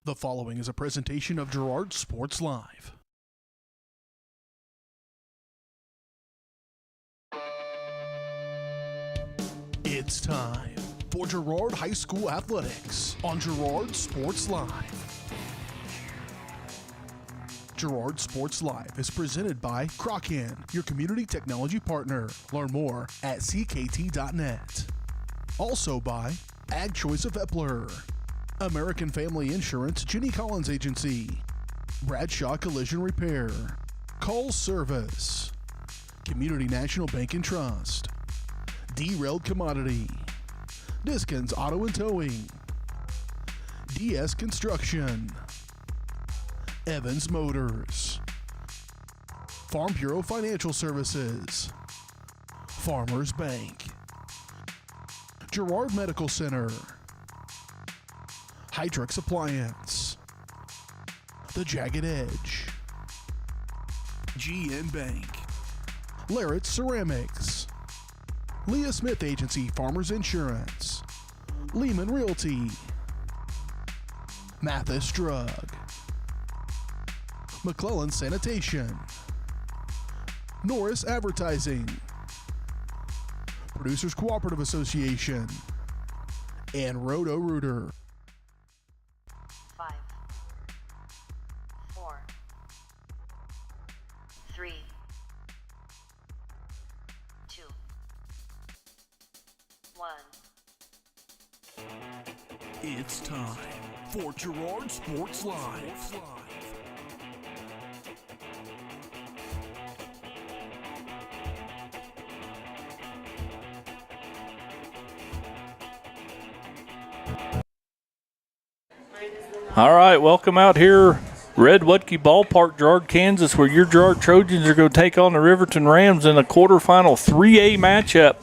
The following is a presentation of Girard Sports Live. It's time for Girard High School Athletics on Girard Sports Live. Girard Sports Live is presented by Kraken, your community technology partner. Learn more at ckt.net. Also by Ag Choice of Epler, American Family Insurance, Jenny Collins Agency, Bradshaw Collision Repair, Call Service, Community National Bank and Trust, Derailed Commodity, Diskins Auto and Towing, DS Construction, Evans Motors, Farm Bureau Financial Services, Farmers Bank, Girard Medical Center, Hydrex Appliance, The Jagged Edge, GN Bank, Larrett Ceramics, Leah Smith Agency Farmers Insurance, Lehman Realty, Mathis Drug, McClellan Sanitation, Norris Advertising, Producers Cooperative Association, and Roto-Rooter. 5, 4, 3, 2, 1. It's time for Girard Sports Live. All right, welcome out here, Red Wutke Ballpark, Girard, Kansas, where your Girard Trojans are going to take on the Riverton Rams in a quarterfinal 3A matchup.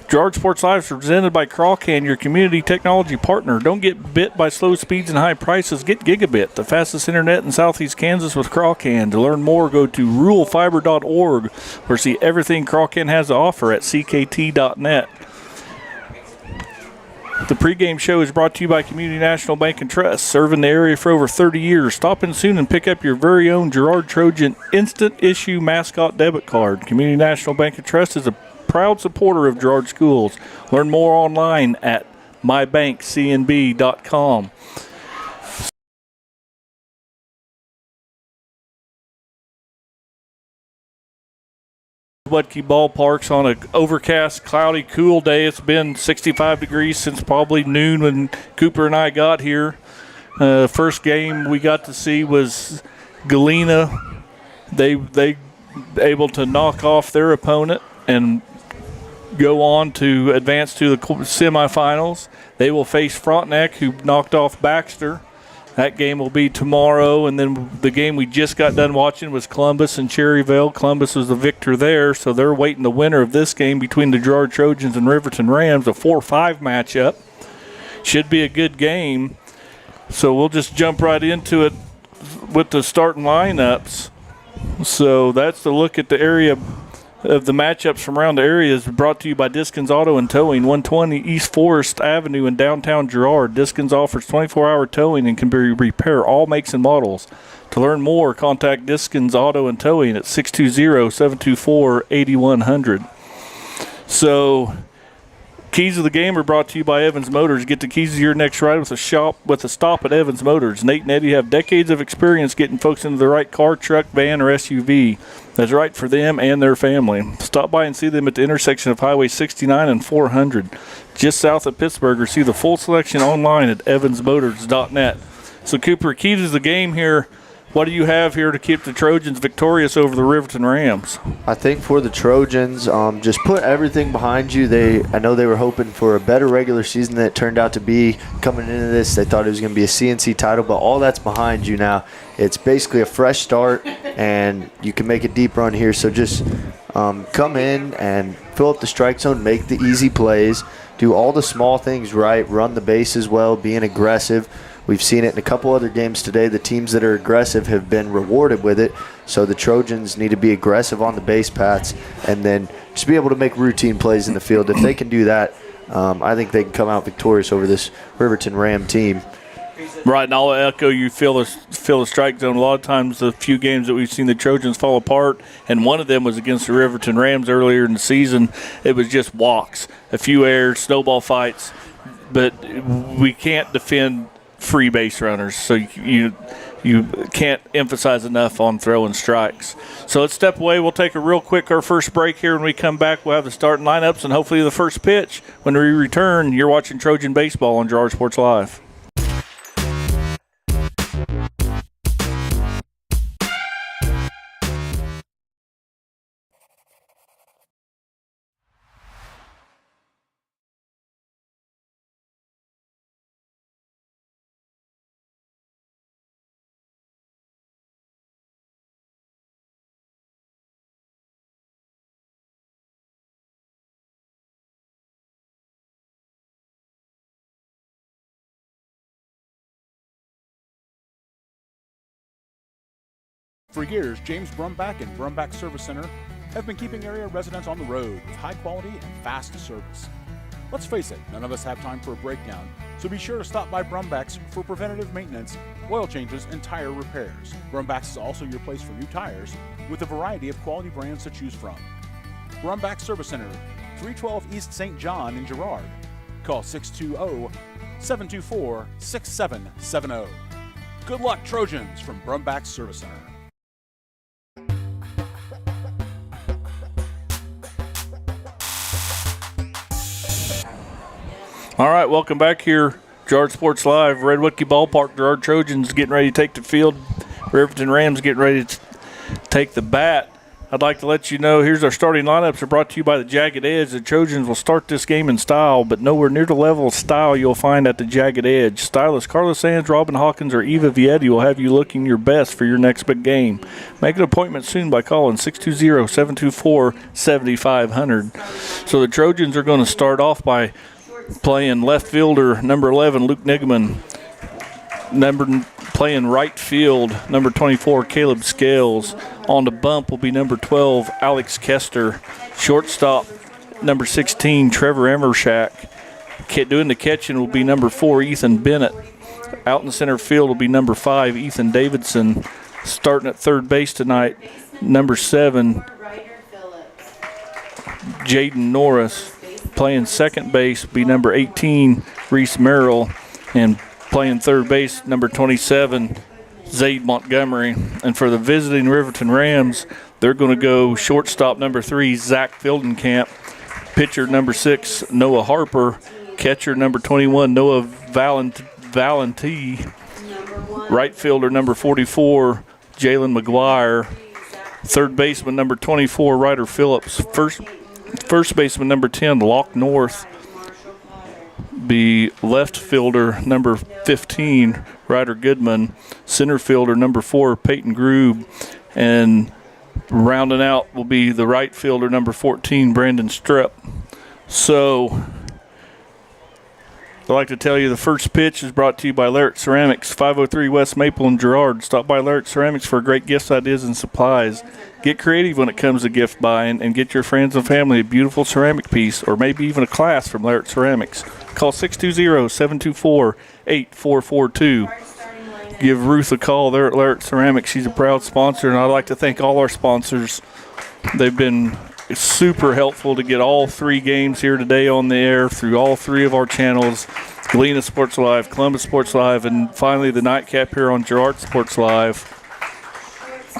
Girard Sports Live is presented by Kraken, your community technology partner. Don't get bit by slow speeds and high prices. Get Gigabit, the fastest internet in Southeast Kansas with Kraken. To learn more, go to ruralfiber.org or see everything Kraken has to offer at ckt.net. The pregame show is brought to you by Community National Bank and Trust, serving the area for over 30 years. Stop in soon and pick up your very own Girard Trojan instant issue mascot debit card. Community National Bank and Trust is a proud supporter of Girard schools. Learn more online at mybankcnb.com. Wutke Ballpark's on an overcast, cloudy, cool day. It's been 65 degrees since probably noon when Cooper and I got here. First game we got to see was Galena. They able to knock off their opponent and go on to advance to the semifinals. They will face Frontenac, who knocked off Baxter. That game will be tomorrow, and then the game we just got done watching was Columbus and Cherryville. Columbus was the victor there, so they're waiting the winner of this game between the Girard Trojans and Riverton Rams, a 4-5 matchup. Should be a good game, so we'll just jump right into it with the starting lineups. So that's the look at the area of the matchups from around the area is brought to you by Diskins Auto and Towing, 120 East Forest Avenue in downtown Girard. Diskins offers 24-hour towing and can repair all makes and models. To learn more, contact Diskins Auto and Towing at 620-724-8100. So, keys of the game are brought to you by Evans Motors. Get the keys to your next ride with a stop at Evans Motors. Nate and Eddie have decades of experience getting folks into the right car, truck, van, or SUV that's right for them and their family. Stop by and see them at the intersection of Highway 69 and 400, just south of Pittsburgh, or see the full selection online at evansmotors.net. So, Cooper, key to the game here, what do you have here to keep the Trojans victorious over the Riverton Rams? I think for the Trojans, just put everything behind you. I know they were hoping for a better regular season than it turned out to be. Coming into this, they thought it was going to be a CNC title, but all that's behind you now. It's basically a fresh start, and you can make a deep run here. So just come in and fill up the strike zone, make the easy plays, do all the small things right, run the bases well, being aggressive. We've seen it in a couple other games today. The teams that are aggressive have been rewarded with it. So the Trojans need to be aggressive on the base paths and then just be able to make routine plays in the field. If they can do that, I think they can come out victorious over this Riverton Ram team. Right, and I'll echo you. Feel the strike zone. A lot of times, the few games that we've seen the Trojans fall apart, and one of them was against the Riverton Rams earlier in the season. It was just walks, a few errors, snowball fights, but we can't defend free base runners. So you can't emphasize enough on throwing strikes. So let's step away. We'll take our first break here. When we come back, we'll have the starting lineups and hopefully the first pitch. When we return, you're watching Trojan Baseball on Girard Sports Live. For years, James Brumback and Brumback Service Center have been keeping area residents on the road with high quality and fast service. Let's face it, none of us have time for a breakdown, so be sure to stop by Brumback's for preventative maintenance, oil changes, and tire repairs. Brumback's is also your place for new tires with a variety of quality brands to choose from. Brumback Service Center, 312 East St. John in Girard. Call 620-724-6770. Good luck, Trojans, from Brumback Service Center. All right, welcome back here, Girard Sports Live. Red Wookie Ballpark, Girard Trojans getting ready to take the field. Riverton Rams getting ready to take the bat. I'd like to let you know, here's our starting lineups. Are brought to you by the Jagged Edge. The Trojans will start this game in style, but nowhere near the level of style you'll find at the Jagged Edge. Stylists Carlos Sands, Robin Hawkins, or Eva Vietti will have you looking your best for your next big game. Make an appointment soon by calling 620-724-7500. So the Trojans are going to start off by playing left fielder number 11, Luke Niggeman. Playing right field, number 24, Caleb Scales. On the bump will be number 12, Alex Kester. Shortstop, number 16, Trevor Emershak. Doing the catching will be number 4, Ethan Bennett. Out in the center field will be number 5, Ethan Davidson. Starting at third base tonight, number 7, Jaden Norris. Playing second base will be number 18, Reese Merrill. And playing third base, number 27, Zaid Montgomery. And for the visiting Riverton Rams, they're going to go shortstop number 3, Zach Fildenkamp. Pitcher number 6, Noah Harper. Catcher number 21, Noah Valenti. Right fielder number 44, Jalen McGuire. Third baseman number 24, Ryder Phillips. First baseman number 10, Locke North. Be left fielder number 15, Ryder Goodman. Center fielder number 4, Peyton Grube. And rounding out will be the right fielder number 14, Brandon Strepp. So I'd like to tell you the first pitch is brought to you by Larrett Ceramics, 503 West Maple in Girard. Stop by Larrett Ceramics for great gift ideas and supplies. Get creative when it comes to gift buying and get your friends and family a beautiful ceramic piece or maybe even a class from Larrett Ceramics. Call 620-724-8442. Give Ruth a call there at Larrett Ceramics. She's a proud sponsor, and I'd like to thank all our sponsors. They've been super helpful to get all 3 games here today on the air through all 3 of our channels, Galena Sports Live, Columbus Sports Live, and finally the nightcap here on Girard Sports Live.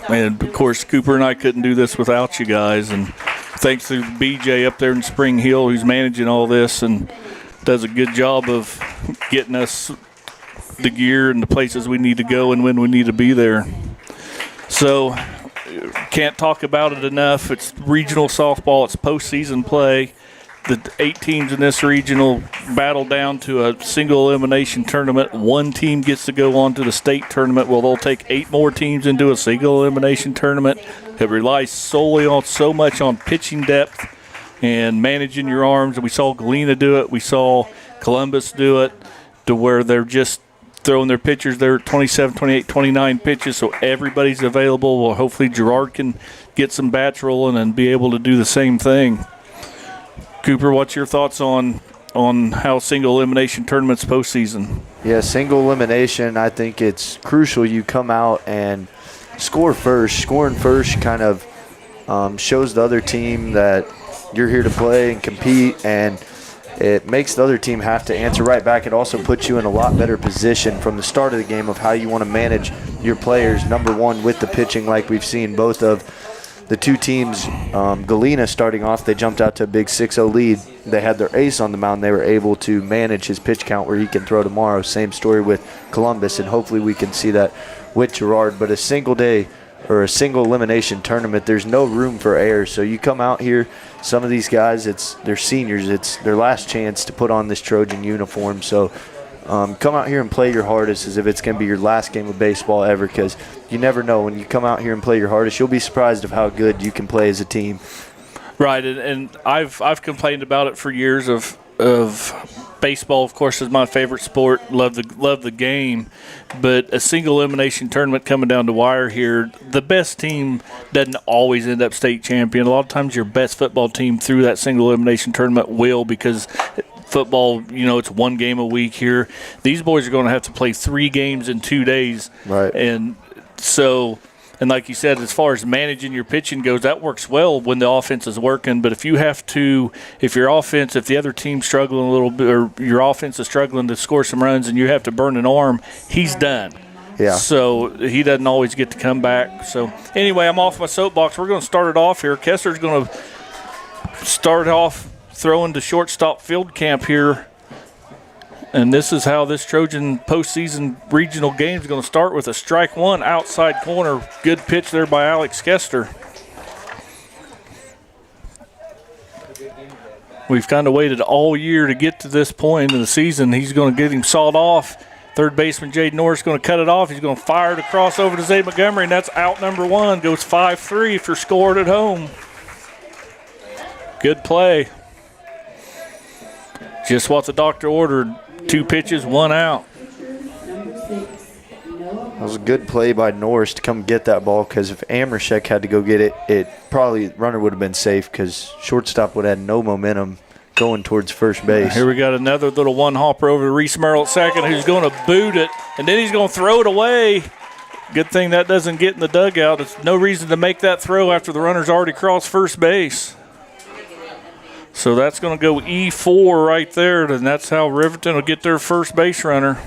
And, of course, Cooper and I couldn't do this without you guys. And thanks to BJ up there in Spring Hill who's managing all this and does a good job of getting us the gear and the places we need to go and when we need to be there. So can't talk about it enough. It's regional softball. It's postseason play. The 8 teams in this regional battle down to a single elimination tournament. 1 team gets to go on to the state tournament. Well, they'll take 8 more teams into a single elimination tournament. It relies solely on so much on pitching depth and managing your arms. We saw Galena do it. We saw Columbus do it to where they're just throwing their pitchers there at 27, 28, 29 pitches, so everybody's available. Well, hopefully Girard can get some bats rolling and be able to do the same thing. Cooper, what's your thoughts on on how single elimination tournaments postseason? Yeah, single elimination, I think it's crucial you come out and score first. Scoring first kind of shows the other team that you're here to play and compete, and it makes the other team have to answer right back. It also puts you in a lot better position from the start of the game of how you want to manage your players. Number one, with the pitching, like we've seen both of the two teams. Galena starting off, they jumped out to a big 6-0 lead. They had their ace on the mound. They were able to manage his pitch count where he can throw tomorrow. Same story with Columbus, and hopefully we can see that with Girard. But a single day or a single elimination tournament, there's no room for error. So you come out here, some of these guys, they're seniors. It's their last chance to put on this Trojan uniform. So come out here and play your hardest as if it's going to be your last game of baseball ever, because you never know. When you come out here and play your hardest, you'll be surprised of how good you can play as a team. Right, and I've complained about it for years of baseball. Of course, is my favorite sport. Love the game, but a single elimination tournament coming down to wire here, the best team doesn't always end up state champion. A lot of times, your best football team through that single elimination tournament will, because football, it's one game a week here. These boys are going to have to play 3 games in 2 days, right? And so. And like you said, as far as managing your pitching goes, that works well when the offense is working. But if the other team's struggling a little bit, or your offense is struggling to score some runs and you have to burn an arm, he's done. Yeah. So he doesn't always get to come back. So anyway, I'm off my soapbox. We're going to start it off here. Kessler's going to start off throwing to shortstop field camp here. And this is how this Trojan postseason regional game is going to start, with a strike one outside corner. Good pitch there by Alex Kester. We've kind of waited all year to get to this point in the season. He's going to get him sawed off. Third baseman Jade Norris is going to cut it off. He's going to fire it across over to Zay Montgomery, and that's out number 1. Goes 5-3 if you're scored at home. Good play. Just what the doctor ordered. 2 pitches, 1 out. That was a good play by Norris to come get that ball, because if Amershek had to go get it, probably runner would have been safe, because shortstop would have had no momentum going towards first base. Here we got another little one hopper over to Reese Merrill at second, who's going to boot it, and then he's going to throw it away. Good thing that doesn't get in the dugout. There's no reason to make that throw after the runner's already crossed first base. So that's going to go E4 right there, and that's how Riverton will get their first base runner.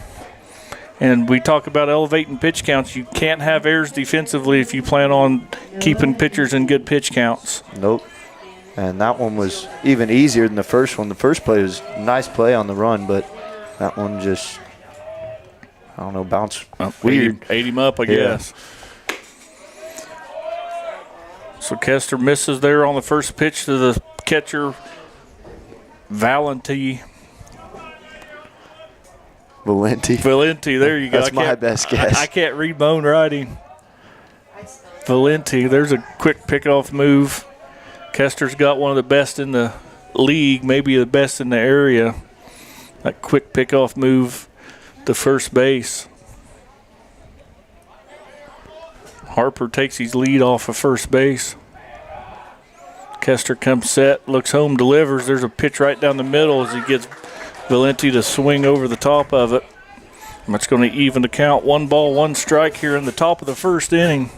And we talk about elevating pitch counts. You can't have errors defensively if you plan on keeping pitchers in good pitch counts. Nope. And that one was even easier than the first one. The first play was a nice play on the run, but that one just, I don't know, bounced weird. Ate him up, I guess. So Kester misses there on the first pitch to the catcher, Valenti, there you go. That's my best guess. I can't read my own writing. Valenti, there's a quick pickoff move. Kester's got one of the best in the league, maybe the best in the area. That quick pickoff move to first base. Harper takes his lead off of first base. Kester comes set, looks home, delivers. There's a pitch right down the middle as he gets Valenti to swing over the top of it. That's going to even the count. 1 ball, 1 strike here in the top of the first inning.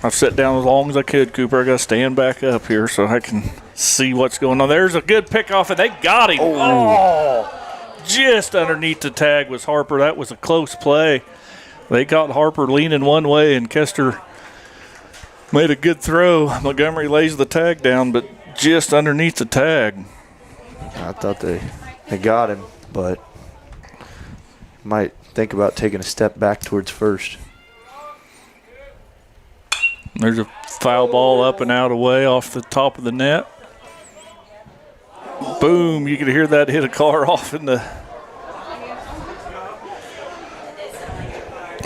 I've sat down as long as I could, Cooper. I got to stand back up here so I can see what's going on. There's a good pickoff, and they got him. Oh, just underneath the tag was Harper. That was a close play. They got Harper leaning one way, and Kester made a good throw. Montgomery lays the tag down, but just underneath the tag. I thought they got him, but might think about taking a step back towards first. There's a foul ball up and out away off the top of the net. Boom, you could hear that hit a car off in the...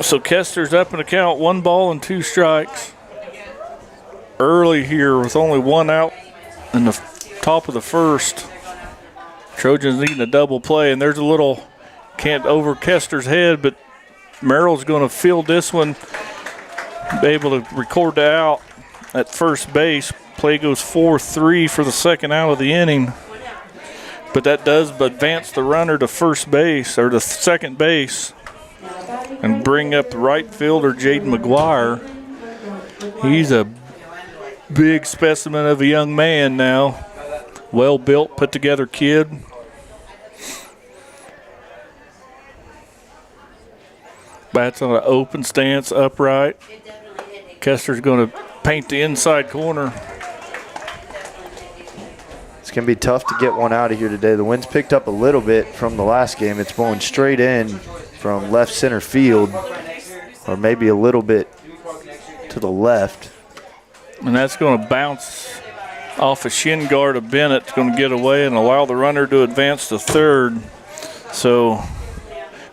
So Kester's up in the count, 1 ball and 2 strikes. Early here with only 1 out in the top of the first. Trojans needing a double play, and there's a little, can't over Kester's head, but Merrill's going to field this one, be able to record the out at first base. Play goes 4-3 for the second out of the inning. but that does advance the runner to first base or to second base and bring up the right fielder, Jaden McGuire. He's a big specimen of a young man now. Well-built, put-together kid. Bats on an open stance, upright. Kester's going to paint the inside corner. It's going to be tough to get one out of here today. The wind's picked up a little bit from the last game. It's blowing straight in from left center field, or maybe a little bit to the left. And that's going to bounce off a shin guard of Bennett. It's going to get away and allow the runner to advance to third. So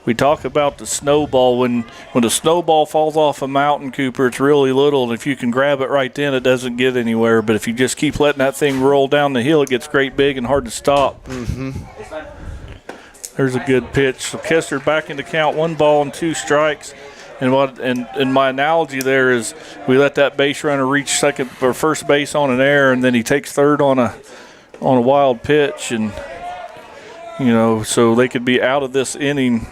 we talk about the snowball. When the snowball falls off a mountain, Cooper, it's really little. And if you can grab it right then, it doesn't get anywhere. But if you just keep letting that thing roll down the hill, it gets great big and hard to stop. There's a good pitch. So Kester back into count, 1 ball and 2 strikes. And my analogy there is we let that base runner reach second or first base on an error, and then he takes third on a wild pitch, and so they could be out of this inning.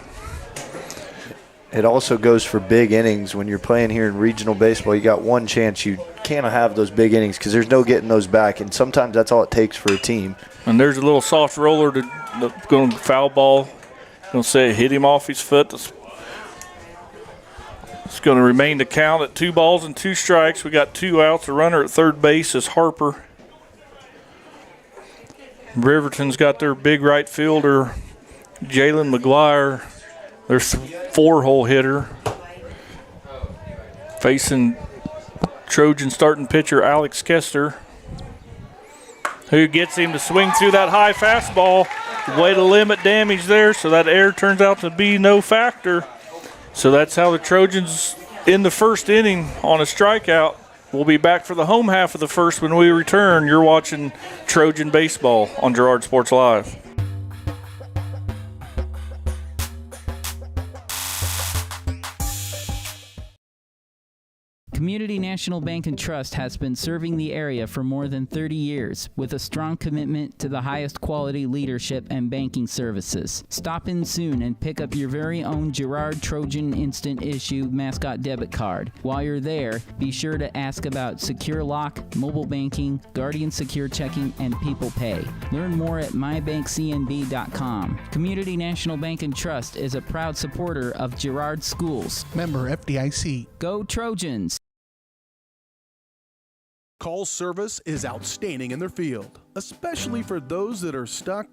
It also goes for big innings. When you're playing here in regional baseball, you got one chance. You can't have those big innings because there's no getting those back, and sometimes that's all it takes for a team. And there's a little soft roller going to foul ball. Going to say it hit him off his foot. It's going to remain the count at 2 balls and 2 strikes. We got 2 outs. The runner at third base is Harper. Riverton's got their big right fielder, Jalen McGuire, their 4-hole hitter. Facing Trojan starting pitcher Alex Kester, who gets him to swing through that high fastball. Way to limit damage there, so that error turns out to be no factor. So that's how the Trojans in the first inning on a strikeout. We'll be back for the home half of the first when we return. You're watching Trojan Baseball on Girard Sports Live. Community National Bank and Trust has been serving the area for more than 30 years with a strong commitment to the highest quality leadership and banking services. Stop in soon and pick up your very own Girard Trojan Instant Issue mascot debit card. While you're there, be sure to ask about Secure Lock, mobile banking, Guardian Secure Checking, and People Pay. Learn more at mybankcnb.com. Community National Bank and Trust is a proud supporter of Girard Schools. Member FDIC. Go Trojans! Call's service is outstanding in their field, especially for those that are stuck,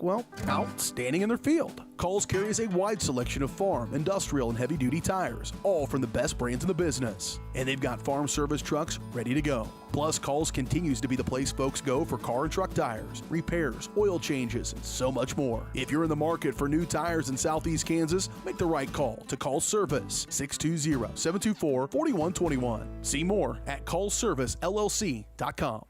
outstanding in their field. Call's carries a wide selection of farm, industrial, and heavy-duty tires, all from the best brands in the business. And they've got farm service trucks ready to go. Plus, Call's continues to be the place folks go for car and truck tires, repairs, oil changes, and so much more. If you're in the market for new tires in Southeast Kansas, make the right call to Call's Service, 620-724-4121. See more at callservicellc.com.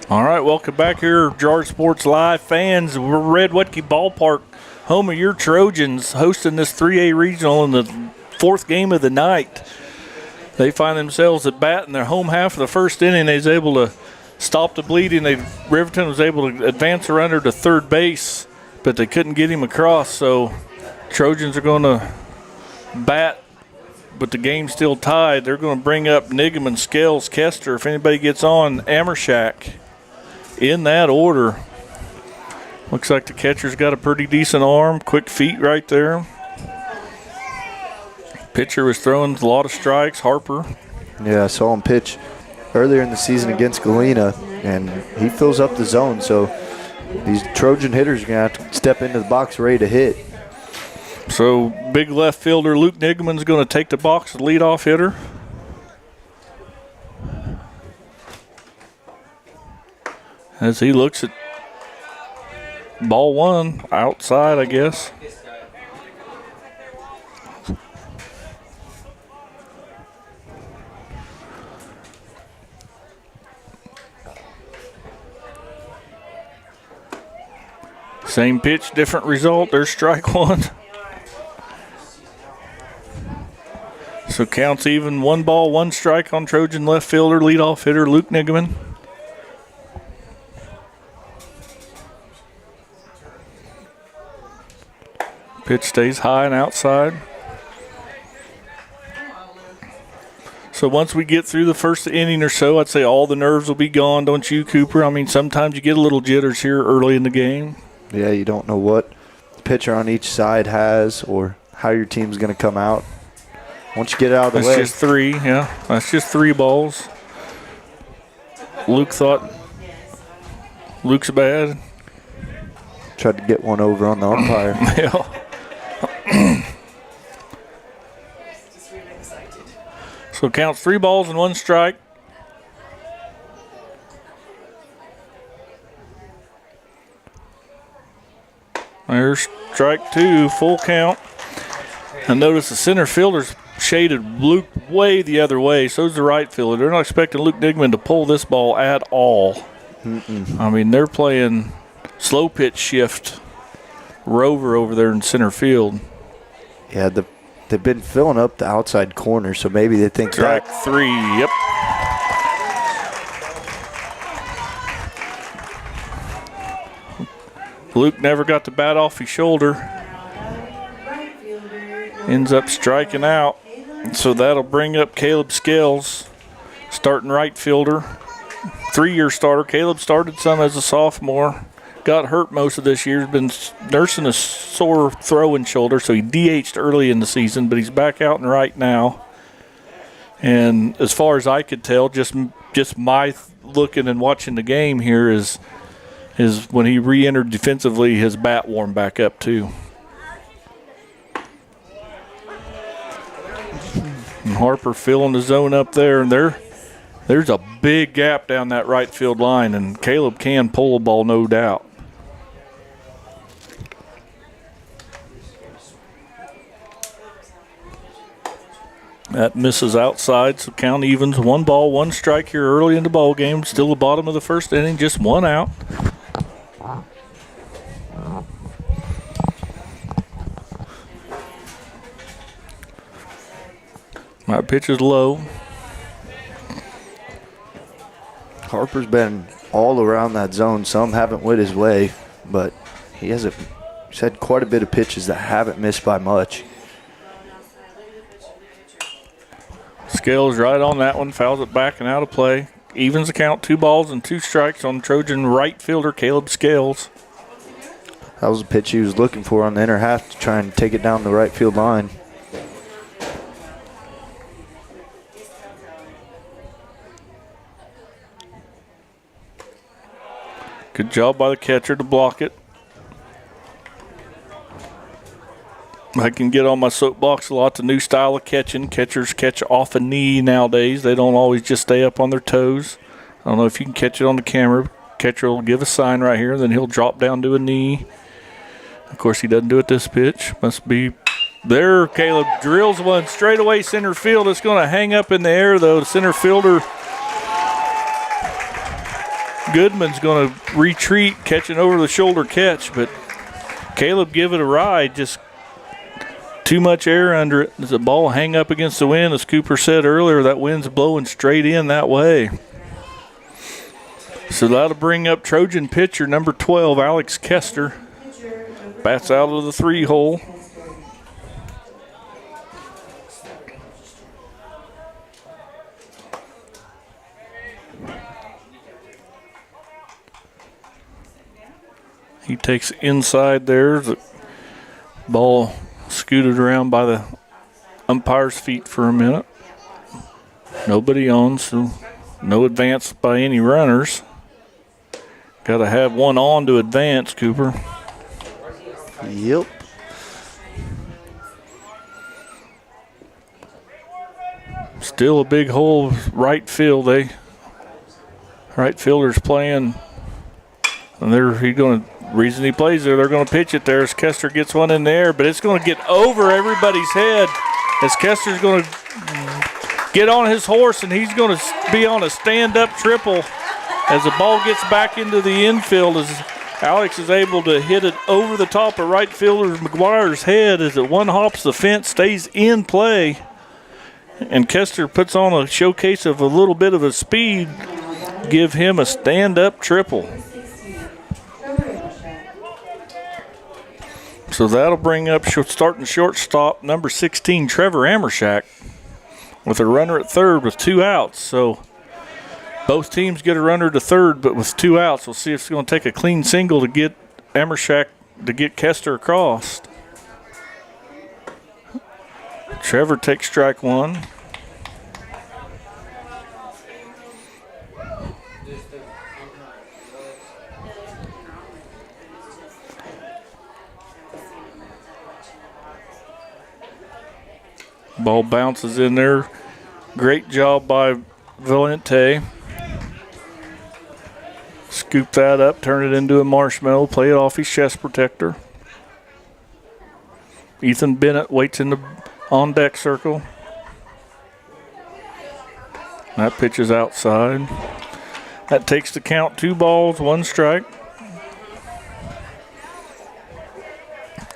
All right, welcome back here, Girard Sports Live fans. We're Red Wetke Ballpark, home of your Trojans, hosting this 3A regional in the 4th game of the night. They find themselves at bat in their home half of the first inning. They was able to stop the bleeding. Riverton was able to advance the runner to third base, but they couldn't get him across. So Trojans are going to bat, but the game's still tied. They're going to bring up Niggeman, Scales, Kester. If anybody gets on, Amershak. In that order. Looks like the catcher's got a pretty decent arm, quick feet right there. Pitcher was throwing a lot of strikes, Harper. Yeah, I saw him pitch earlier in the season against Galena, and he fills up the zone. So these Trojan hitters are going to have to step into the box ready to hit. So big left fielder Luke Niggeman's going to take the box, the leadoff hitter. As he looks at ball 1, outside, I guess. Same pitch, different result. There's strike 1. So counts even, 1 ball, 1 strike on Trojan left fielder, leadoff hitter Luke Nigaman. Pitch stays high and outside. So once we get through the first inning or so, I'd say all the nerves will be gone, don't you, Cooper? I mean, sometimes you get a little jitters here early in the game. Yeah, you don't know what the pitcher on each side has or how your team's going to come out. Once you get it out of the way. That's just 3, yeah. That's just 3 balls. Luke thought Luke's bad. Tried to get one over on the umpire. Yeah. So counts 3 balls and 1 strike. There's strike 2, full count. And notice the center fielder's shaded Luke way the other way. So's the right fielder. They're not expecting Luke Nigaman to pull this ball at all. I mean, they're playing slow pitch shift rover over there in center field. Yeah, they've been filling up the outside corner, so maybe they think strike 3, yep. Luke never got the bat off his shoulder. Ends up striking out. So that'll bring up Caleb Scales, starting right fielder. 3-year starter. Caleb started some as a sophomore. Got hurt most of this year. Has been nursing a sore throwing shoulder, so he DH'd early in the season, but he's back out and right now. And as far as I could tell, just my looking and watching the game here is when he re-entered defensively, his bat warmed back up too. And Harper filling the zone up there, and there's a big gap down that right field line, and Caleb can pull a ball, no doubt. That misses outside, so count evens. 1 ball, 1 strike here early in the ball game. Still the bottom of the first inning, just 1 out. My pitch is low. Harper's been all around that zone. Some haven't went his way, but he's had quite a bit of pitches that haven't missed by much. Scales right on that one, fouls it back and out of play. Evens the count, 2 balls and 2 strikes on Trojan right fielder Caleb Scales. That was a pitch he was looking for on the inner half to try and take it down the right field line. Good job by the catcher to block it. I can get on my soapbox a lot. The new style of catching. Catchers catch off a knee nowadays. They don't always just stay up on their toes. I don't know if you can catch it on the camera. Catcher will give a sign right here, then he'll drop down to a knee. Of course, he doesn't do it this pitch. Must be there. Caleb drills one straight away center field. It's going to hang up in the air, though. The center fielder Goodman's going to retreat, catching over the shoulder catch, but Caleb give it a ride. Just too much air under it. Does the ball hang up against the wind? As Cooper said earlier, that wind's blowing straight in that way. So that'll bring up Trojan pitcher number 12, Alex Kester. Bats out of the 3-hole. He takes inside there. The ball scooted around by the umpire's feet for a minute. Nobody on, so no advance by any runners. Got to have one on to advance, Cooper. Yep. Still a big hole right field. Right fielder's playing, and reason he plays there, they're going to pitch it there as Kester gets one in the air, but it's going to get over everybody's head as Kester's going to get on his horse, and he's going to be on a stand-up triple as the ball gets back into the infield as Alex is able to hit it over the top of right fielder McGuire's head as it one hops the fence, stays in play. and Kester puts on a showcase of a little bit of a speed, give him a stand-up triple. So that'll bring up starting shortstop number 16, Trevor Amershak, with a runner at third with 2 outs. So both teams get a runner to third, but with 2 outs. We'll see if it's going to take a clean single to get Amershak to get Kester across. Trevor takes strike 1. Ball bounces in there. Great job by Valente. Scoop that up, turn it into a marshmallow, play it off his chest protector. Ethan Bennett waits in the on-deck circle. That pitch is outside. That takes the count, 2 balls, 1 strike.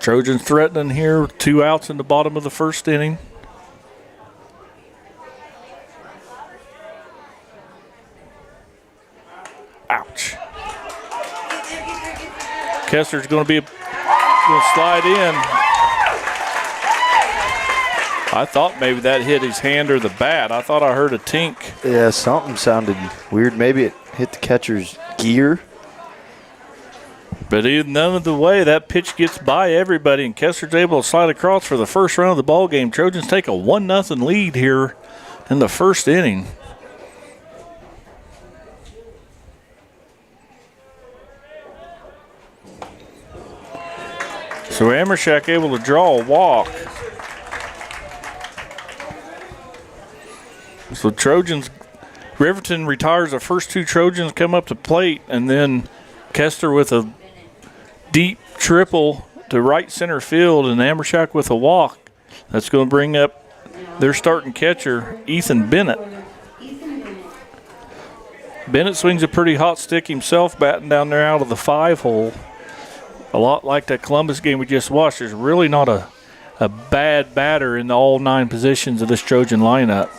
Trojans threatening here, 2 outs in the bottom of the first inning. Ouch. Kester's going to slide in. I thought maybe that hit his hand or the bat. I thought I heard a tink. Yeah, something sounded weird. Maybe it hit the catcher's gear. But none of the way, that pitch gets by everybody, and Kester's able to slide across for the first round of the ball game. Trojans take a 1-0 lead here in the first inning. So Amershak able to draw a walk. So Riverton retires the first 2 Trojans, come up to plate, and then Kester with a deep triple to right center field, and Amershak with a walk. That's going to bring up their starting catcher, Ethan Bennett. Bennett swings a pretty hot stick himself, batting down there out of the 5 hole. A lot like that Columbus game we just watched. There's really not a bad batter in all 9 positions of this Trojan lineup.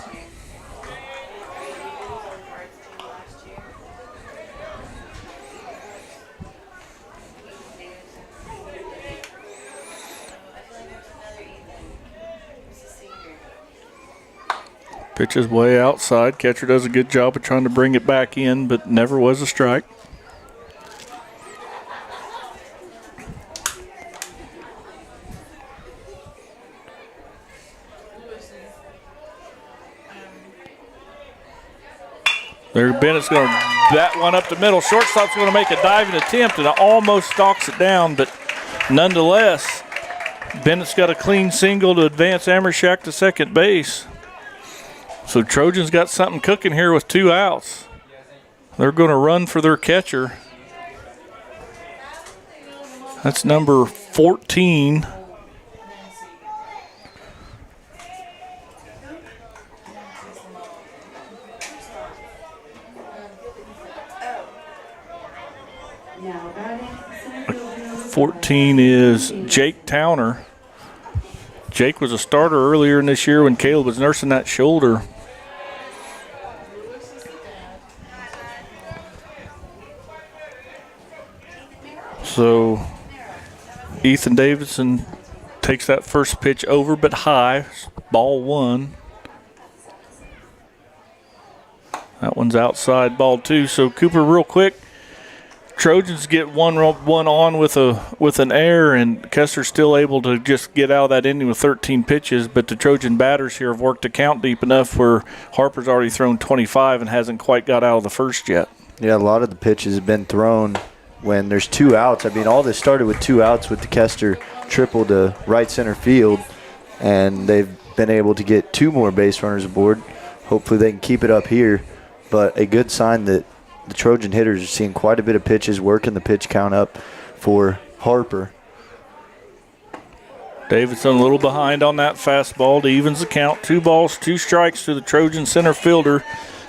Pitch is way outside. Catcher does a good job of trying to bring it back in, but never was a strike. There, Bennett's going to bat one up the middle. Shortstop's going to make a diving attempt, and it almost stalks it down, but nonetheless, Bennett's got a clean single to advance Amershak to second base. So Trojans got something cooking here with 2 outs. They're going to run for their catcher. That's number 14. '14 is Jake Towner. Jake was a starter earlier in this year when Caleb was nursing that shoulder. So Ethan Davidson takes that first pitch over but high, ball 1. That one's outside, ball 2. So Cooper, real quick, Trojans get one on with an error, and Kester's still able to just get out of that inning with 13 pitches, but the Trojan batters here have worked the count deep enough where Harper's already thrown 25 and hasn't quite got out of the first yet. Yeah, a lot of the pitches have been thrown when there's 2 outs. I mean, all this started with 2 outs with the Kester triple to right center field, and they've been able to get 2 more base runners aboard. Hopefully they can keep it up here, but a good sign that the Trojan hitters are seeing quite a bit of pitches, working the pitch count up for Harper. Davidson a little behind on that fastball to evens the count. 2 balls, 2 strikes to the Trojan center fielder,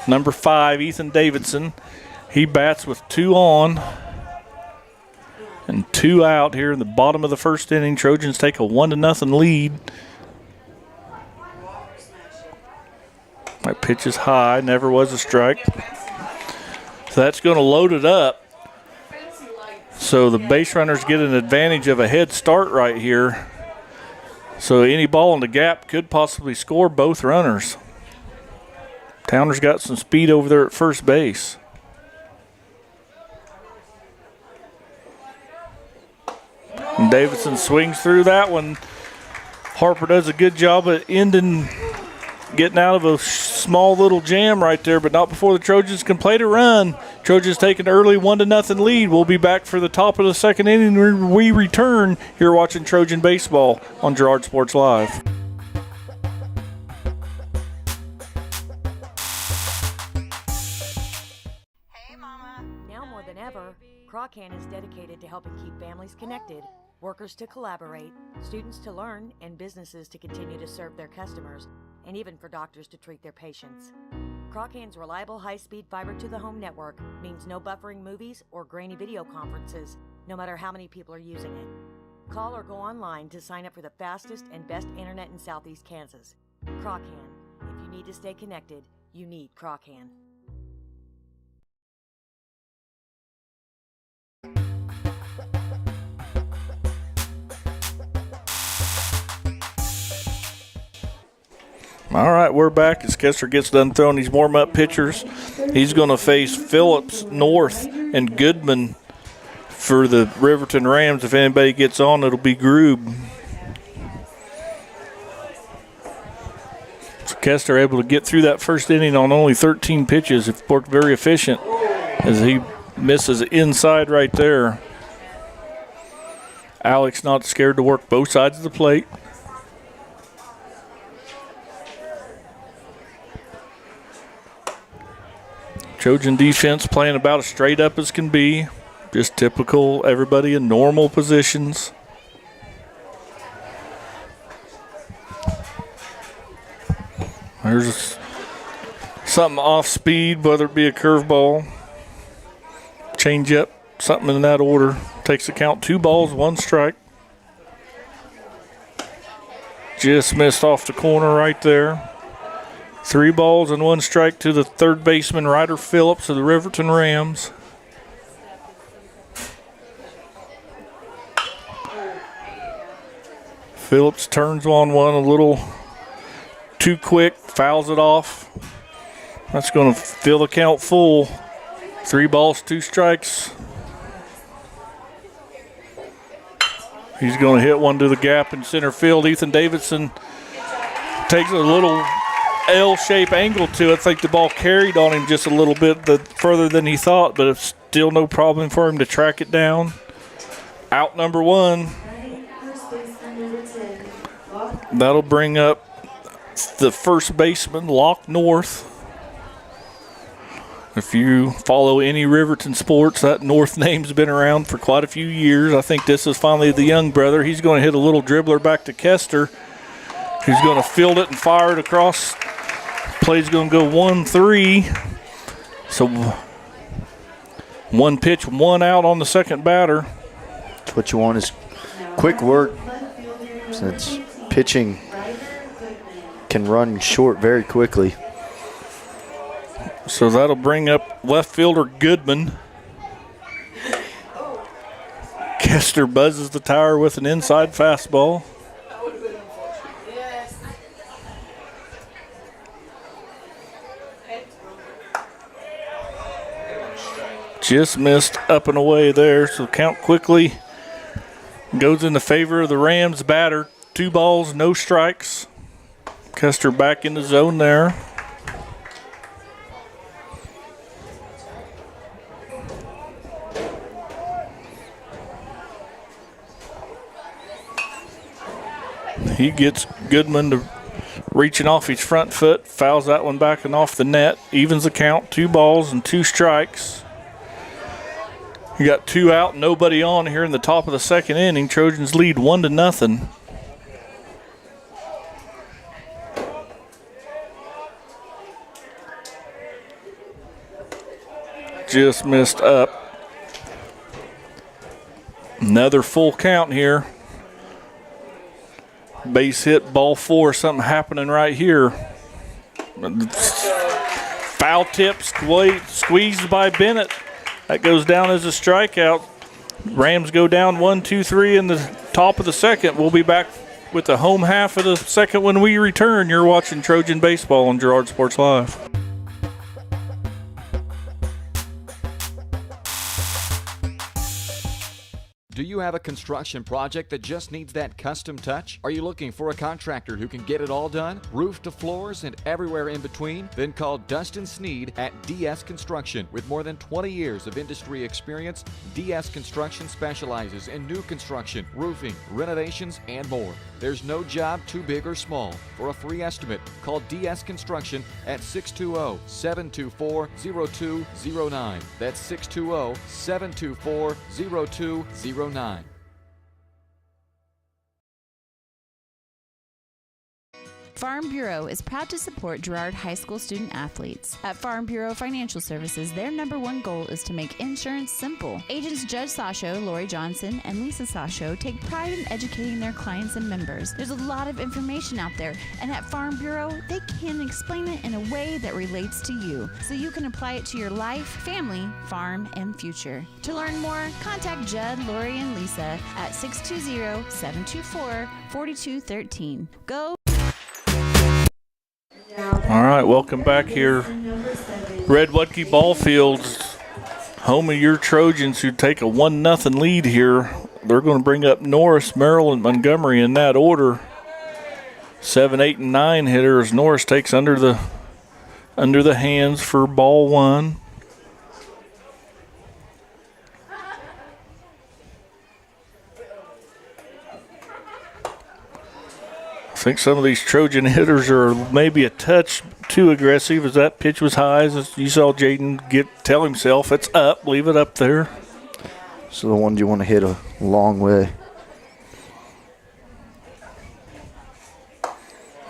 number 5, Ethan Davidson. He bats with 2 on and 2 out here in the bottom of the first inning. Trojans take a 1-0 lead. That pitch is high, never was a strike. So that's going to load it up. So the base runners get an advantage of a head start right here. So any ball in the gap could possibly score both runners. Towner's got some speed over there at first base. And Davidson swings through that one. Harper does a good job at getting out of a small little jam right there, but not before the Trojans can play to run. Trojans take an early 1-0 lead. We'll be back for the top of the second inning when we return. You're watching Trojan Baseball on Girard Sports Live. Hey, Mama. Now more than ever, Croccan is dedicated to helping keep families connected, workers to collaborate, students to learn, and businesses to continue to serve their customers, and even for doctors to treat their patients. Croccan's reliable high-speed fiber-to-the-home network means no buffering movies or grainy video conferences, no matter how many people are using it. Call or go online to sign up for the fastest and best internet in Southeast Kansas. Croccan. If you need to stay connected, you need Croccan. All right, we're back as Kessler gets done throwing these warm-up pitchers. He's going to face Phillips, North, and Goodman for the Riverton Rams. If anybody gets on, it'll be Grube. So Kessler able to get through that first inning on only 13 pitches. It worked very efficient as he misses inside right there. Alex not scared to work both sides of the plate. Trojan defense playing about as straight up as can be. Just typical, everybody in normal positions. There's something off speed, whether it be a curveball, change up, something in that order. Takes the count 2 balls, 1 strike. Just missed off the corner right there. 3 balls and 1 strike to the third baseman, Ryder Phillips of the Riverton Rams. Phillips turns on one a little too quick, fouls it off. That's going to fill the count full. 3 balls, 2 strikes. He's going to hit one to the gap in center field. Ethan Davidson takes a little L-shaped angle to it. I think the ball carried on him just a little bit further than he thought, but it's still no problem for him to track it down. Out number 1. That'll bring up the first baseman, Locke North. If you follow any Riverton sports, that North name's been around for quite a few years. I think this is finally the young brother. He's going to hit a little dribbler back to Kester. He's going to field it and fire it across. Play's going to go 1-3. So 1 pitch, 1 out on the second batter. What you want is quick work, since pitching can run short very quickly. So that'll bring up left fielder Goodman. Kester buzzes the tower with an inside fastball. Just missed up and away there, so count quickly goes in the favor of the Rams batter. 2 balls, no strikes. Kester back in the zone there. He gets Goodman to reaching off his front foot, fouls that one back and off the net, evens the count, 2 balls and 2 strikes. You got 2 out, nobody on here in the top of the second inning. Trojans lead 1-0. Just missed up. Another full count here. Base hit, ball 4, something happening right here. Foul tip squeezed by Bennett. That goes down as a strikeout. Rams go down 1-2-3 in the top of the second. We'll be back with the home half of the second when we return. You're watching Trojan Baseball on Girard Sports Live. Do you have a construction project that just needs that custom touch? Are you looking for a contractor who can get it all done? Roof to floors and everywhere in between? Then call Dustin Sneed at DS Construction. With more than 20 years of industry experience, DS Construction specializes in new construction, roofing, renovations, and more. There's no job too big or small. For a free estimate, call DS Construction at 620-724-0209. That's 620-724-0209. Farm Bureau is proud to support Girard High School student athletes. At Farm Bureau Financial Services, their #1 goal is to make insurance simple. Agents Judge Sasho, Lori Johnson, and Lisa Sasho take pride in educating their clients and members. There's a lot of information out there, and at Farm Bureau, they can explain it in a way that relates to you, so you can apply it to your life, family, farm, and future. To learn more, contact Judd, Lori, and Lisa at 620-724-4213. Go! All right, welcome back here. Red Wutke Ball Fields, home of your Trojans, who take a 1-0 lead here. They're going to bring up Norris, Merrill, and Montgomery in that order. 7, 8, and 9 hitters. Norris takes under the hands for ball 1. I think some of these Trojan hitters are maybe a touch too aggressive, as that pitch was high. As you saw Jaden tell himself, it's up, leave it up there. So the ones you want to hit a long way.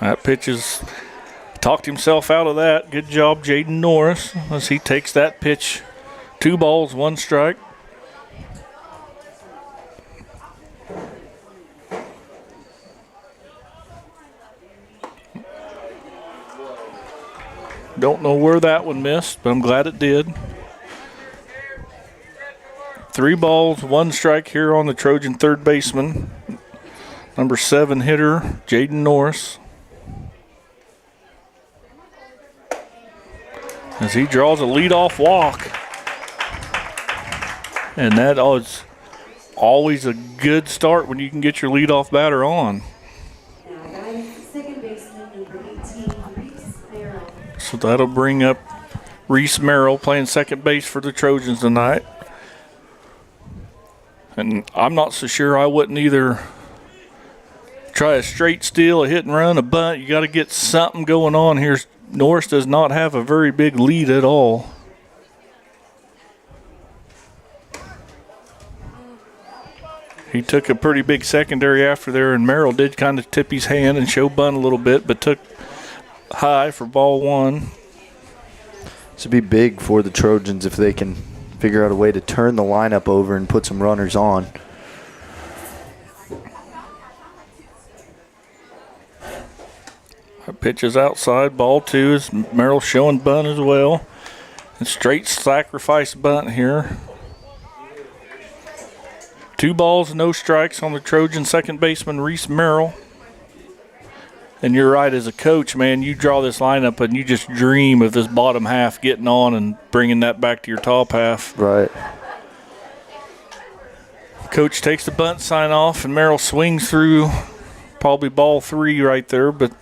That pitch is talked himself out of that. Good job, Jaden Norris, as he takes that pitch. 2 balls, 1 strike. Don't know where that one missed, but I'm glad it did. 3 balls, 1 strike here on the Trojan third baseman. Number 7 hitter, Jaden Norris. As he draws a leadoff walk. And that is always a good start when you can get your leadoff batter on. So that'll bring up Reese Merrill playing second base for the Trojans tonight. And I'm not so sure I wouldn't either try a straight steal, a hit and run, a bunt. You got to get something going on here. Norris does not have a very big lead at all. He took a pretty big secondary after there, and Merrill did kind of tip his hand and show bunt a little bit, but took high for ball 1. This would be big for the Trojans if they can figure out a way to turn the lineup over and put some runners on. That pitch is outside. Ball 2 is Merrill showing bunt as well. And straight sacrifice bunt here. 2 balls, no strikes on the Trojan second baseman, Reese Merrill. And you're right, as a coach, man, you draw this lineup and you just dream of this bottom half getting on and bringing that back to your top half. Right. Coach takes the bunt sign off, and Merrill swings through probably ball 3 right there. But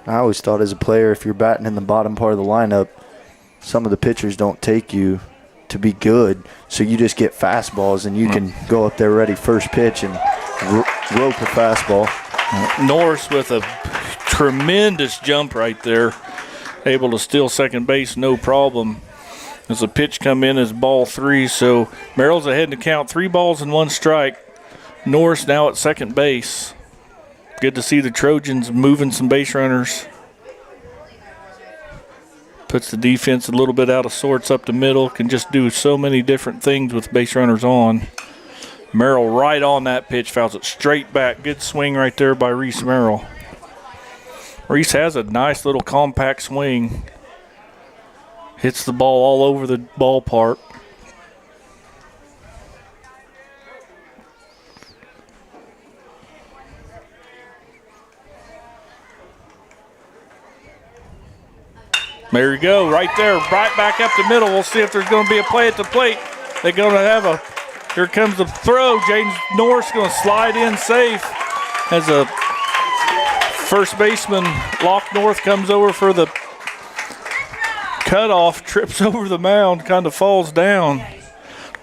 I always thought as a player, if you're batting in the bottom part of the lineup, some of the pitchers don't take you to be good, so you just get fastballs and you can go up there ready first pitch and rope a fastball. Norris with a tremendous jump right there, able to steal second base no problem. As the pitch come in as ball 3, so Merrill's ahead in the count, 3 balls and 1 strike. Norris now at second base. Good to see the Trojans moving some base runners. Puts the defense a little bit out of sorts up the middle. Can just do so many different things with base runners on. Merrill right on that pitch, fouls it straight back. Good swing right there by Reese Merrill. Reese has a nice little compact swing. Hits the ball all over the ballpark. There you go, right there, right back up the middle. We'll see if there's going to be a play at the plate. They're going to have a, here comes the throw. James Norris going to slide in safe as a first baseman, Locke North, comes over for the cutoff, trips over the mound, kind of falls down.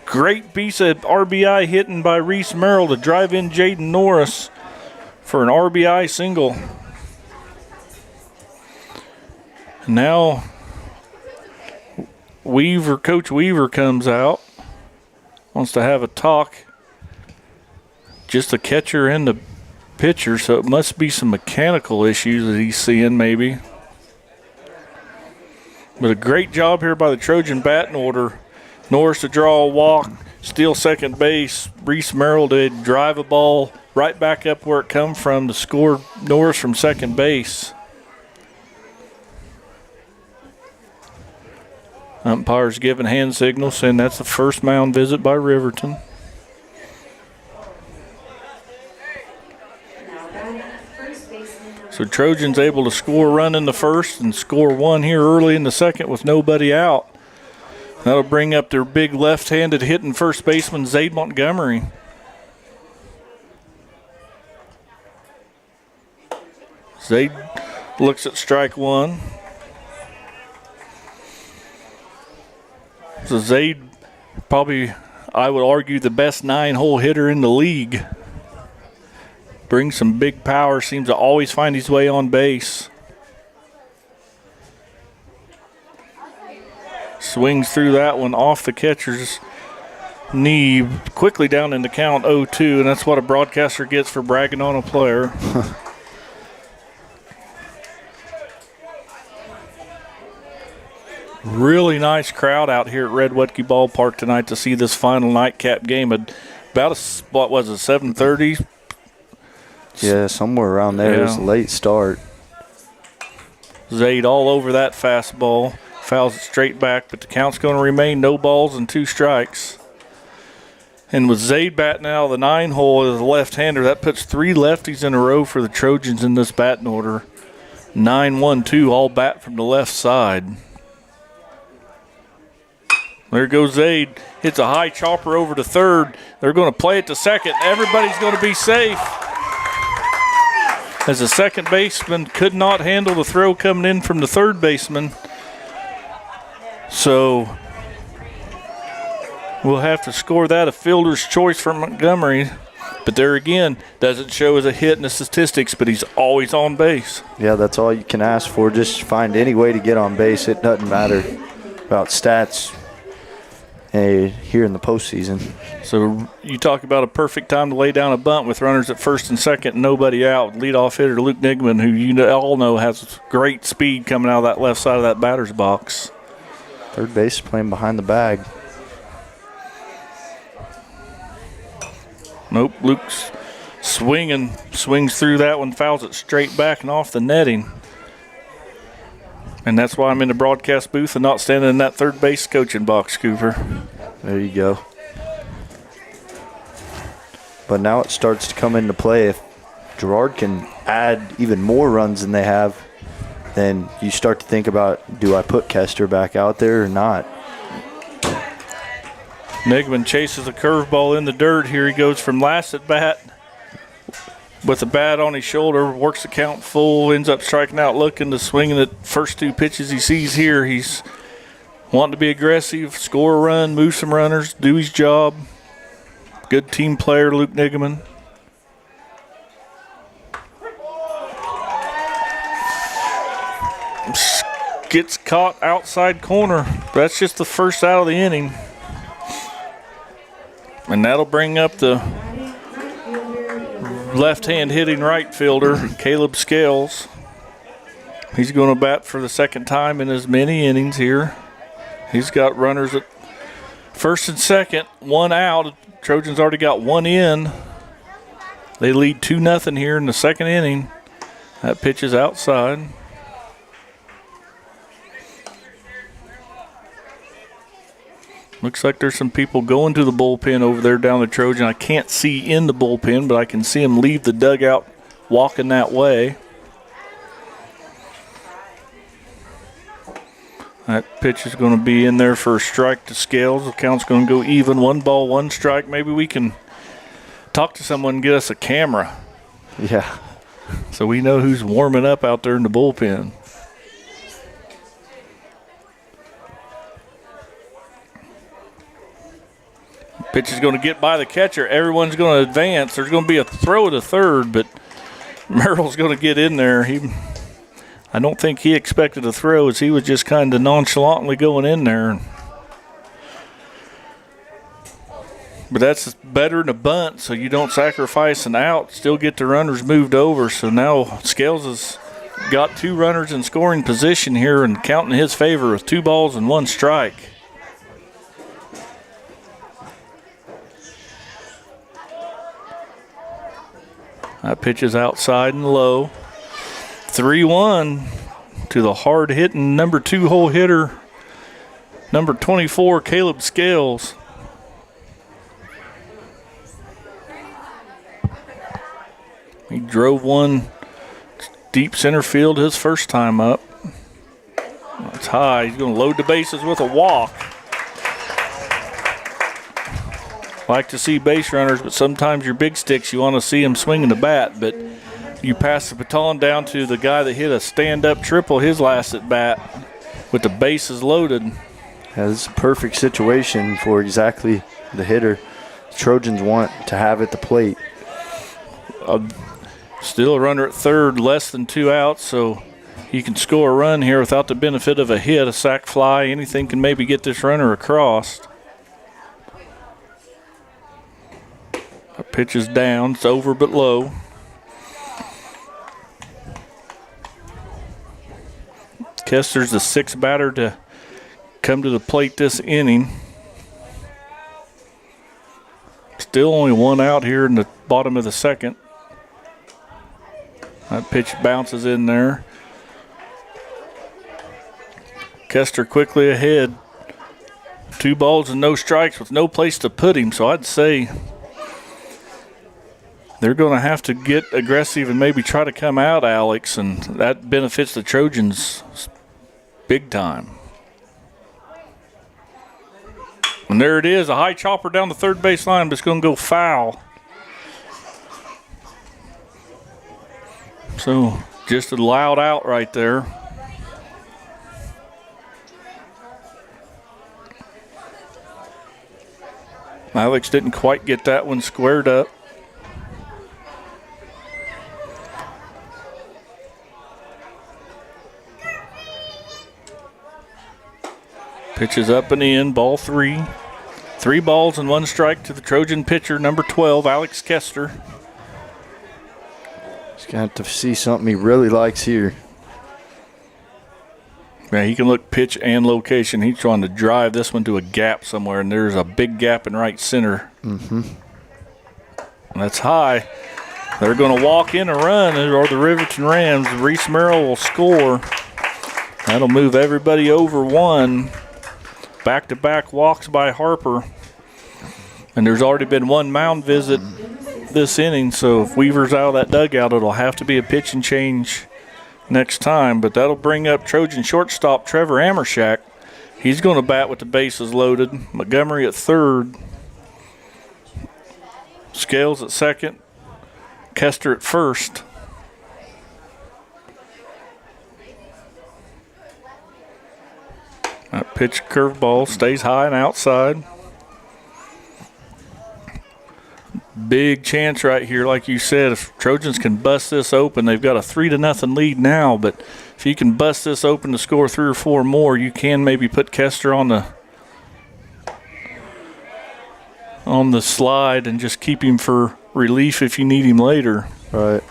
Great piece of RBI hitting by Reese Merrill to drive in Jaden Norris for an RBI single. Now Coach Weaver comes out, wants to have a talk. Just the catcher and the pitcher, so it must be some mechanical issues that he's seeing maybe. But a great job here by the Trojan batting order. Norris to draw a walk, steal second base. Reese Merrill to drive a ball right back up where it come from to score Norris from second base. Umpire's giving hand signals, saying that's the first mound visit by Riverton. So Trojans able to score a run in the first and score one here early in the second with nobody out. That'll bring up their big left-handed hitting first baseman, Zade Montgomery. Zade looks at strike one. So Zade, probably, I would argue, the best 9-hole hitter in the league. Brings some big power, seems to always find his way on base. Swings through that one off the catcher's knee, quickly down in the count 0-2, and that's what a broadcaster gets for bragging on a player. Really nice crowd out here at Red Wetke Ballpark tonight to see this final nightcap game. About what was it, 7:30? Yeah, somewhere around there. Yeah. It was a late start. Zade all over that fastball. Fouls it straight back, but the count's going to remain no balls and 2 strikes. And with Zade batting out of the 9-hole as a left-hander, that puts 3 lefties in a row for the Trojans in this batting order. 9-1-2, all bat from the left side. There goes Zade. Hits a high chopper over to third. They're going to play it to second. Everybody's going to be safe. As the second baseman could not handle the throw coming in from the third baseman. So we'll have to score that a fielder's choice for Montgomery. But there again, doesn't show as a hit in the statistics, but he's always on base. Yeah, that's all you can ask for. Just find any way to get on base. It doesn't matter about stats here in the postseason. So you talk about a perfect time to lay down a bunt with runners at first and second and nobody out. Leadoff hitter Luke Nigman, who you all know has great speed coming out of that left side of that batter's box. Third base playing behind the bag. Nope, Luke's swings through that one, fouls it straight back and off the netting. And that's why I'm in the broadcast booth and not standing in that third base coaching box, Cooper. There you go. But now it starts to come into play. If Girard can add even more runs than they have, then you start to think about, do I put Kester back out there or not? Nigman chases a curveball in the dirt. Here he goes from last at bat with the bat on his shoulder, works the count full, ends up striking out, looking to swing in the first 2 pitches he sees here. He's wanting to be aggressive, score a run, move some runners, do his job. Good team player, Luke Nigman. Gets caught outside corner. That's just the first out of the inning. And that'll bring up the left-hand hitting right fielder, Caleb Scales. He's going to bat for the second time in as many innings here. He's got runners at First and second, one out. Trojans already got one in. They lead 2-0 here in the second inning. That pitch is outside. Looks like there's some people going to the bullpen over there down the Trojan. I can't see in the bullpen, but I can see them leave the dugout walking that way. That pitch is going to be in there for a strike to Scales. The count's going to go even. 1 ball, 1 strike. Maybe we can talk to someone and get us a camera. Yeah. So we know who's warming up out there in the bullpen. Pitch is going to get by the catcher. Everyone's going to advance. There's going to be a throw to third, but Merrill's going to get in there. I don't think he expected a throw, as he was just kind of nonchalantly going in there. But that's better than a bunt, so you don't sacrifice an out, still get the runners moved over. So now Scales has got 2 runners in scoring position here and counting his favor with 2 balls and 1 strike. That pitch is outside and low. 3-1 to the hard-hitting number 2 hole hitter, number 24, Caleb Scales. He drove one deep center field his first time up. That's high. He's going to load the bases with a walk. Like to see base runners, but sometimes your big sticks, you want to see them swinging the bat, but you pass the baton down to the guy that hit a stand-up triple his last at bat with the bases loaded. Yeah, this is a perfect situation for exactly the hitter Trojans want to have at the plate. Still a runner at third, less than 2 outs, so he can score a run here without the benefit of a hit, a sac fly. Anything can maybe get this runner across. The pitch is down. It's over but low. Kester's the 6th batter to come to the plate this inning. Still only 1 out here in the bottom of the second. That pitch bounces in there. Kester quickly ahead. 2 balls and no strikes with no place to put him, so I'd say they're going to have to get aggressive and maybe try to come out, Alex, and that benefits the Trojans big time. And there it is, a high chopper down the third base line, but it's going to go foul. So just a loud out right there. Alex didn't quite get that one squared up. Pitches up and in, ball 3. 3 balls and 1 strike to the Trojan pitcher, number 12, Alex Kester. He's got to see something he really likes here. Yeah, he can look pitch and location. He's trying to drive this one to a gap somewhere, and there's a big gap in right center. Mm-hmm. And that's high. They're going to walk in a run, or the Riverton Rams. Reese Merrill will score. That'll move everybody over 1. Back-to-back walks by Harper. And there's already been 1 mound visit this inning, so if Weaver's out of that dugout, it'll have to be a pitch and change next time. But that'll bring up Trojan shortstop Trevor Amershak. He's going to bat with the bases loaded. Montgomery at third. Scales at second. Kester at first. That pitch curveball stays high and outside. Big chance right here, like you said. If Trojans can bust this open, they've got a 3-0 lead now, but if you can bust this open to score 3 or 4 more, you can maybe put Kester on the slide and just keep him for relief if you need him later. Right.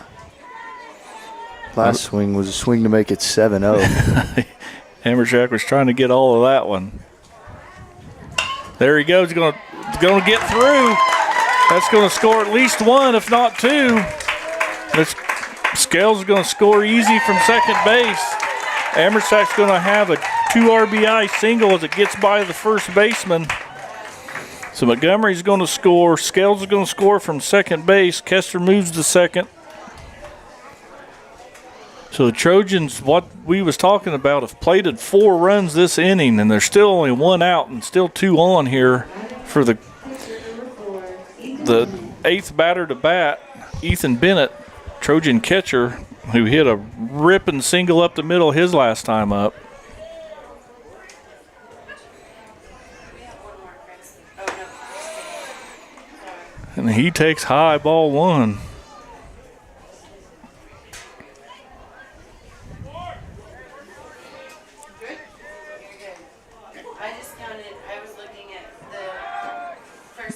Last swing was a swing to make it 7-0. Amershak was trying to get all of that one. There he goes. He's going to get through. That's going to score at least one, if not two. Scales is going to score easy from second base. Amersack's going to have a 2 RBI single as it gets by the first baseman. So Montgomery's going to score. Scales is going to score from second base. Kester moves to second. So the Trojans, what we was talking about, have plated 4 runs this inning, and there's still only 1 out and still 2 on here for the 8th batter to bat, Ethan Bennett, Trojan catcher, who hit a ripping single up the middle his last time up. And he takes high, ball 1.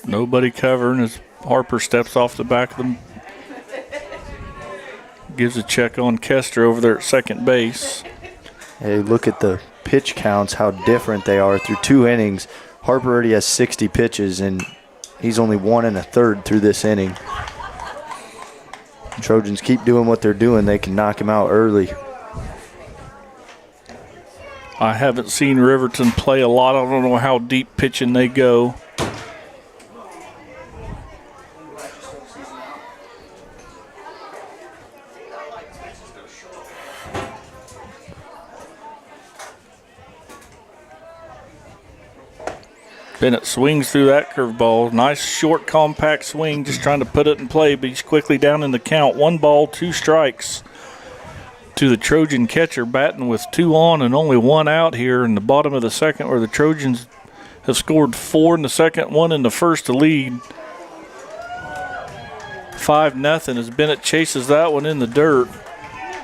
Nobody covering as Harper steps off the back of them. Gives a check on Kester over there at second base. Hey, look at the pitch counts, how different they are through 2 innings. Harper already has 60 pitches, and he's only 1 1/3 through this inning. Trojans keep doing what they're doing. They can knock him out early. I haven't seen Riverton play a lot. I don't know how deep pitching they go. Bennett swings through that curveball. Nice short compact swing, just trying to put it in play, but he's quickly down in the count. 1 ball, 2 strikes to the Trojan catcher, batting with 2 on and only 1 out here in the bottom of the second, where the Trojans have scored 4 in the second, 1 in the first to lead 5-0 as Bennett chases that one in the dirt.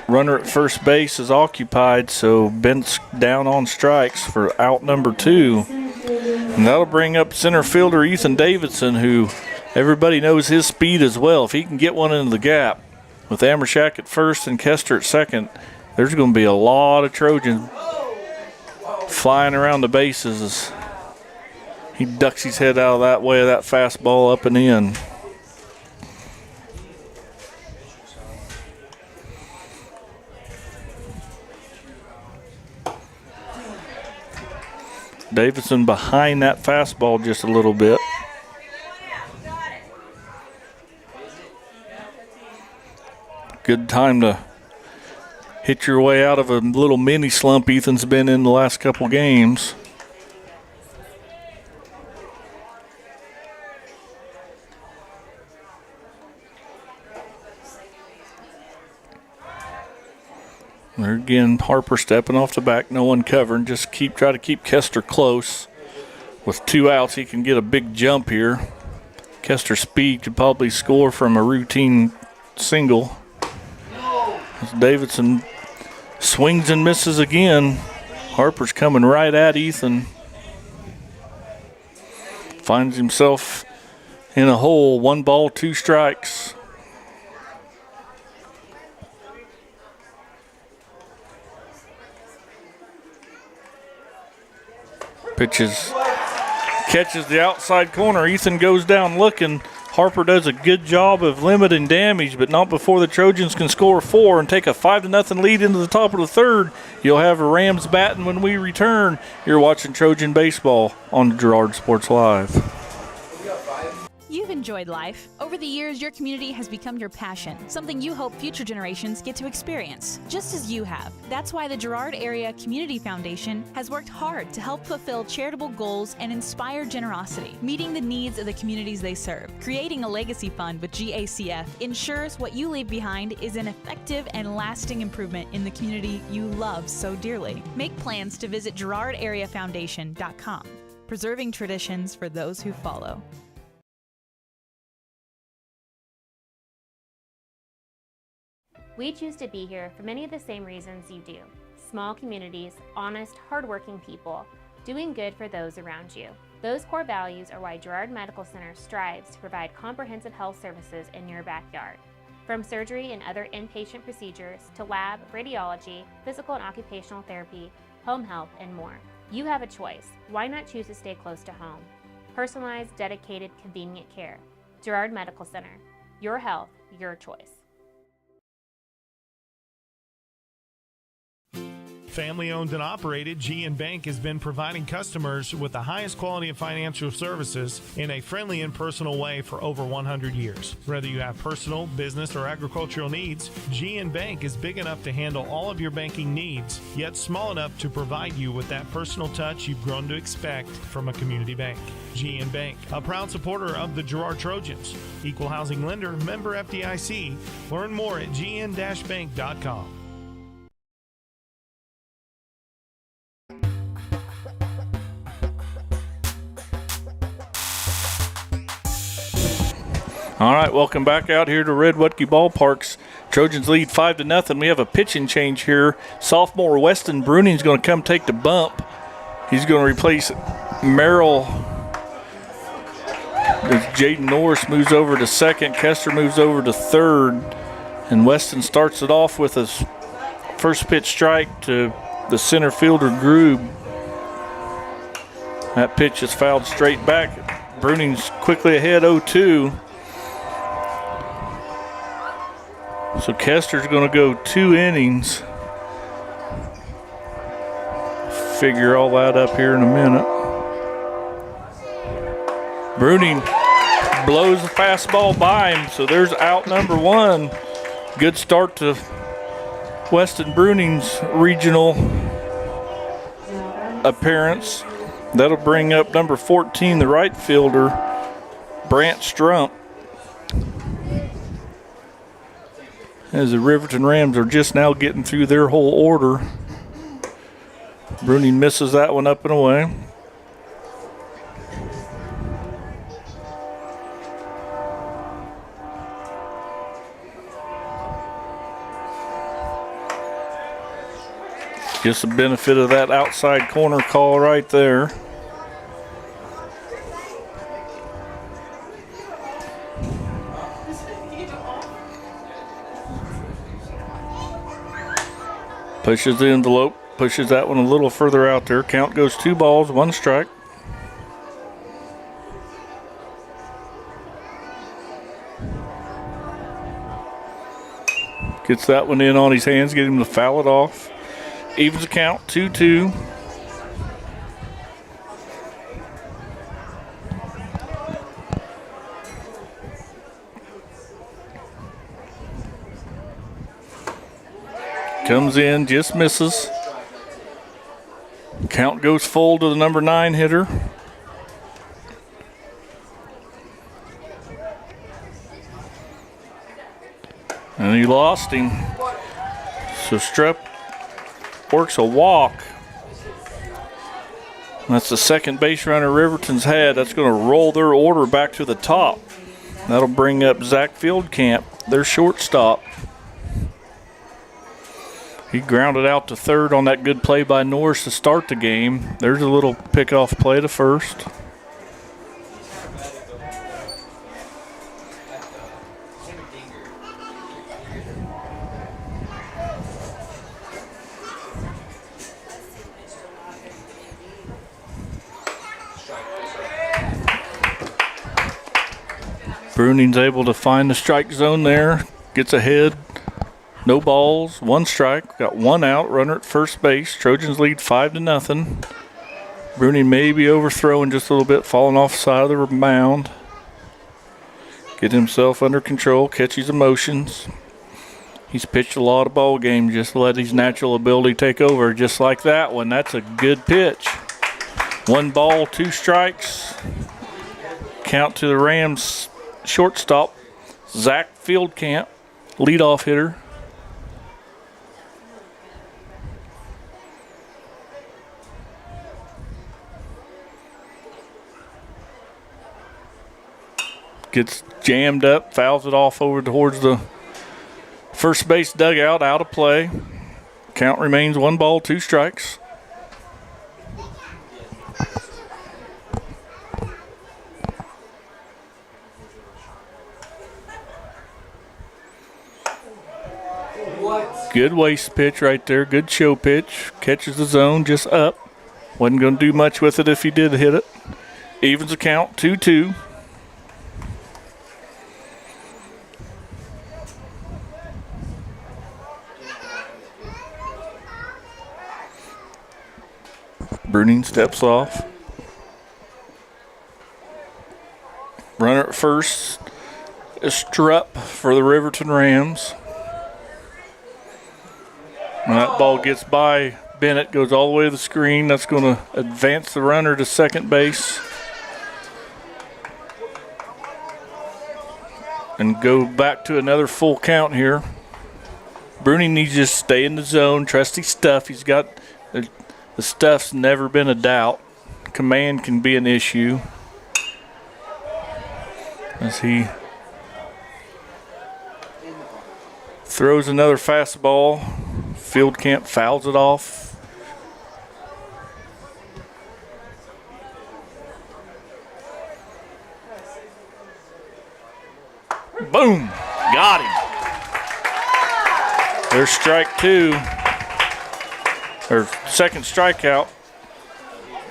Runner at first base is occupied, so Bennett's down on strikes for out number 2. And that'll bring up center fielder Ethan Davidson, who everybody knows his speed as well. If he can get one into the gap with Amersack at first and Kester at second, there's going to be a lot of Trojans flying around the bases as he ducks his head out of that way of that fastball up and in. Davidson behind that fastball just a little bit. Good time to hit your way out of a little mini slump Ethan's been in the last couple games. There again, Harper stepping off the back, no one covering. Just try to keep Kester close. With 2 outs, he can get a big jump here. Kester's speed could probably score from a routine single. As Davidson swings and misses again. Harper's coming right at Ethan. Finds himself in a hole. 1 ball, 2 strikes. Catches the outside corner. Ethan goes down looking. Harper does a good job of limiting damage, but not before the Trojans can score 4 and take a 5-0 lead into the top of the 3rd. You'll have a Rams batting when we return. You're watching Trojan Baseball on Girard Sports Live. You've enjoyed life. Over the years, your community has become your passion, something you hope future generations get to experience, just as you have. That's why the Girard Area Community Foundation has worked hard to help fulfill charitable goals and inspire generosity, meeting the needs of the communities they serve. Creating a legacy fund with GACF ensures what you leave behind is an effective and lasting improvement in the community you love so dearly. Make plans to visit GirardAreaFoundation.com, preserving traditions for those who follow. We choose to be here for many of the same reasons you do. Small communities, honest, hardworking people, doing good for those around you. Those core values are why Girard Medical Center strives to provide comprehensive health services in your backyard. From surgery and other inpatient procedures to lab, radiology, physical and occupational therapy, home health, and more. You have a choice. Why not choose to stay close to home? Personalized, dedicated, convenient care. Girard Medical Center. Your health, your choice. Family owned and operated, GN Bank has been providing customers with the highest quality of financial services in a friendly and personal way for over 100 years. Whether you have personal, business, or agricultural needs, GN Bank is big enough to handle all of your banking needs, yet small enough to provide you with that personal touch you've grown to expect from a community bank. GN Bank, a proud supporter of the Girard Trojans. Equal housing lender, member FDIC. Learn more at gn-bank.com. All right, welcome back out here to Red Wutke Ballparks. Trojans lead 5-0. We have a pitching change here. Sophomore Weston Bruning's going to come take the bump. He's going to replace Merrill. As Jaden Norris moves over to second, Kester moves over to third, and Weston starts it off with a first pitch strike to the center fielder Grube. That pitch is fouled straight back. Bruning's quickly ahead 0-2. So Kester's going to go 2 innings. Figure all that up here in a minute. Bruning blows the fastball by him, so there's out number 1. Good start to Weston Bruning's regional appearance. That'll bring up number 14, the right fielder, Brant Strump. As the Riverton Rams are just now getting through their whole order. Bruning misses that one up and away. Just the benefit of that outside corner call right there. Pushes the envelope, pushes that one a little further out there. Count goes 2 balls, 1 strike. Gets that one in on his hands, get him to foul it off. Evens the count, 2-2. Comes in, just misses. Count goes full to the number 9 hitter. And he lost him. So Strupp works a walk. That's the second base runner Riverton's had. That's going to roll their order back to the top. That'll bring up Zach Fieldcamp, their shortstop. He grounded out to third on that good play by Norris to start the game. There's a little pickoff play to first. Bruning's able to find the strike zone there, gets ahead. No balls, 1 strike, got 1 out, runner at first base. Trojans lead 5-0. Bruning may be overthrowing just a little bit, falling off the side of the mound. Get himself under control, catch his emotions. He's pitched a lot of ball games, just let his natural ability take over, just like that one. That's a good pitch. 1 ball, 2 strikes. Count to the Rams shortstop, Zach Fieldcamp, leadoff hitter. Gets jammed up, fouls it off over towards the first base dugout, out of play. Count remains 1 ball, 2 strikes. Good waste pitch right there, good show pitch. Catches the zone, just up. Wasn't going to do much with it if he did hit it. evens the count, 2-2. Bruning steps off. Runner at first is Strupp for the Riverton Rams. When that ball gets by Bennett, goes all the way to the screen. That's going to advance the runner to second base and go back to another full count here. Bruning needs to just stay in the zone. Trusty stuff. He's got the stuff's never been a doubt. Command can be an issue as he throws another fastball. Field camp fouls it off. Boom! Got him. There's strike 2. Or second strikeout.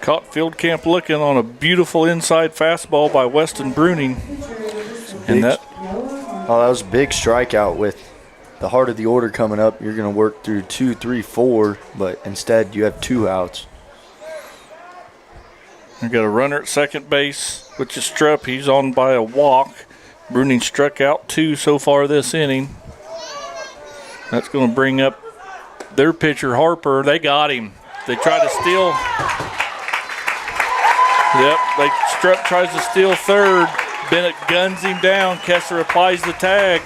Caught field camp looking on a beautiful inside fastball by Weston Bruning. And that was a big strikeout with the heart of the order coming up. You're going to work through 2, 3, 4, but instead you have 2 outs. We got a runner at second base, which is Strupp. He's on by a walk. Bruning struck out 2 so far this inning. That's going to bring up their pitcher, Harper. They got him. They tried to steal. Yep, Strupp tries to steal third. Bennett guns him down. Kessler applies the tag.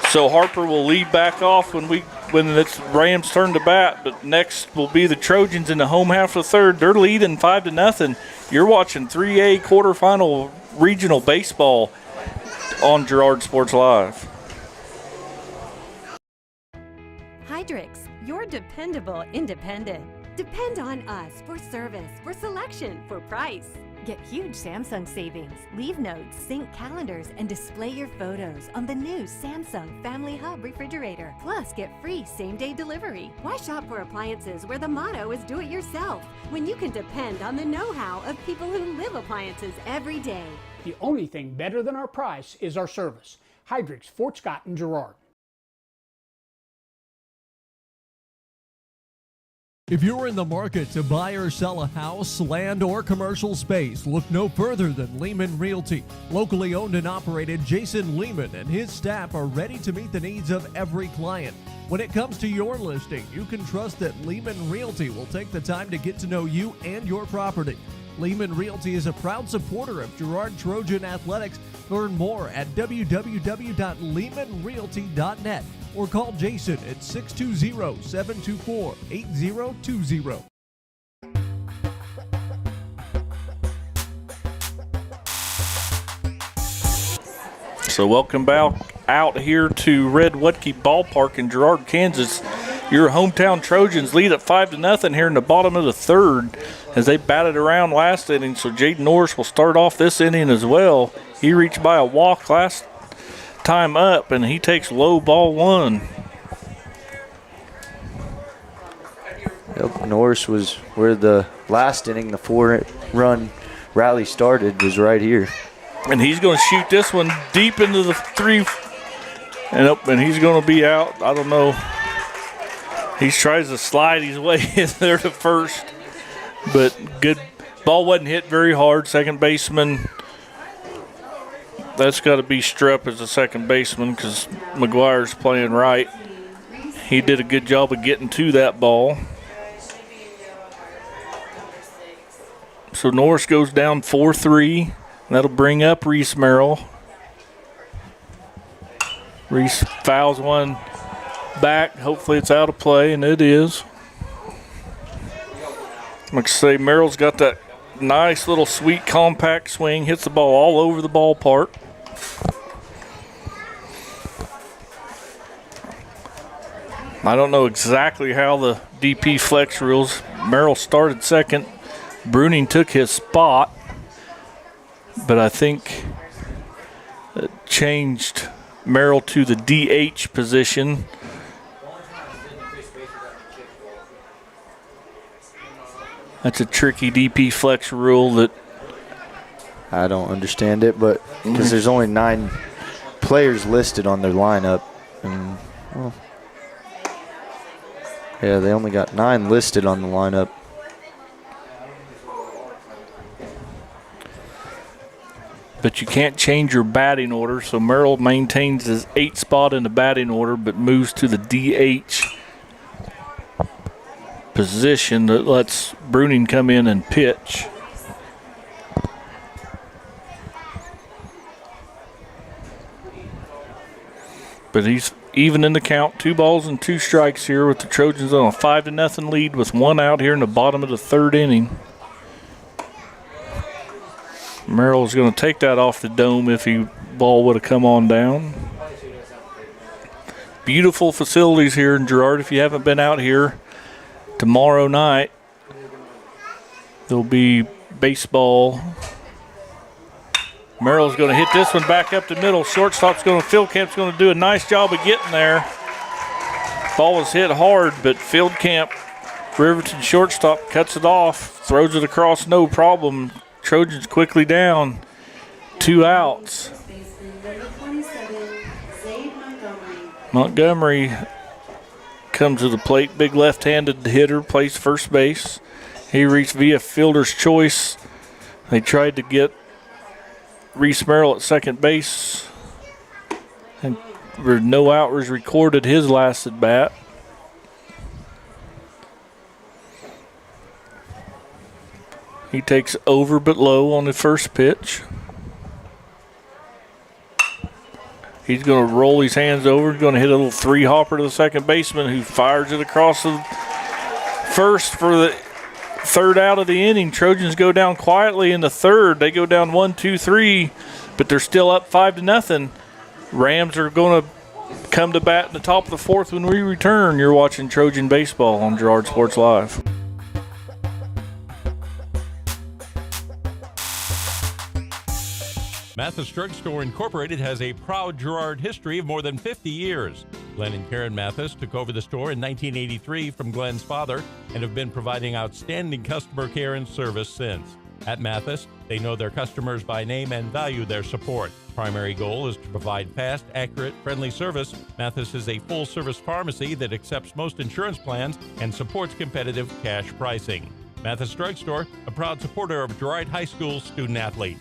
So Harper will lead back off when it's Rams' turn to bat. But next will be the Trojans in the home half of the third. They're leading 5-0. You're watching 3A quarterfinal regional baseball on Girard Sports Live. Hydrix, your dependable independent. Depend on us for service, for selection, for price. Get huge Samsung savings. Leave notes, sync calendars, and display your photos on the new Samsung Family Hub refrigerator. Plus, get free same-day delivery. Why shop for appliances where the motto is do it yourself when you can depend on the know-how of people who live appliances every day? The only thing better than our price is our service. Hydrix, Fort Scott, and Girard. If you're in the market to buy or sell a house, land, or commercial space, look no further than Lehman Realty. Locally owned and operated, Jason Lehman and his staff are ready to meet the needs of every client. When it comes to your listing, you can trust that Lehman Realty will take the time to get to know you and your property. Lehman Realty is a proud supporter of Girard Trojan Athletics. Learn more at www.lehmanrealty.net or call Jason at 620-724-8020. So welcome back out here to Red Wutke Ballpark in Girard, Kansas. Your hometown Trojans lead at 5-0 here in the bottom of the third as they batted around last inning. So Jaden Norris will start off this inning as well. He reached by a walk last time up, and he takes low ball 1. Yep, Norris was where the last inning, the 4-run rally started, was right here. And he's going to shoot this one deep into the 3. And he's going to be out. I don't know. He tries to slide his way in there to first. But good. Ball wasn't hit very hard. Second baseman, that's got to be Strupp as the second baseman because McGuire's playing right. He did a good job of getting to that ball. So Norris goes down 4-3. That'll bring up Reese Merrill. Reese fouls one back. Hopefully it's out of play, and it is. Like I say, Merrill's got that nice little sweet compact swing. Hits the ball all over the ballpark. I don't know exactly how the DP flex rules. Merrill started second. Bruning took his spot. But I think it changed Merrill to the DH position. That's a tricky DP flex rule that I don't understand it, but because there's only 9 players listed on their lineup. And, well, yeah, they only got 9 listed on the lineup. But you can't change your batting order, so Merrill maintains his 8th spot in the batting order but moves to the DH position that lets Bruning come in and pitch. But he's even in the count, 2 balls and 2 strikes here with the Trojans on a 5-0 lead with 1 out here in the bottom of the 3rd inning. Merrill's going to take that off the dome if the ball would have come on down. Beautiful facilities here in Girard. If you haven't been out here, tomorrow night there'll be baseball. Merrill's going to hit this one back up the middle. Shortstop's going to, Fieldcamp's going to do a nice job of getting there. Ball was hit hard, but Fieldcamp, Riverton shortstop, cuts it off, throws it across, no problem. Trojans quickly down, 2 outs. Montgomery comes to the plate, big left-handed hitter, plays first base. He reached via fielder's choice. They tried to get Reese Merrill at second base, and no out was recorded his last at bat. He takes over but low on the first pitch. He's going to roll his hands over. He's going to hit a little 3-hopper to the second baseman, who fires it across the first for the 3rd out of the inning. Trojans go down quietly in the 3rd. They go down 1-2-3, but they're still up 5-0. Rams are going to come to bat in the top of the 4th when we return. You're watching Trojan Baseball on Girard Sports Live. Mathis Drugstore Incorporated has a proud Girard history of more than 50 years. Glenn and Karen Mathis took over the store in 1983 from Glenn's father and have been providing outstanding customer care and service since. At Mathis, they know their customers by name and value their support. Primary goal is to provide fast, accurate, friendly service. Mathis is a full-service pharmacy that accepts most insurance plans and supports competitive cash pricing. Mathis Drugstore, a proud supporter of Girard High School student-athletes.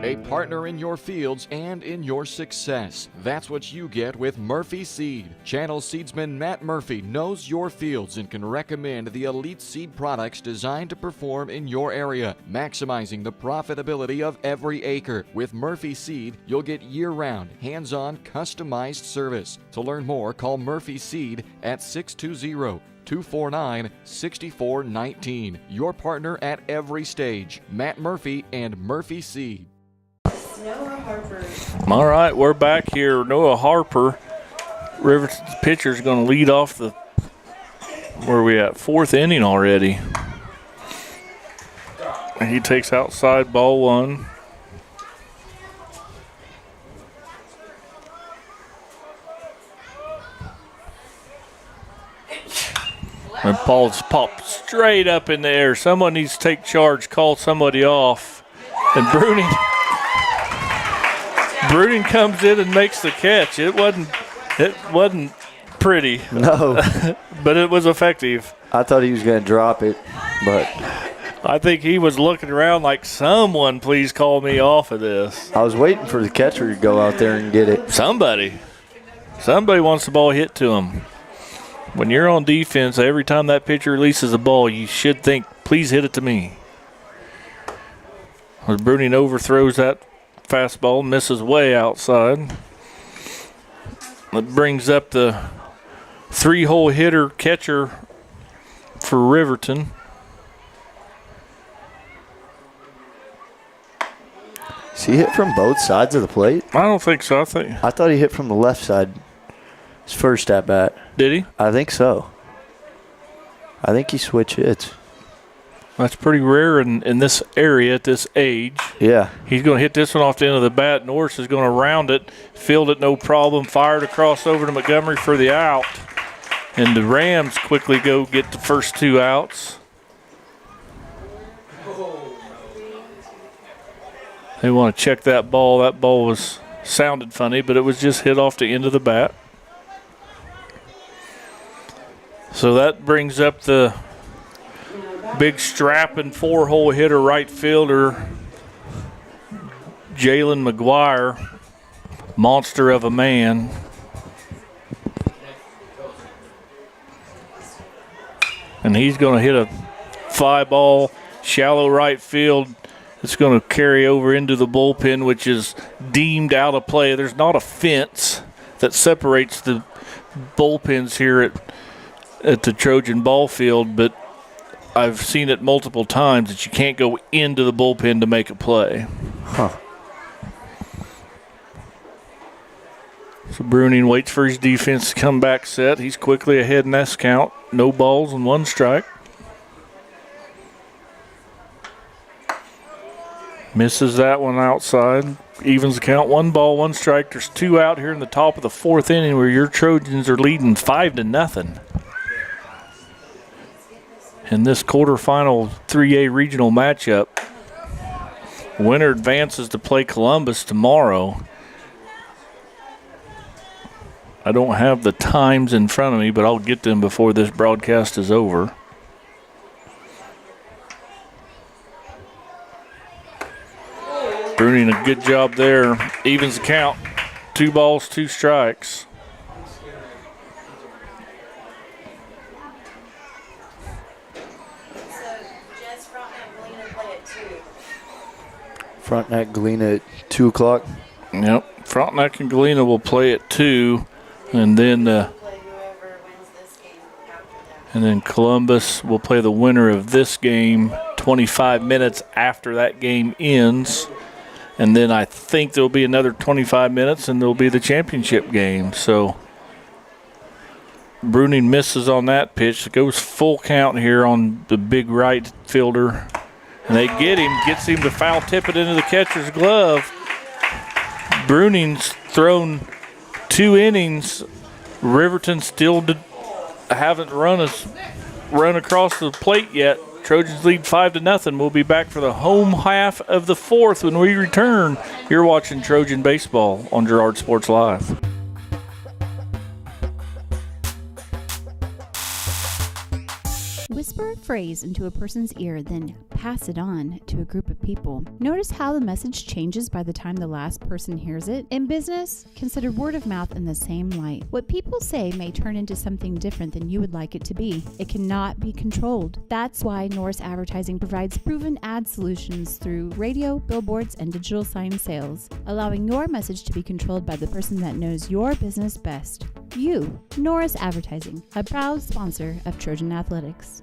A partner in your fields and in your success. That's what you get with Murphy Seed. Channel seedsman Matt Murphy knows your fields and can recommend the elite seed products designed to perform in your area, maximizing the profitability of every acre. With Murphy Seed, you'll get year-round, hands-on, customized service. To learn more, call Murphy Seed at 620-249-6419. Your partner at every stage. Matt Murphy and Murphy Seed. All right, we're back here. Noah Harper, Riverton's pitcher, is going to lead off the, where are we at, 4th inning already. And he takes outside ball 1. And ball's popped straight up in the air. Someone needs to take charge, call somebody off. And Bruning comes in and makes the catch. It wasn't pretty. No. But it was effective. I thought he was going to drop it, but I think he was looking around like, someone please call me off of this. I was waiting for the catcher to go out there and get it. Somebody wants the ball hit to him. When you're on defense, every time that pitcher releases a ball, you should think, please hit it to me. As Bruning overthrows that fastball, misses way outside. It brings up the 3-hole hitter catcher for Riverton. Does he hit from both sides of the plate? I don't think so. I thought he hit from the left side his first at bat. Did he? I think so. I think he switched hits. That's pretty rare in this area at this age. Yeah. He's going to hit this one off the end of the bat. Norris is going to round it, field it no problem, fired across over to Montgomery for the out. And the Rams quickly go get the first 2 outs. They want to check that ball. That ball sounded funny, but it was just hit off the end of the bat. So that brings up the big strapping 4-hole hitter right fielder, Jalen McGuire, monster of a man. And he's going to hit a fly ball, shallow right field. It's going to carry over into the bullpen, which is deemed out of play. There's not a fence that separates the bullpens here at the Trojan ball field, but I've seen it multiple times that you can't go into the bullpen to make a play. Huh. So Bruning waits for his defense to come back set. He's quickly ahead in this count. No balls and 1 strike. Misses that one outside. Evens the count. 1 ball, 1 strike. There's 2 out here in the top of the 4th inning where your Trojans are leading 5-0. In this quarterfinal 3A regional matchup, winner advances to play Columbus tomorrow. I don't have the times in front of me, but I'll get them before this broadcast is over. Bruning a good job there. Evens the count. 2 balls, 2 strikes. Frontenac Galena at 2 o'clock. Yep. Frontenac and Galena will play at 2, and then Columbus will play the winner of this game 25 minutes after that game ends. And then I think there'll be another 25 minutes, and there'll be the championship game. So Bruning misses on that pitch. It goes full count here on the big right fielder. And they gets him to foul tip it into the catcher's glove. Bruning's thrown 2 innings. Riverton still haven't run across the plate yet. Trojans lead 5-0. We'll be back for the home half of the 4th when we return. You're watching Trojan Baseball on Girard Sports Live. Whisper a phrase into a person's ear, then pass it on to a group of people. Notice how the message changes by the time the last person hears it? In business, consider word of mouth in the same light. What people say may turn into something different than you would like it to be. It cannot be controlled. That's why Norris Advertising provides proven ad solutions through radio, billboards, and digital sign sales, allowing your message to be controlled by the person that knows your business best. You, Norris Advertising, a proud sponsor of Trojan Athletics.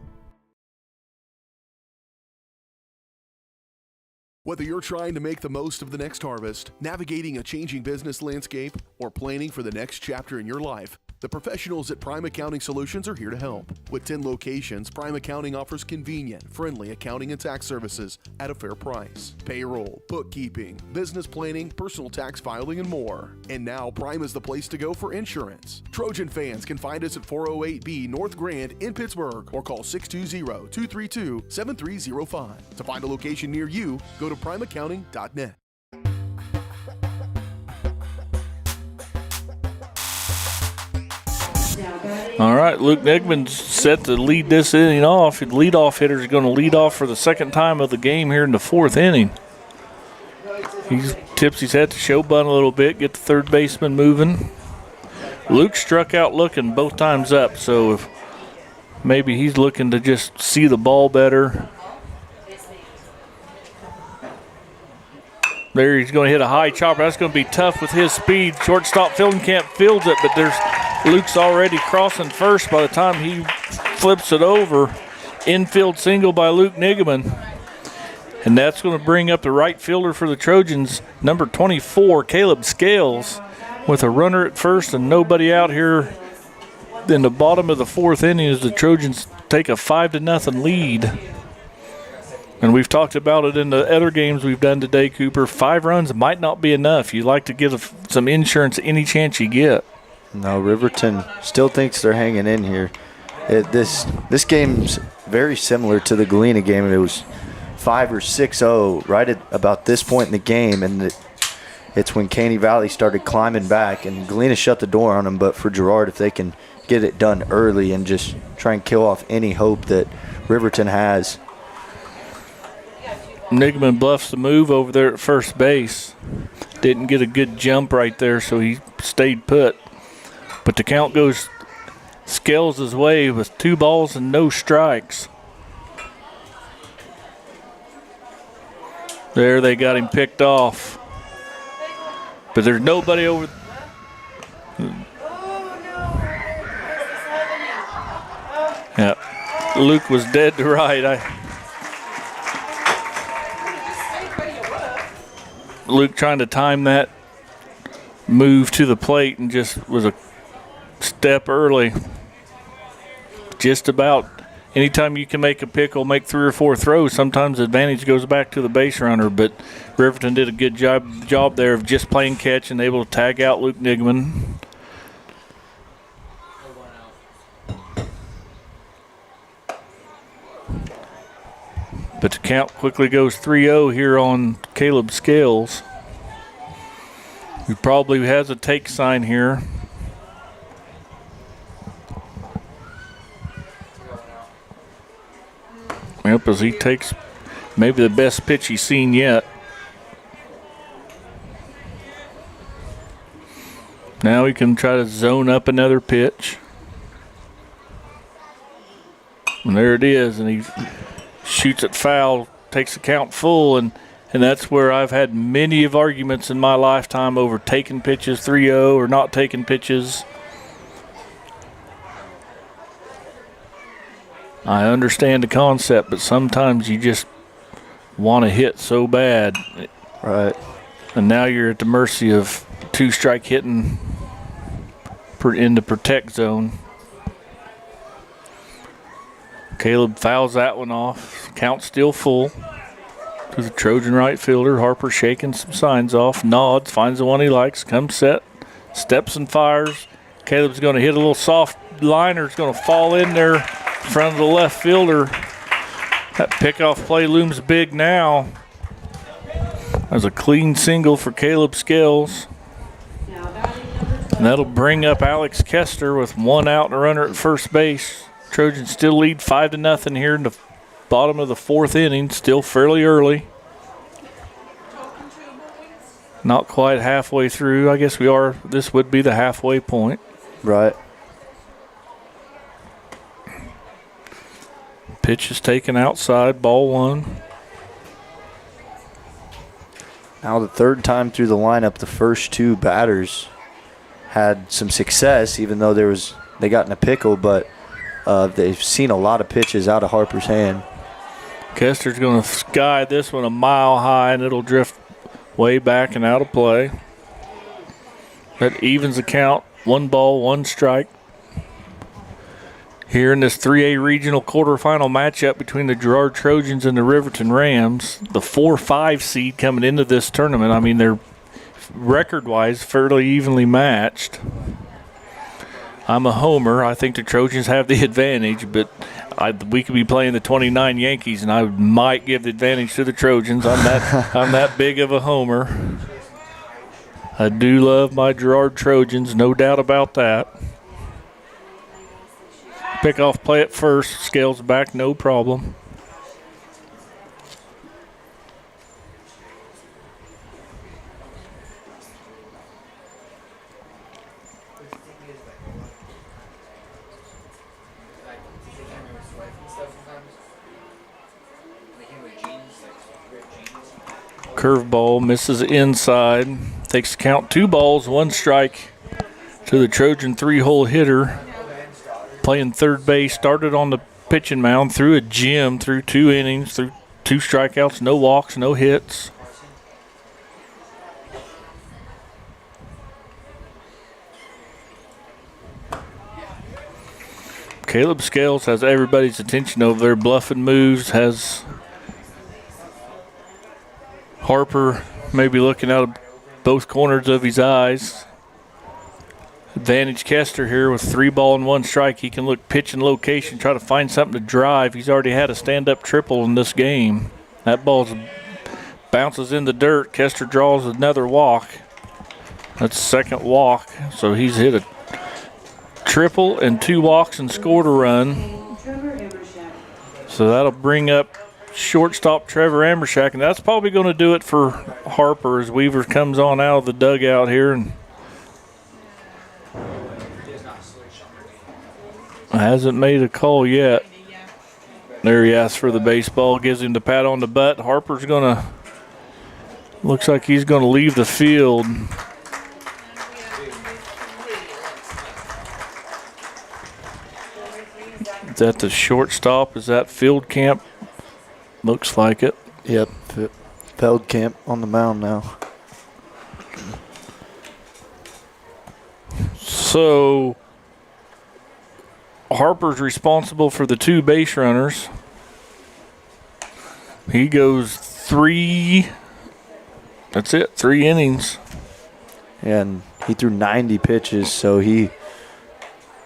Whether you're trying to make the most of the next harvest, navigating a changing business landscape, or planning for the next chapter in your life, the professionals at Prime Accounting Solutions are here to help. With 10 locations, Prime Accounting offers convenient, friendly accounting and tax services at a fair price. Payroll, bookkeeping, business planning, personal tax filing, and more. And now Prime is the place to go for insurance. Trojan fans can find us at 408B North Grand in Pittsburgh or call 620-232-7305. To find a location near you, go to primeaccounting.net. All right, Luke Negman's set to lead this inning off. The leadoff hitter is going to lead off for the 2nd time of the game here in the 4th inning. He tips his head to show bunt a little bit, get the third baseman moving. Luke struck out looking both times up, so if maybe he's looking to just see the ball better. There, he's going to hit a high chopper. That's going to be tough with his speed. Shortstop Fildenkamp fields it, but Luke's already crossing first by the time he flips it over. Infield single by Luke Nigaman. And that's going to bring up the right fielder for the Trojans, number 24, Caleb Scales, with a runner at first and nobody out here in the bottom of the 4th inning as the Trojans take a 5-0 lead. And we've talked about it in the other games we've done today, Cooper. 5 runs might not be enough. You like to get some insurance any chance you get. No, Riverton still thinks they're hanging in here. This game's very similar to the Galena game. It was 5 or 6-0 right at about this point in the game, and it's when Caney Valley started climbing back, and Galena shut the door on them. But for Girard, if they can get it done early and just try and kill off any hope that Riverton has. Nigman bluffs the move over there at first base. Didn't get a good jump right there, so he stayed put. But the count goes Scales' way with 2 balls and no strikes. There, they got him picked off. But there's nobody over. Yeah, Luke was dead to right. Luke trying to time that move to the plate and just was a step early. Just about anytime you can make a pickle, make 3 or 4 throws, sometimes the advantage goes back to the base runner. But Riverton did a good job there of just playing catch and able to tag out Luke Nigman. But the count quickly goes 3-0 here on Caleb Scales. He probably has a take sign here. Yep, as he takes maybe the best pitch he's seen yet. Now he can try to zone up another pitch. And there it is, and he shoots it foul, takes the count full, and that's where I've had many of arguments in my lifetime over taking pitches 3-0 or not taking pitches. I understand the concept, but sometimes you just want to hit so bad. Right. And now you're at the mercy of 2-strike hitting in the protect zone. Caleb fouls that one off. Count still full to the Trojan right fielder. Harper shaking some signs off. Nods, finds the one he likes, comes set, steps and fires. Caleb's going to hit a little soft liner. It's going to fall in there in front of the left fielder. That pickoff play looms big now. There's a clean single for Caleb Scales. And that'll bring up Alex Kester with 1 out and a runner at first base. Trojans still lead 5-0 here in the bottom of the 4th inning, still fairly early. Not quite halfway through. I guess we are. This would be the halfway point. Right. Pitch is taken outside, ball 1. Now the 3rd time through the lineup, the first 2 batters had some success, even though they got in a pickle, but they've seen a lot of pitches out of Harper's hand. Kester's going to sky this one a mile high, and it'll drift way back and out of play. That evens the count. 1 ball, 1 strike. Here in this 3A regional quarterfinal matchup between the Girard Trojans and the Riverton Rams, the 4-5 seed coming into this tournament. I mean, they're record-wise fairly evenly matched. I'm a homer. I think the Trojans have the advantage, but we could be playing the 29 Yankees, and I might give the advantage to the Trojans. I'm that big of a homer. I do love my Girard Trojans, no doubt about that. Pickoff play at first. Scales back, no problem. Curveball misses inside. Takes the count 2 balls, 1 strike to the Trojan 3-hole hitter. Playing third base, started on the pitching mound, threw a gem, through 2 innings, through 2 strikeouts, no walks, no hits. Caleb Scales has everybody's attention over there, bluffing moves, has Harper maybe looking out of both corners of his eyes. Advantage Kester here with 3 ball and 1 strike. He can look pitch and location, try to find something to drive. He's already had a stand-up triple in this game. That ball bounces in the dirt. Kester draws another walk. That's second walk. So he's hit a triple and 2 walks and scored a run. So that'll bring up shortstop Trevor Amershak, and that's probably going to do it for Harper as Weaver comes on out of the dugout here and hasn't made a call yet. There he asks for the baseball, gives him the pat on the butt. Harper's going to, looks like he's going to leave the field. Is that the shortstop? Is that Field Camp? Looks like it. Yep, Feldkamp on the mound now. So Harper's responsible for the 2 base runners. He goes 3. That's it, 3 innings. And he threw 90 pitches, so he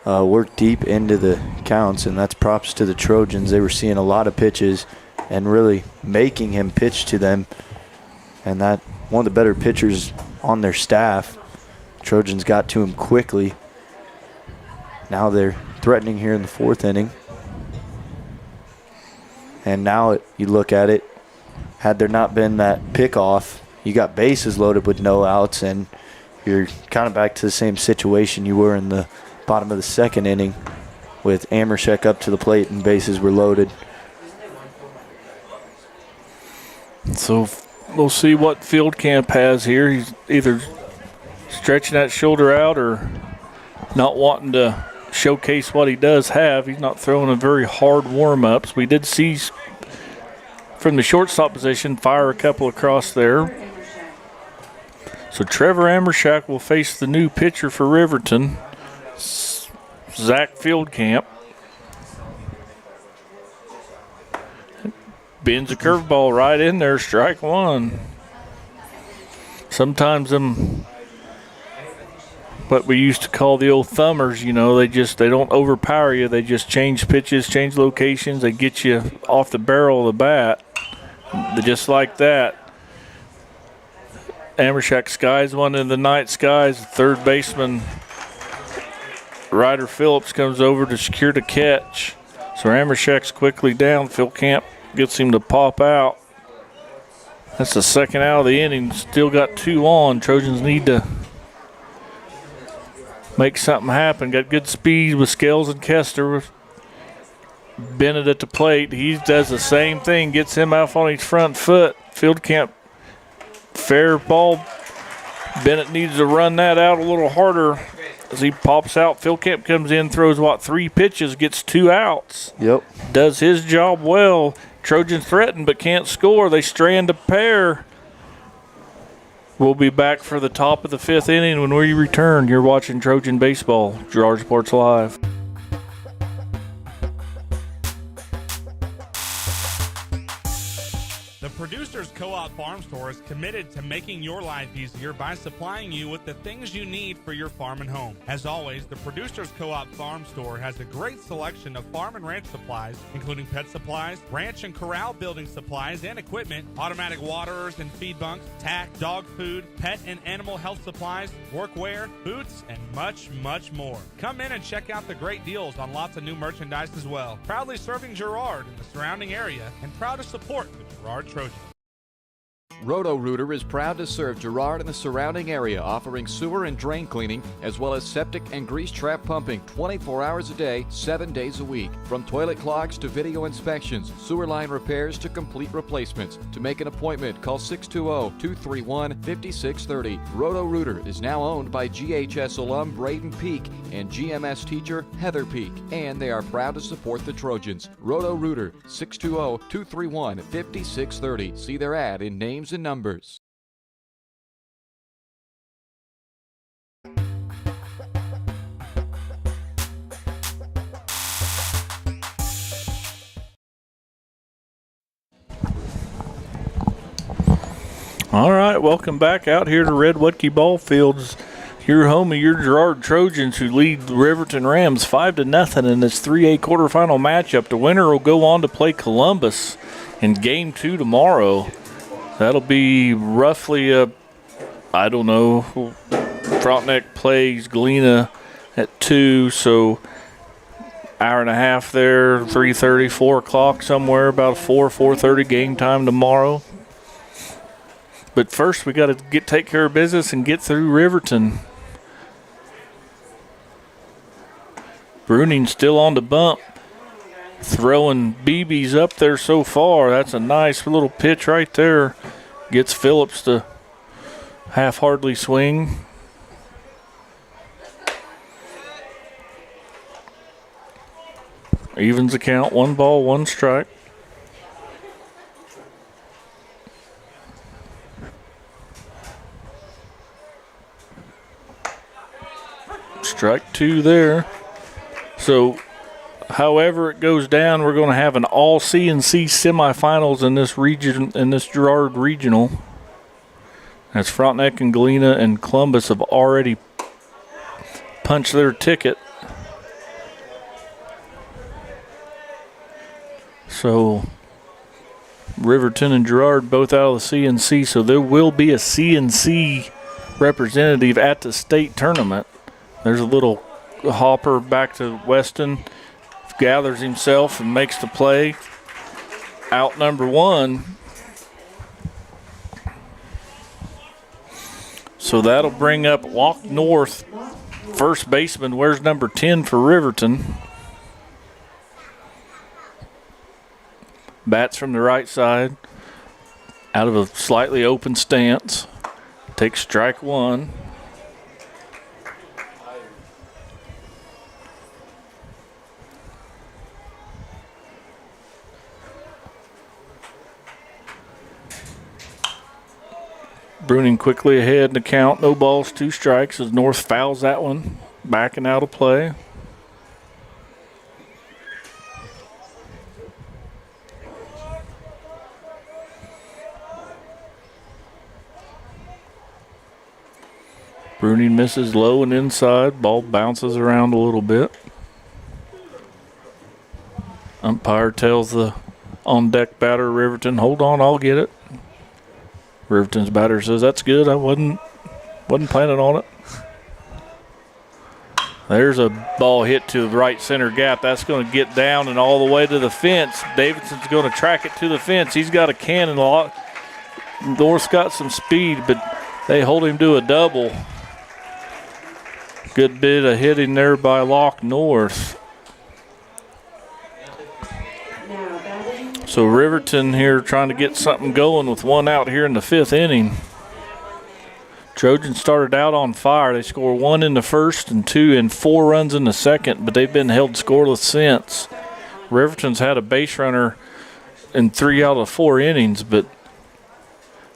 worked deep into the counts, and that's props to the Trojans. They were seeing a lot of pitches and really making him pitch to them. And that one of the better pitchers on their staff. Trojans got to him quickly. Now they're threatening here in the 4th inning. And now you look at it, had there not been that pickoff, you got bases loaded with no outs, and you're kind of back to the same situation you were in the bottom of the 2nd inning with Amershak up to the plate and bases were loaded. So we'll see what Field Camp has here. He's either stretching that shoulder out or not wanting to showcase what he does have. He's not throwing a very hard warm-ups. We did see from the shortstop position fire a couple across there. So Trevor Amershak will face the new pitcher for Riverton, Zach Fieldcamp. Bends a curveball right in there, strike 1. Sometimes what we used to call the old thumbers, you know, they don't overpower you. They just change pitches, change locations. They get you off the barrel of the bat, just like that. Amershak skies one in the night skies. Third baseman Ryder Phillips comes over to secure the catch. So Amershak's quickly down. Phil Camp gets him to pop out. That's the 2nd out of the inning. Still got 2 on. Trojans need to make something happen. Got good speed with Scales and Kester. Bennett at the plate. He does the same thing. Gets him off on his front foot. Field Camp, fair ball. Bennett needs to run that out a little harder as he pops out. Field Camp comes in, throws, 3 pitches, gets 2 outs. Yep. Does his job well. Trojans threaten but can't score. They strand a pair. We'll be back for the top of the 5th inning when we return. You're watching Trojan Baseball, Girard Sports Live. The Producers Co-op Farm Store is committed to making your life easier by supplying you with the things you need for your farm and home. As always, the Producers Co-op Farm Store has a great selection of farm and ranch supplies, including pet supplies, ranch and corral building supplies and equipment, automatic waterers and feed bunks, tack, dog food, pet and animal health supplies, workwear, boots, and much, much more. Come in and check out the great deals on lots of new merchandise as well. Proudly serving Girard and the surrounding area, and proud to support the Girard Trojans. Roto-Rooter is proud to serve Girard and the surrounding area, offering sewer and drain cleaning, as well as septic and grease trap pumping 24 hours a day, 7 days a week. From toilet clogs to video inspections, sewer line repairs to complete replacements. To make an appointment, call 620-231-5630. Roto-Rooter is now owned by GHS alum Braden Peak and GMS teacher Heather Peak, and they are proud to support the Trojans. Roto-Rooter, 620-231-5630. See their ad in names and numbers. All right, welcome back out here to Red Wetke Ball Fields. your home of your Girard Trojans, who lead the Riverton Rams 5-0 in this 3A quarterfinal matchup. The winner will go on to play Columbus in Game 2 tomorrow. That'll be roughly I don't know. Frontenac plays Galena at 2, so hour and a half there, 3:30, 4 o'clock somewhere, about 4:30 game time tomorrow. But first we got to take care of business and get through Riverton. Bruning still on the bump, throwing BBs up there so far. That's a nice little pitch right there. Gets Phillips to half-hardly swing. Evens the count, 1 ball, 1 strike. Strike 2 there. So, however it goes down, we're going to have an all CNC semifinals in this region, in this Girard regional. As Frontenac and Galena and Columbus have already punched their ticket. So Riverton and Girard both out of the CNC, so there will be a CNC representative at the state tournament. There's a little hopper back to Weston, gathers himself and makes the play. Out number 1. So that'll bring up Walk North, first baseman. Where's number 10 for Riverton? Bats from the right side, out of a slightly open stance. Takes strike 1. Bruning quickly ahead in the count. No balls, 2 strikes as North fouls that one. Backing out of play. Bruning misses low and inside. Ball bounces around a little bit. Umpire tells the on-deck batter, Riverton, hold on, I'll get it. Riverton's batter says, that's good. I wasn't planning on it. There's a ball hit to the right center gap. That's going to get down and all the way to the fence. Davidson's going to track it to the fence. He's got a cannon lot. North's got some speed, but they hold him to a double. Good bit of hitting there by Locke North. So Riverton here trying to get something going with 1 out here in the 5th inning. Trojans started out on fire. They score 1 in the first and 2 and 4 runs in the second, but they've been held scoreless since. Riverton's had a base runner in 3 out of 4 innings, but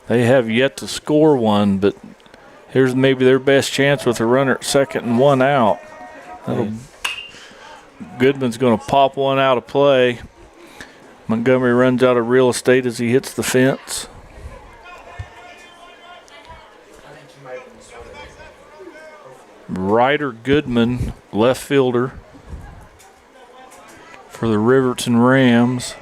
they have yet to score 1. But here's maybe their best chance with a runner at second and 1 out. Goodman's going to pop 1 out of play. Montgomery runs out of real estate as he hits the fence. Ryder Goodman, left fielder for the Riverton Rams.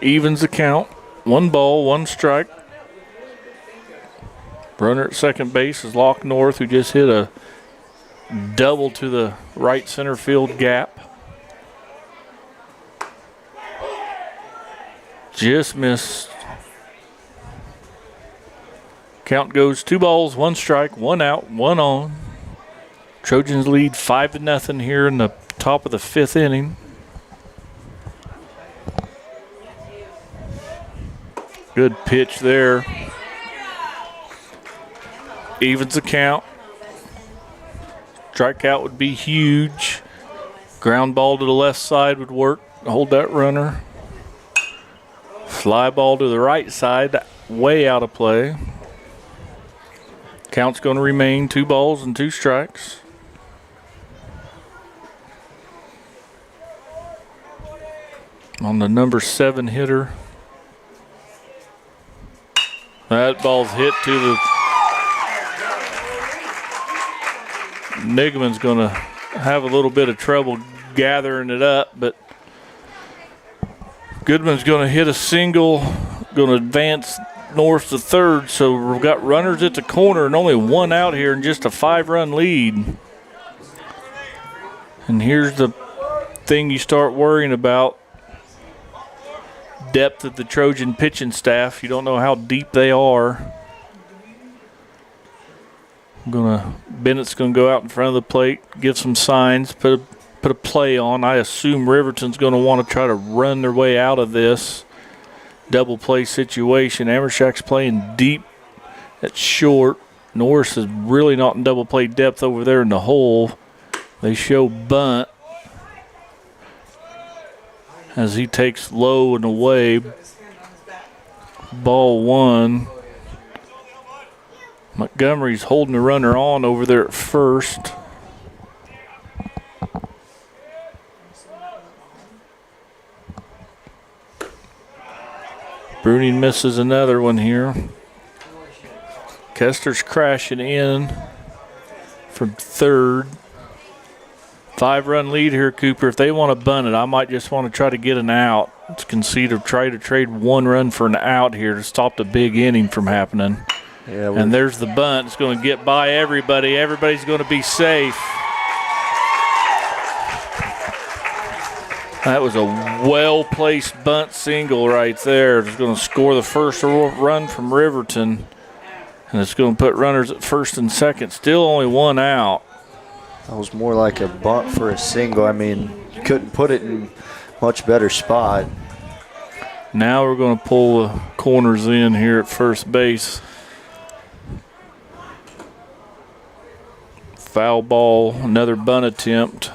Evens the count. 1 ball, 1 strike. Runner at second base is Locke North, who just hit a double to the right center field gap. Just missed. Count goes 2 balls, 1 strike, 1 out, 1 on. Trojans lead 5-0 here in the top of the 5th inning. Good pitch there. Evens the count. Strikeout would be huge. Ground ball to the left side would work. Hold that runner. Fly ball to the right side, way out of play. Count's going to remain 2 balls and 2 strikes. On the number 7 hitter, That ball's hit to the. Nigman's going to have a little bit of trouble gathering it up, but Goodman's going to hit a single, going to advance north to third. So we've got runners at the corner and only one out here and just a 5-run lead. And here's the thing you start worrying about. Depth of the Trojan pitching staff. You don't know how deep they are. Bennett's gonna go out in front of the plate, give some signs, put a play on. I assume Riverton's gonna want to try to run their way out of this double play situation. Amershak's playing deep at short. Norris is really not in double play depth over there in the hole. They show bunt as he takes low and away. Ball 1. Montgomery's holding the runner on over there at first. Bruning misses another one here. Kester's crashing in from third. 5-run lead here, Cooper. If they want to bunt it, I might just want to try to get an out. Let's concede or try to trade 1 run for an out here to stop the big inning from happening. Yeah, and there's the bunt. It's going to get by everybody. Everybody's going to be safe. That was a well-placed bunt single right there. It's going to score the first run from Riverton. And it's going to put runners at first and second. Still only 1 out. That was more like a bunt for a single. I mean, you couldn't put it in much better spot. Now we're going to pull the corners in here at first base. Foul ball, another bunt attempt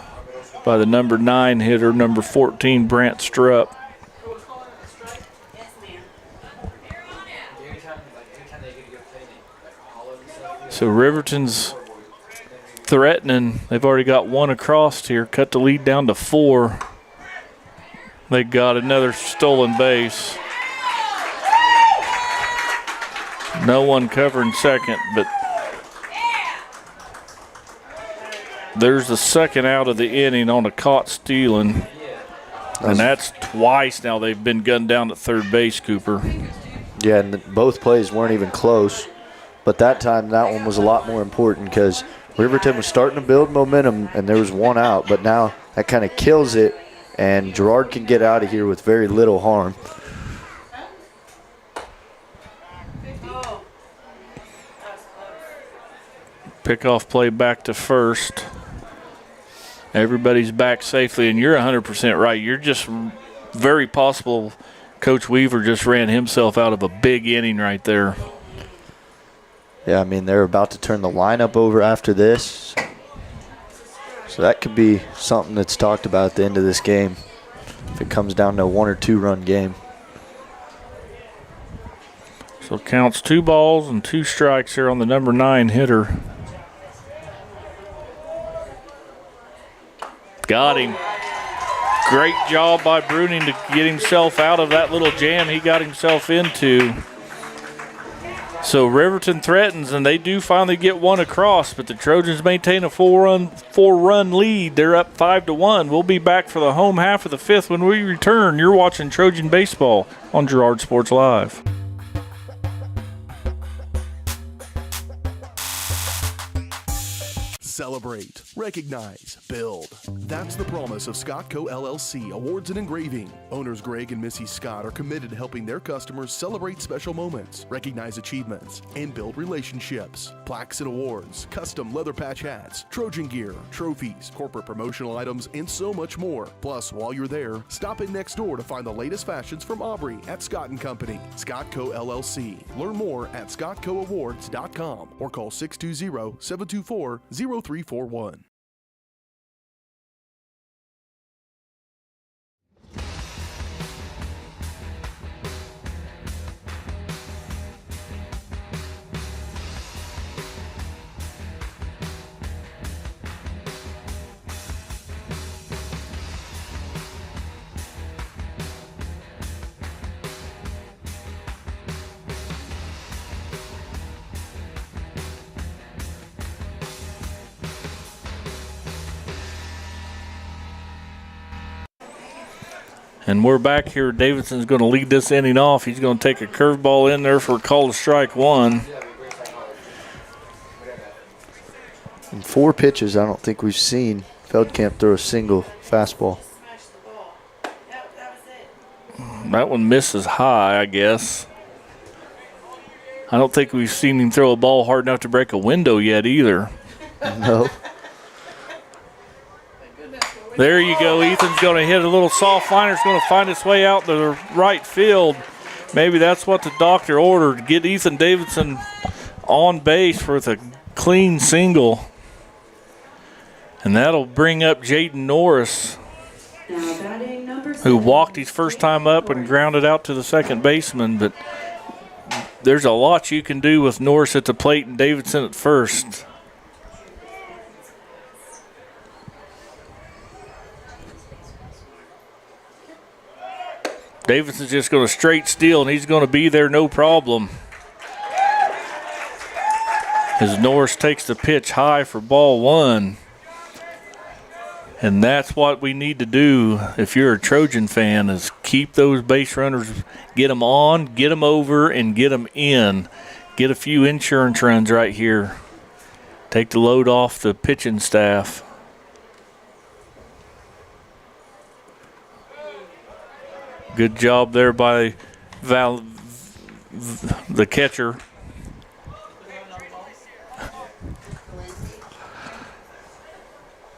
by the number 9 hitter, number 14, Brant Strupp. So Riverton's threatening. They've already got 1 across here, cut the lead down to 4. They got another stolen base. No one covering second, but there's the second out of the inning on a caught stealing. And that's twice now they've been gunned down at third base, Cooper. Yeah, and both plays weren't even close. But that time, that one was a lot more important because Riverton was starting to build momentum and there was 1 out. But now that kind of kills it, and Girard can get out of here with very little harm. Pickoff play back to first. Everybody's back safely, and you're 100% right. You're just very possible Coach Weaver just ran himself out of a big inning right there. Yeah, I mean, they're about to turn the lineup over after this. So that could be something that's talked about at the end of this game if it comes down to a 1 or 2 run game. So it counts 2 balls and 2 strikes here on the number 9 hitter. Got him. Great job by Bruning to get himself out of that little jam he got himself into. So Riverton threatens, and they do finally get 1 across, but the Trojans maintain a 4-run lead. They're up 5-1. We'll be back for the home half of the 5th when we return. You're watching Trojan Baseball on Girard Sports Live. Celebrate, recognize, build. That's the promise of Scottco LLC Awards and Engraving. Owners Greg and Missy Scott are committed to helping their customers celebrate special moments, recognize achievements, and build relationships. Plaques and awards, custom leather patch hats, Trojan gear, trophies, corporate promotional items, and so much more. Plus, while you're there, stop in next door to find the latest fashions from Aubrey at Scott & Company. Scottco LLC. Learn more at scottcoawards.com or call 620-724-0341. And we're back here. Davidson's going to lead this inning off. He's going to take a curveball in there for a call to strike one. In 4 pitches, I don't think we've seen Feldkamp throw a single fastball. That one misses high, I guess. I don't think we've seen him throw a ball hard enough to break a window yet either. No. There you go. Ethan's going to hit a little soft liner. It's going to find its way out to the right field. Maybe that's what the doctor ordered. Get Ethan Davidson on base with a clean single. And that'll bring up Jaden Norris, who walked his first time up and grounded out to the second baseman. But there's a lot you can do with Norris at the plate and Davidson at first. Davidson's just going to straight steal, and he's going to be there no problem. As Norris takes the pitch high for ball one. And that's what we need to do if you're a Trojan fan, is keep those base runners, get them on, get them over, and get them in. Get a few insurance runs right here. Take the load off the pitching staff. Good job there by the catcher.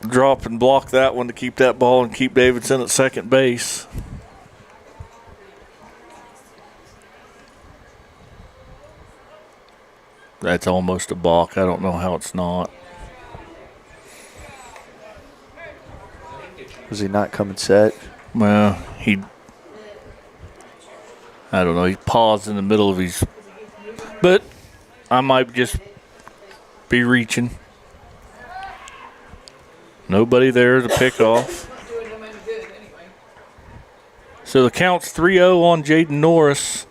Drop and block that one to keep that ball and keep Davidson at second base. That's almost a balk. I don't know how it's not. Was he not coming set? Well, I don't know. He paused in the middle of his. But I might just be reaching. Nobody there to pick off. So the count's 3-0 on Jaden Norris.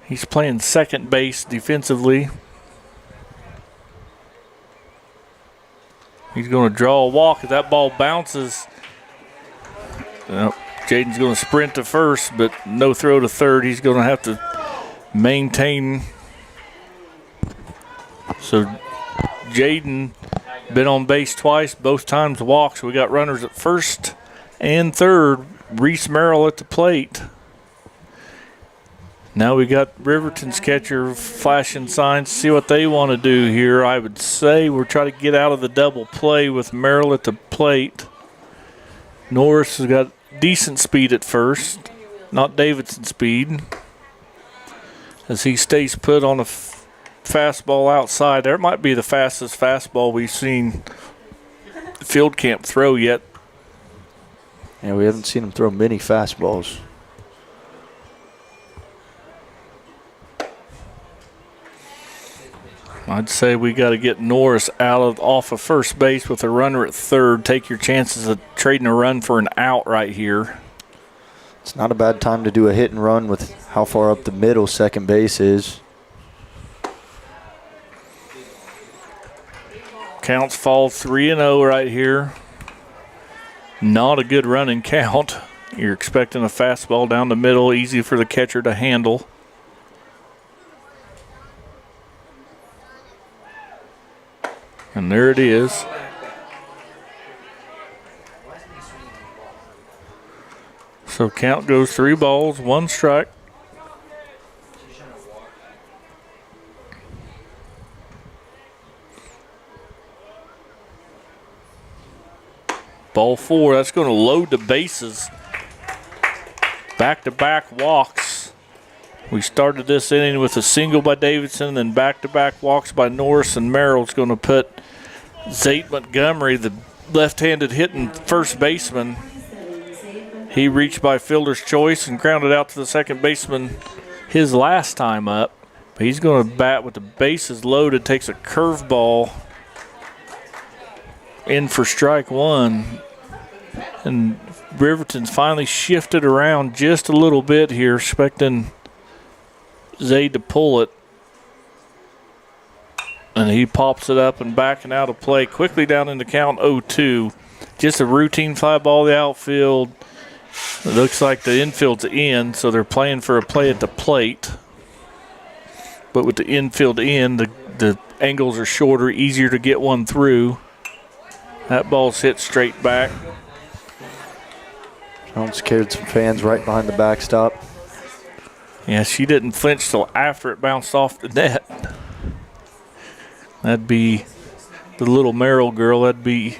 He's playing second base defensively. He's going to draw a walk. If that ball bounces, well, Jaden's going to sprint to first, but no throw to third. He's going to have to maintain. So Jaden been on base twice, both times walks. We got runners at first and third. Reese Merrill at the plate. Now we got Riverton's catcher flashing signs to see what they want to do here. I would say we're trying to get out of the double play with Merrill at the plate. Norris has got decent speed at first, not Davidson speed, as he stays put on a fastball outside. There might be the fastest fastball we've seen Feldkamp throw yet. Yeah, we haven't seen him throw many fastballs. I'd say we got to get Norris off of first base with a runner at third. Take your chances of trading a run for an out right here. It's not a bad time to do a hit and run with how far up the middle second base is. Counts fall 3-0 right here. Not a good running count. You're expecting a fastball down the middle, easy for the catcher to handle. And there it is. So count goes 3 balls, 1 strike. Ball 4, that's going to load the bases. Back-to-back walks. We started this inning with a single by Davidson, then back-to-back walks by Norris, and Merrill's going to put Zate Montgomery, the left-handed hitting first baseman. He reached by fielder's choice and grounded out to the second baseman his last time up. But he's going to bat with the bases loaded, takes a curveball in for strike one. And Riverton's finally shifted around just a little bit here, expecting Zaid to pull it. And he pops it up and backing out of play quickly down in the count 0-2. Just a routine fly ball to the outfield. It looks like the infield's in, so they're playing for a play at the plate. But with the infield in, the angles are shorter, easier to get one through. That ball's hit straight back. Jones scared some fans right behind the backstop. Yeah, she didn't flinch till after it bounced off the net. That'd be the little Merrill girl. That'd be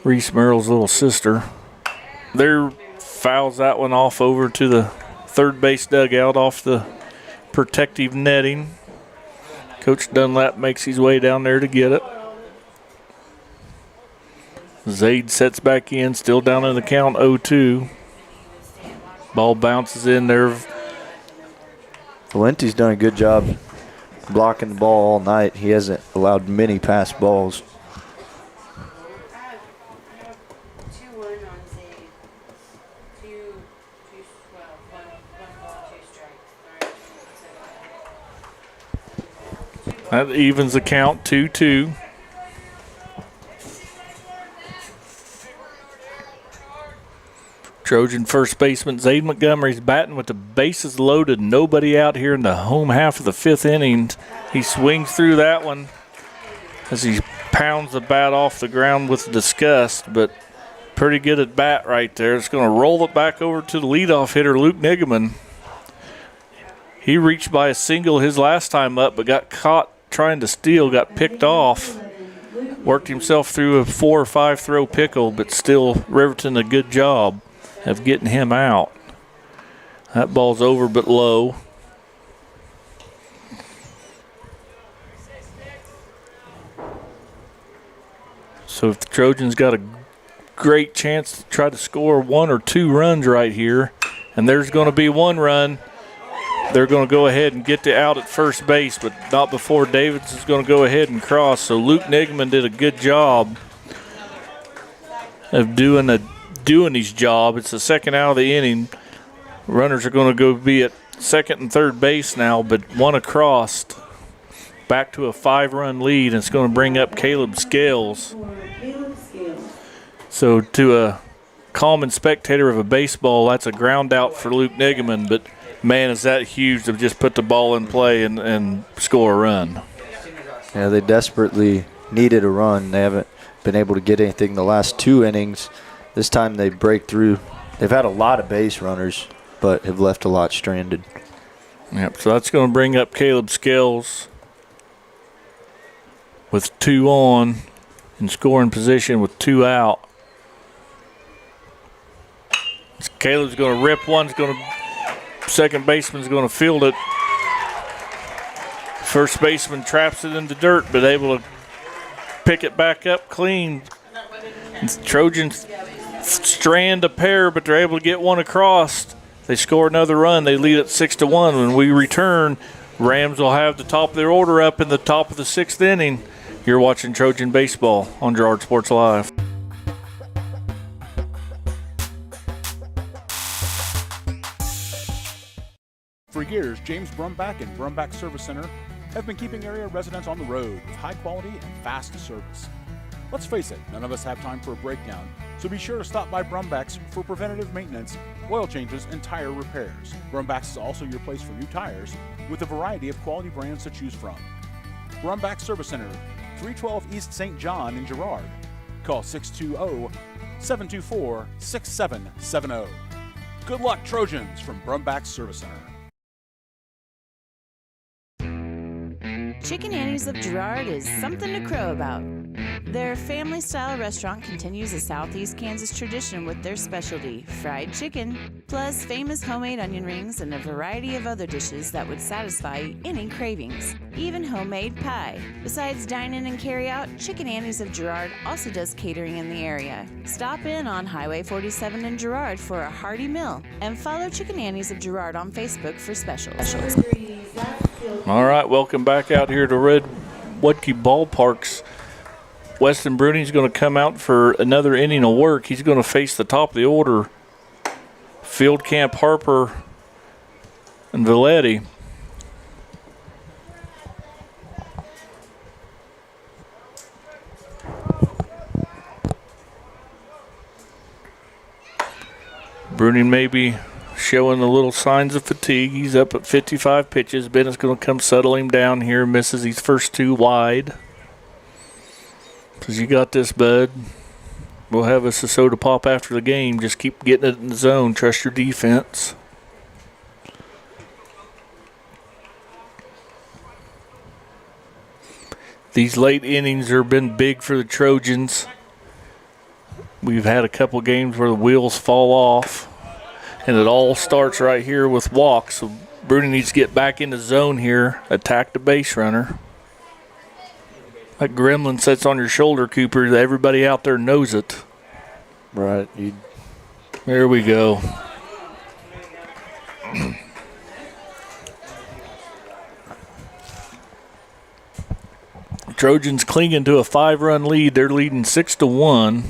Reese Merrill's little sister. There fouls that one off over to the third base dugout off the protective netting. Coach Dunlap makes his way down there to get it. Zaid sets back in, still down in the count 0-2. Ball bounces in there. Valenti's done a good job blocking the ball all night. He hasn't allowed many pass balls. That evens the count, 2-2. Trojan first baseman Zaid Montgomery's batting with the bases loaded, nobody out here in the home half of the fifth inning. He swings through that one as he pounds the bat off the ground with disgust, but pretty good at bat right there. It's going to roll it back over to the leadoff hitter, Luke Nigaman. He reached by a single his last time up, but got caught trying to steal, got picked off. Worked himself through a 4 or 5 throw pickle, but still Riverton a good job of getting him out. That ball's over but low. So if the Trojans got a great chance to try to score 1 or 2 runs right here, and there's going to be 1 run, they're going to go ahead and get the out at first base, but not before Davids is going to go ahead and cross. So Luke Nigaman did a good job of doing his job. It's the second out of the inning. Runners are going to go be at second and third base now, but 1 across. Back to a 5-run lead, and it's going to bring up Caleb Scales. So to a common spectator of a baseball, that's a ground out for Luke Nigaman, but man, is that huge to just put the ball in play and score a run. Yeah, they desperately needed a run. They haven't been able to get anything the last 2 innings. This time they break through. They've had a lot of base runners, but have left a lot stranded. Yep, so that's going to bring up Caleb Scales with 2 on in scoring position with 2 out. Caleb's going to rip one. Second baseman's going to field it. First baseman traps it in the dirt, but able to pick it back up clean. Trojans strand a pair, but they're able to get 1 across. They score another run. They lead at 6-1. When we return, Rams will have the top of their order up in the top of the 6th inning. You're watching Trojan Baseball on Girard Sports Live. For years, James Brumback and Brumback Service Center have been keeping area residents on the road with high quality and fast service. Let's face it, none of us have time for a breakdown, so be sure to stop by Brumback's for preventative maintenance, oil changes, and tire repairs. Brumback's is also your place for new tires with a variety of quality brands to choose from. Brumback Service Center, 312 East St. John in Girard. Call 620-724-6770. Good luck, Trojans, from Brumback Service Center. Chicken Annie's of Girard is something to crow about. Their family-style restaurant continues a Southeast Kansas tradition with their specialty, fried chicken, plus famous homemade onion rings and a variety of other dishes that would satisfy any cravings, even homemade pie. Besides dine-in and carry-out, Chicken Annie's of Girard also does catering in the area. Stop in on Highway 47 in Girard for a hearty meal, and follow Chicken Annie's of Girard on Facebook for specials. All right, welcome back out here to Red Woodkey Ballparks. Weston Bruning's going to come out for another inning of work. He's going to face the top of the order, Field Camp Harper and Valetti. Bruning may be showing a little signs of fatigue. He's up at 55 pitches. Bennett's going to come settle him down here. Misses these first 2 wide. Says, you got this, bud. We'll have us a soda pop after the game. Just keep getting it in the zone. Trust your defense. These late innings have been big for the Trojans. We've had a couple games where the wheels fall off, and it all starts right here with walks. So Bruning needs to get back in the zone here, attack the base runner. That gremlin sits on your shoulder, Cooper. Everybody out there knows it. Right. There we go. Trojans clinging to a 5-run lead. They're leading 6-1.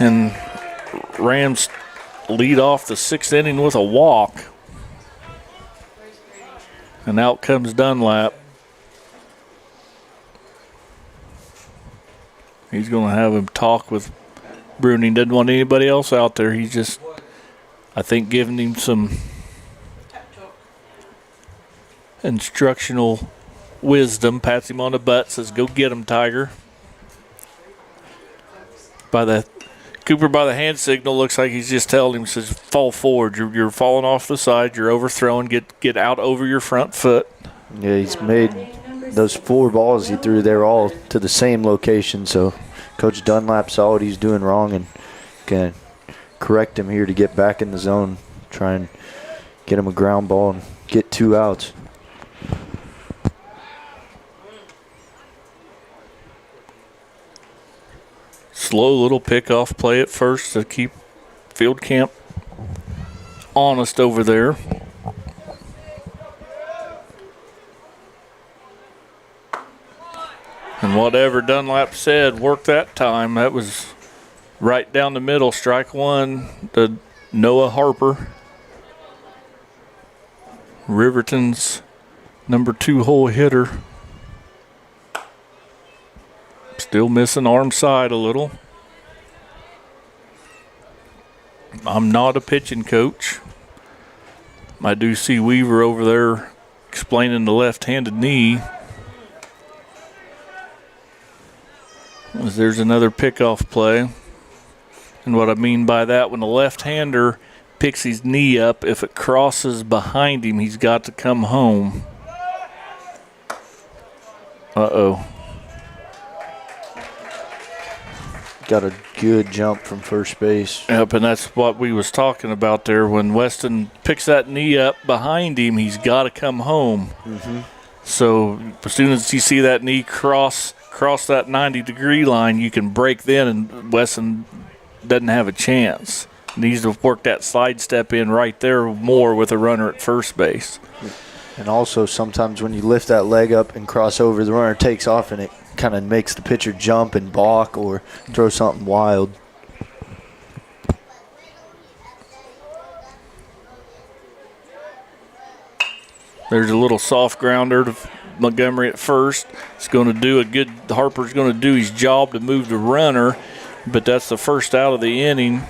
And Rams lead off the 6th inning with a walk. And out comes Dunlap. He's going to have him talk with Bruning. Doesn't want anybody else out there. He's just, I think, giving him some instructional wisdom. Pats him on the butt, says, go get him, Tiger. Cooper, by the hand signal, looks like he's just telling him, says, fall forward. You're falling off the side. You're overthrowing. Get out over your front foot. Yeah, he's made those 4 balls he threw there all to the same location. So Coach Dunlap saw what he's doing wrong and can correct him here to get back in the zone, try and get him a ground ball and get 2 outs. Slow little pickoff play at first to keep field camp honest over there. And whatever Dunlap said worked that time. That was right down the middle. Strike 1 to Noah Harper. Riverton's number 2 hole hitter. Still missing arm side a little. I'm not a pitching coach. I do see Weaver over there explaining the left-handed knee. There's another pickoff play. And what I mean by that, when the left-hander picks his knee up, if it crosses behind him, he's got to come home. Uh-oh. Got a good jump from first base. Yep, and that's what we was talking about there. When Weston picks that knee up behind him, he's got to come home. Mm-hmm. So as soon as you see that knee cross that 90-degree line, you can break then, and Weston doesn't have a chance. Needs to work that slide step in right there more with a runner at first base. And also sometimes when you lift that leg up and cross over, the runner takes off and it kind of makes the pitcher jump and balk or throw something wild. There's a little soft grounder to Montgomery at first. It's going to do Harper's going to do his job to move the runner, but that's the first out of the inning.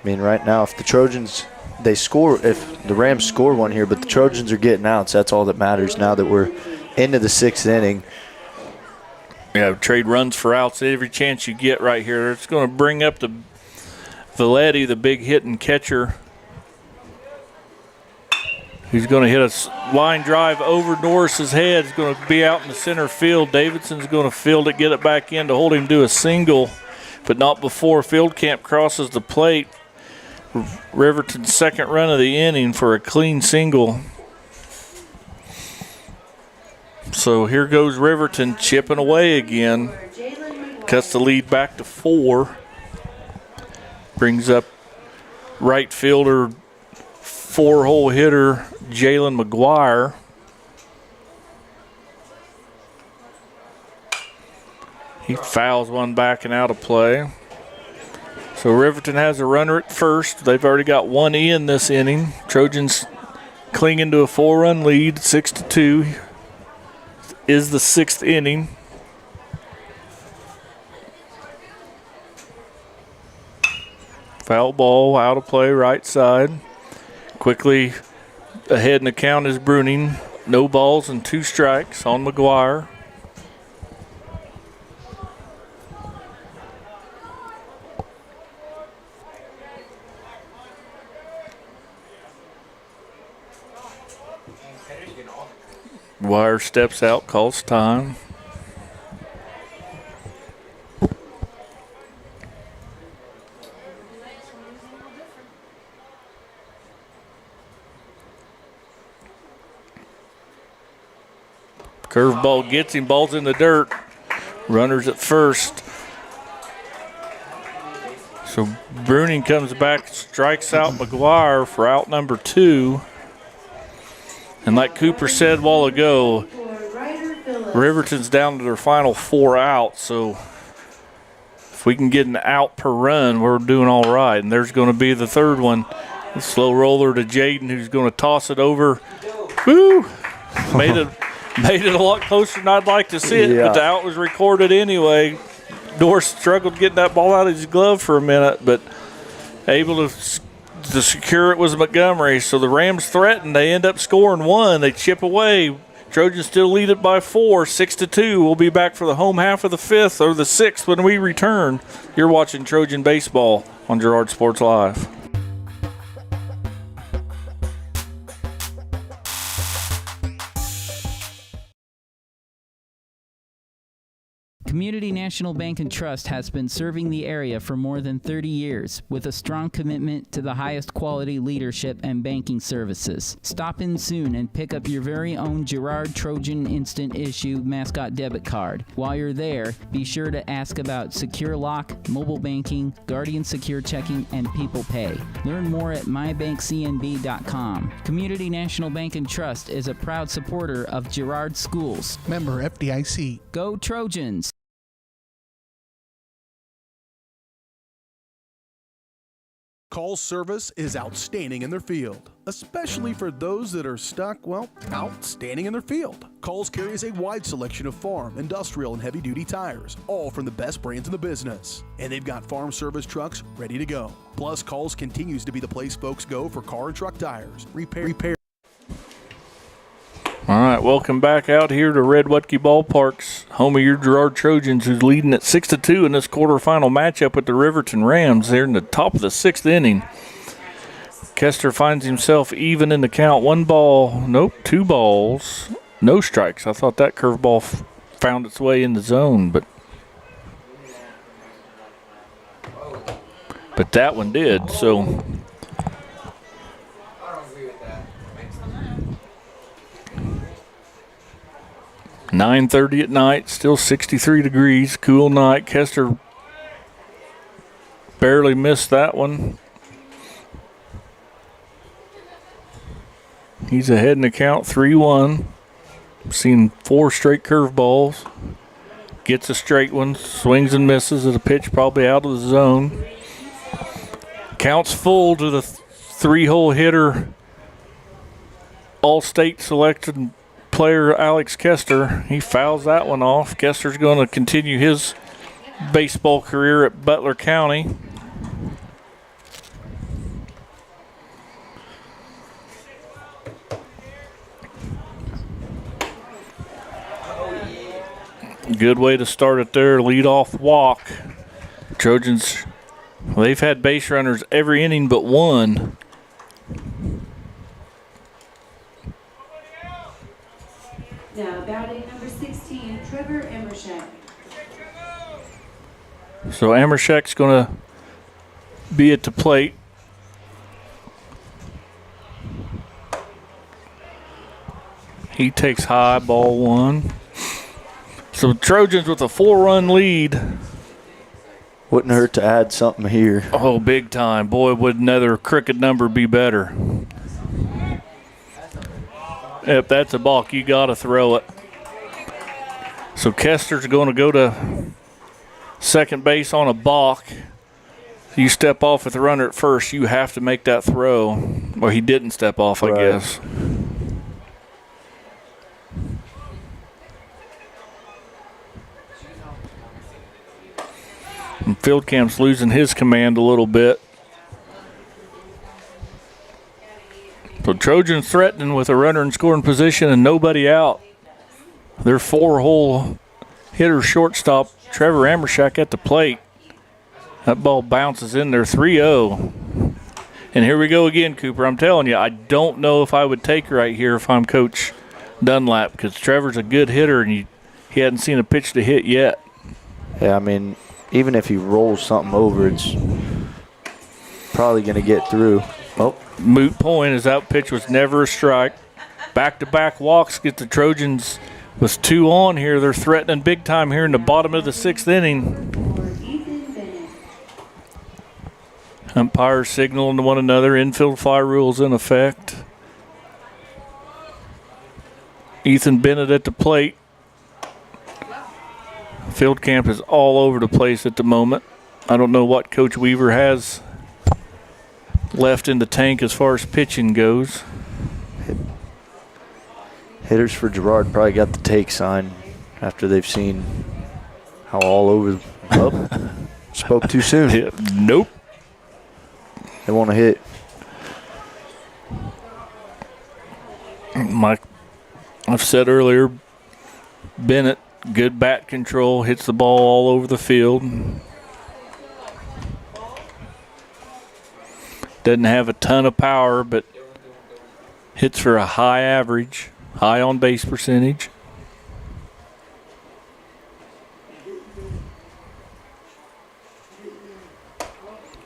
I mean, right now, if the Trojans, if the Rams score one here, but the Trojans are getting outs, that's all that matters now that we're into the 6th inning. Yeah, trade runs for outs every chance you get right here. It's going to bring up the Valetti, the big hitting catcher. He's going to hit a line drive over Norris's head. It's going to be out in the center field. Davidson's going to field it, get it back in to hold him to a single, but not before field camp crosses the plate. Riverton's 2nd run of the inning for a clean single. So here goes Riverton chipping away again. Cuts the lead back to 4. Brings up right fielder, 4-hole hitter Jalen McGuire. He fouls one back and out of play. So Riverton has a runner at first. They've already got 1 in this inning. Trojans clinging to a 4-run lead, 6-2. Is the 6th inning. Foul ball, out of play, right side. Quickly ahead in the count is Bruning. No balls and 2 strikes on McGuire. Wire steps out, calls time. Curveball gets him, ball's in the dirt. Runners at first. So Bruning comes back, strikes out McGuire for out number 2. And like Cooper said a while ago, Riverton's down to their final 4 outs. So if we can get an out per run, we're doing all right. And there's going to be the 3rd one. The slow roller to Jaden, who's going to toss it over. Woo! Made it a lot closer than I'd like to see it, but the out was recorded anyway. Norris struggled getting that ball out of his glove for a minute, but able to secure it was Montgomery. So the Rams threatened. They end up scoring 1. They chip away. Trojans still lead it by 4, 6-2. We'll be back for the home half of the 5th or the 6th when we return. You're watching Trojan Baseball on Girard Sports Live. Community National Bank and Trust has been serving the area for more than 30 years with a strong commitment to the highest quality leadership and banking services. Stop in soon and pick up your very own Girard Trojan Instant Issue mascot debit card. While you're there, be sure to ask about Secure Lock, mobile banking, Guardian Secure Checking, and People Pay. Learn more at mybankcnb.com. Community National Bank and Trust is a proud supporter of Girard Schools. Member FDIC. Go Trojans! Call service is outstanding in their field, especially for those that are stuck, outstanding in their field. Calls carries a wide selection of farm, industrial, and heavy-duty tires, all from the best brands in the business. And they've got farm service trucks ready to go. Plus, Calls continues to be the place folks go for car and truck tires, repair. All right, welcome back out here to Red Wutke Ballpark's home of your Girard Trojans, who's leading at 6-2 in this quarterfinal matchup with the Riverton Rams. They're in the top of the 6th inning. Kester finds himself even in the count. 2 balls, no strikes. I thought that curveball found its way in the zone, but that one did. So 9:30 at night, still 63 degrees, cool night. Kester barely missed that one. He's ahead in the count, 3-1. Seen 4 straight curveballs. Gets a straight one, swings and misses at a pitch probably out of the zone. Counts full to the 3-hole hitter, All-State selected player Alex Kester. He fouls that one off. Kester's going to continue his baseball career at Butler County. Good way to start it there. Leadoff walk. Trojans, they've had base runners every inning but 1. Now batting number 16, Trevor Emershek. So Emershek's going to be at the plate. He takes high, ball 1. So Trojans with a 4-run lead. Wouldn't hurt to add something here. Oh, big time. Boy, would another cricket number be better. If that's a balk, you got to throw it. So Kester's going to go to second base on a balk. You step off with the runner at first, you have to make that throw. Well, he didn't step off, I guess. And Field Camp's losing his command a little bit. Trojans threatening with a runner in scoring position and nobody out. Their 4-hole hitter shortstop, Trevor Amershak, at the plate. That ball bounces in there, 3-0. And here we go again, Cooper. I'm telling you, I don't know if I would take right here if I'm Coach Dunlap, because Trevor's a good hitter and he hadn't seen a pitch to hit yet. Yeah, I mean, even if he rolls something over, it's probably going to get through. Oh. Moot point, as that pitch was never a strike. Back-to-back walks get the Trojans with 2 on here. They're threatening big time here in the bottom of the 6th inning. Umpires signaling to one another. Infield fly rules in effect. Ethan Bennett at the plate. Field camp is all over the place at the moment. I don't know what Coach Weaver has left in the tank as far as pitching goes. Hitters for Girard probably got the take sign after they've seen how all over. Oh, spoke too soon. Yeah, nope. They want to hit. I've said earlier, Bennett, good bat control, hits the ball all over the field. Doesn't have a ton of power, but hits for a high average, high on base percentage.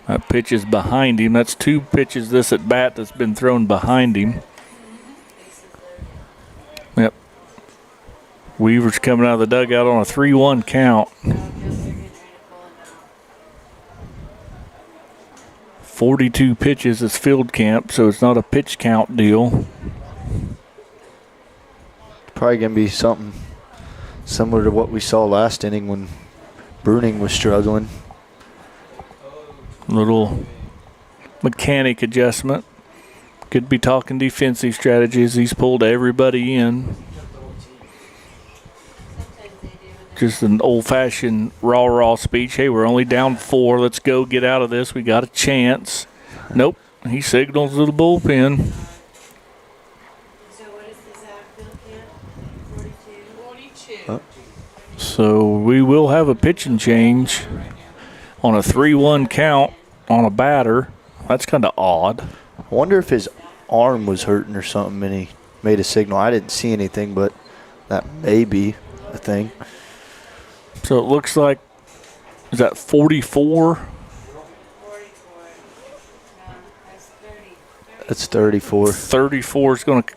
That pitch is behind him. That's 2 pitches this at bat that's been thrown behind him. Yep. Weaver's coming out of the dugout on a 3-1 count. 42 pitches is field camp, so it's not a pitch count deal. Probably going to be something similar to what we saw last inning when Bruning was struggling. Little mechanic adjustment. Could be talking defensive strategies. He's pulled everybody in. Just an old-fashioned rah-rah speech. Hey, we're only down 4. Let's go get out of this. We got a chance. Nope. He signals to the bullpen. So we will have a pitching change on a 3-1 count on a batter. That's kind of odd. I wonder if his arm was hurting or something and he made a signal. I didn't see anything, but that may be a thing. So it looks like, is that 44? That's 34. 34 is going to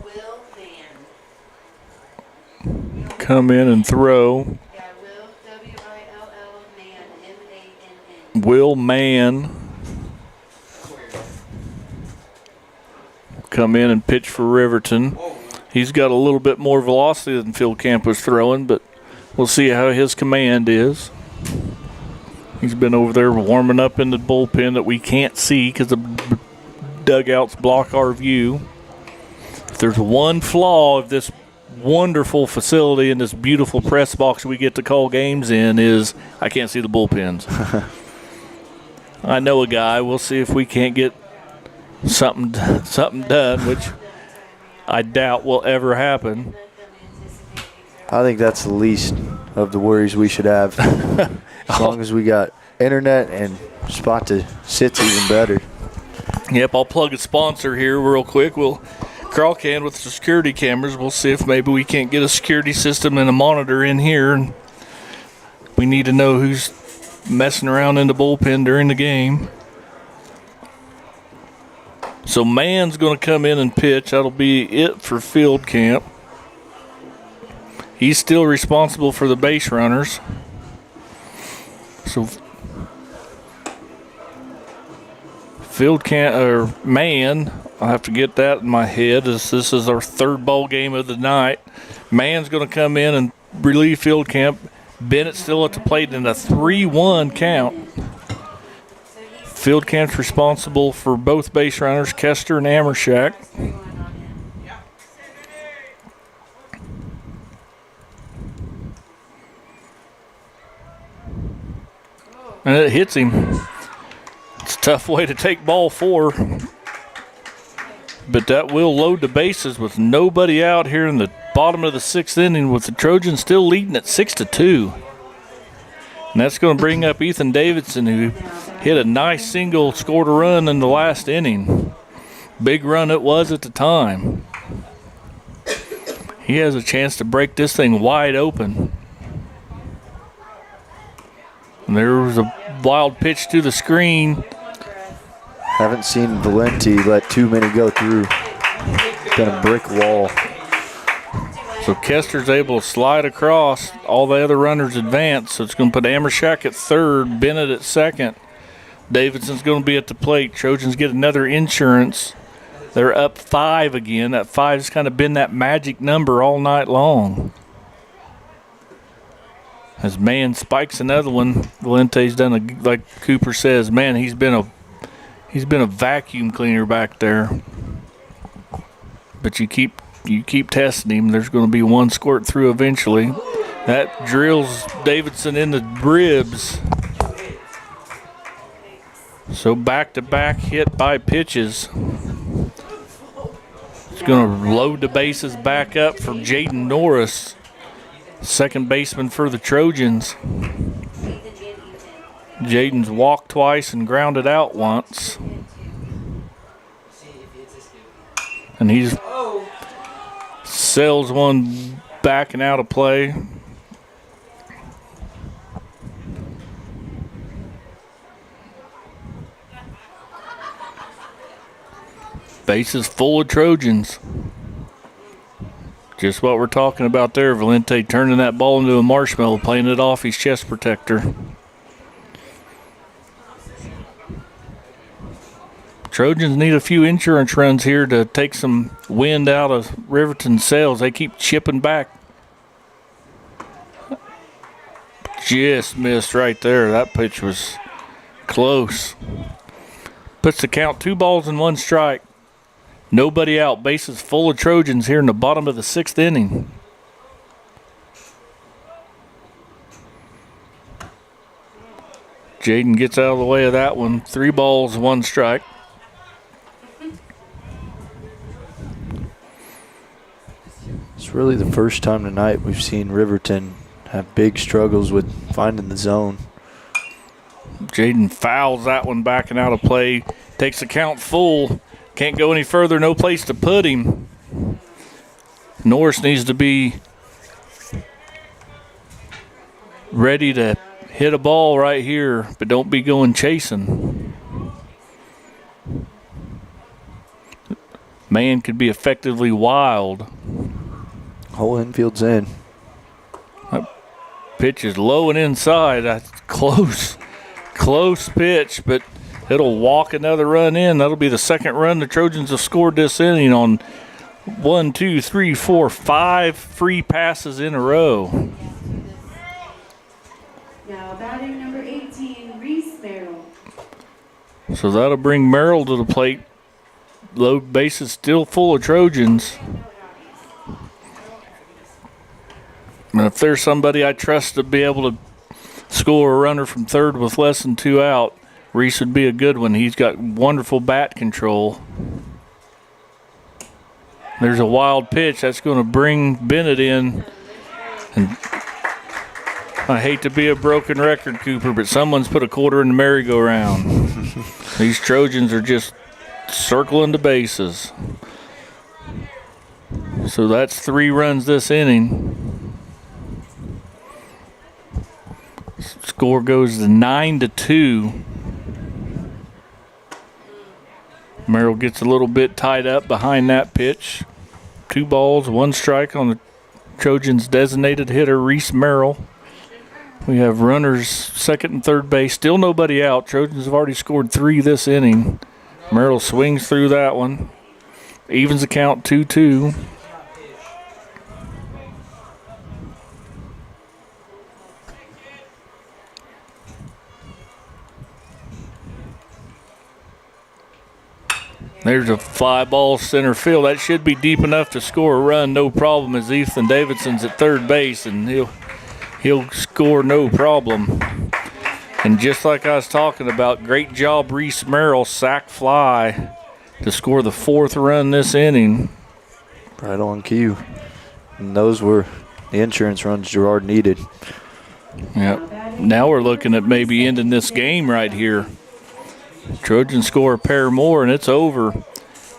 come in and throw. Will Mann come in and pitch for Riverton. He's got a little bit more velocity than field camp was throwing, but we'll see how his command is. He's been over there warming up in the bullpen that we can't see because the dugouts block our view. If there's one flaw of this wonderful facility and this beautiful press box we get to call games in is I can't see the bullpens. I know a guy. We'll see if we can't get something done, which I doubt will ever happen. I think that's the least of the worries we should have. As long as we got internet and spot to sit's even better. Yep, I'll plug a sponsor here real quick. Carl can with the security cameras. We'll see if maybe we can't get a security system and a monitor in here. And we need to know who's messing around in the bullpen during the game. So Mann's going to come in and pitch. That'll be it for field camp. He's still responsible for the base runners. So field camp, or Mann, I'll have to get that in my head. This is our 3rd ball game of the night. Mann's going to come in and relieve field camp. Bennett's still at the plate in a 3-1 count. Field camp's responsible for both base runners, Kester and Amershak. And it hits him. It's a tough way to take ball 4. But that will load the bases with nobody out here in the bottom of the 6th inning, with the Trojans still leading at 6-2. And that's going to bring up Ethan Davidson, who hit a nice single, scored a run in the last inning. Big run it was at the time. He has a chance to break this thing wide open. And there was a wild pitch to the screen. Haven't seen Valenti let too many go through. Been a brick wall. So Kester's able to slide across. All the other runners advance. So it's going to put Amershak at third, Bennett at second. Davidson's going to be at the plate. Trojans get another insurance. They're up 5 again. That 5's kind of been that magic number all night long. As man spikes another one, Valente's done like Cooper says, man, he's been a vacuum cleaner back there. But you keep testing him. There's going to be one squirt through eventually. That drills Davidson in the ribs. So back-to-back hit by pitches. It's going to load the bases back up for Jaden Norris, second baseman for the Trojans. Jaden's walked twice and grounded out once. And he sails one back and out of play. Bases full of Trojans. Just what we're talking about there. Valente turning that ball into a marshmallow, playing it off his chest protector. Trojans need a few insurance runs here to take some wind out of Riverton's sails. They keep chipping back. Just missed right there. That pitch was close. Puts the count 2 balls and 1 strike. Nobody out. Bases full of Trojans here in the bottom of the 6th inning. Jaden gets out of the way of that one. 3 balls, 1 strike. It's really the first time tonight we've seen Riverton have big struggles with finding the zone. Jaden fouls that one back and out of play. Takes the count full. Can't go any further, no place to put him. Norris needs to be ready to hit a ball right here, but don't be going chasing. Man could be effectively wild. Whole infield's in. That pitch is low and inside. That's close pitch, but it'll walk another run in. That'll be the second run the Trojans have scored this inning on 1, 2, 3, 4, 5 free passes in a row. Now batting number 18, Reese Merrill. So that'll bring Merrill to the plate. Load bases still full of Trojans. And if there's somebody I trust to be able to score a runner from third with less than 2 out, Reese would be a good one. He's got wonderful bat control. There's a wild pitch. That's going to bring Bennett in. And I hate to be a broken record, Cooper, but someone's put a quarter in the merry-go-round. These Trojans are just circling the bases. So that's 3 runs this inning. Score goes to 9-2. Merrill gets a little bit tied up behind that pitch. 2 balls, 1 strike on the Trojans' designated hitter, Reese Merrill. We have runners second and third base. Still nobody out. Trojans have already scored 3 this inning. Merrill swings through that one. Evens the count 2-2. There's a fly ball center field. That should be deep enough to score a run, no problem, as Ethan Davidson's at third base, and he'll score no problem. And just like I was talking about, great job, Reese Merrill, sac fly to score the 4th run this inning. Right on cue. And those were the insurance runs Girard needed. Yep. Now we're looking at maybe ending this game right here. Trojans score a pair more, and it's over.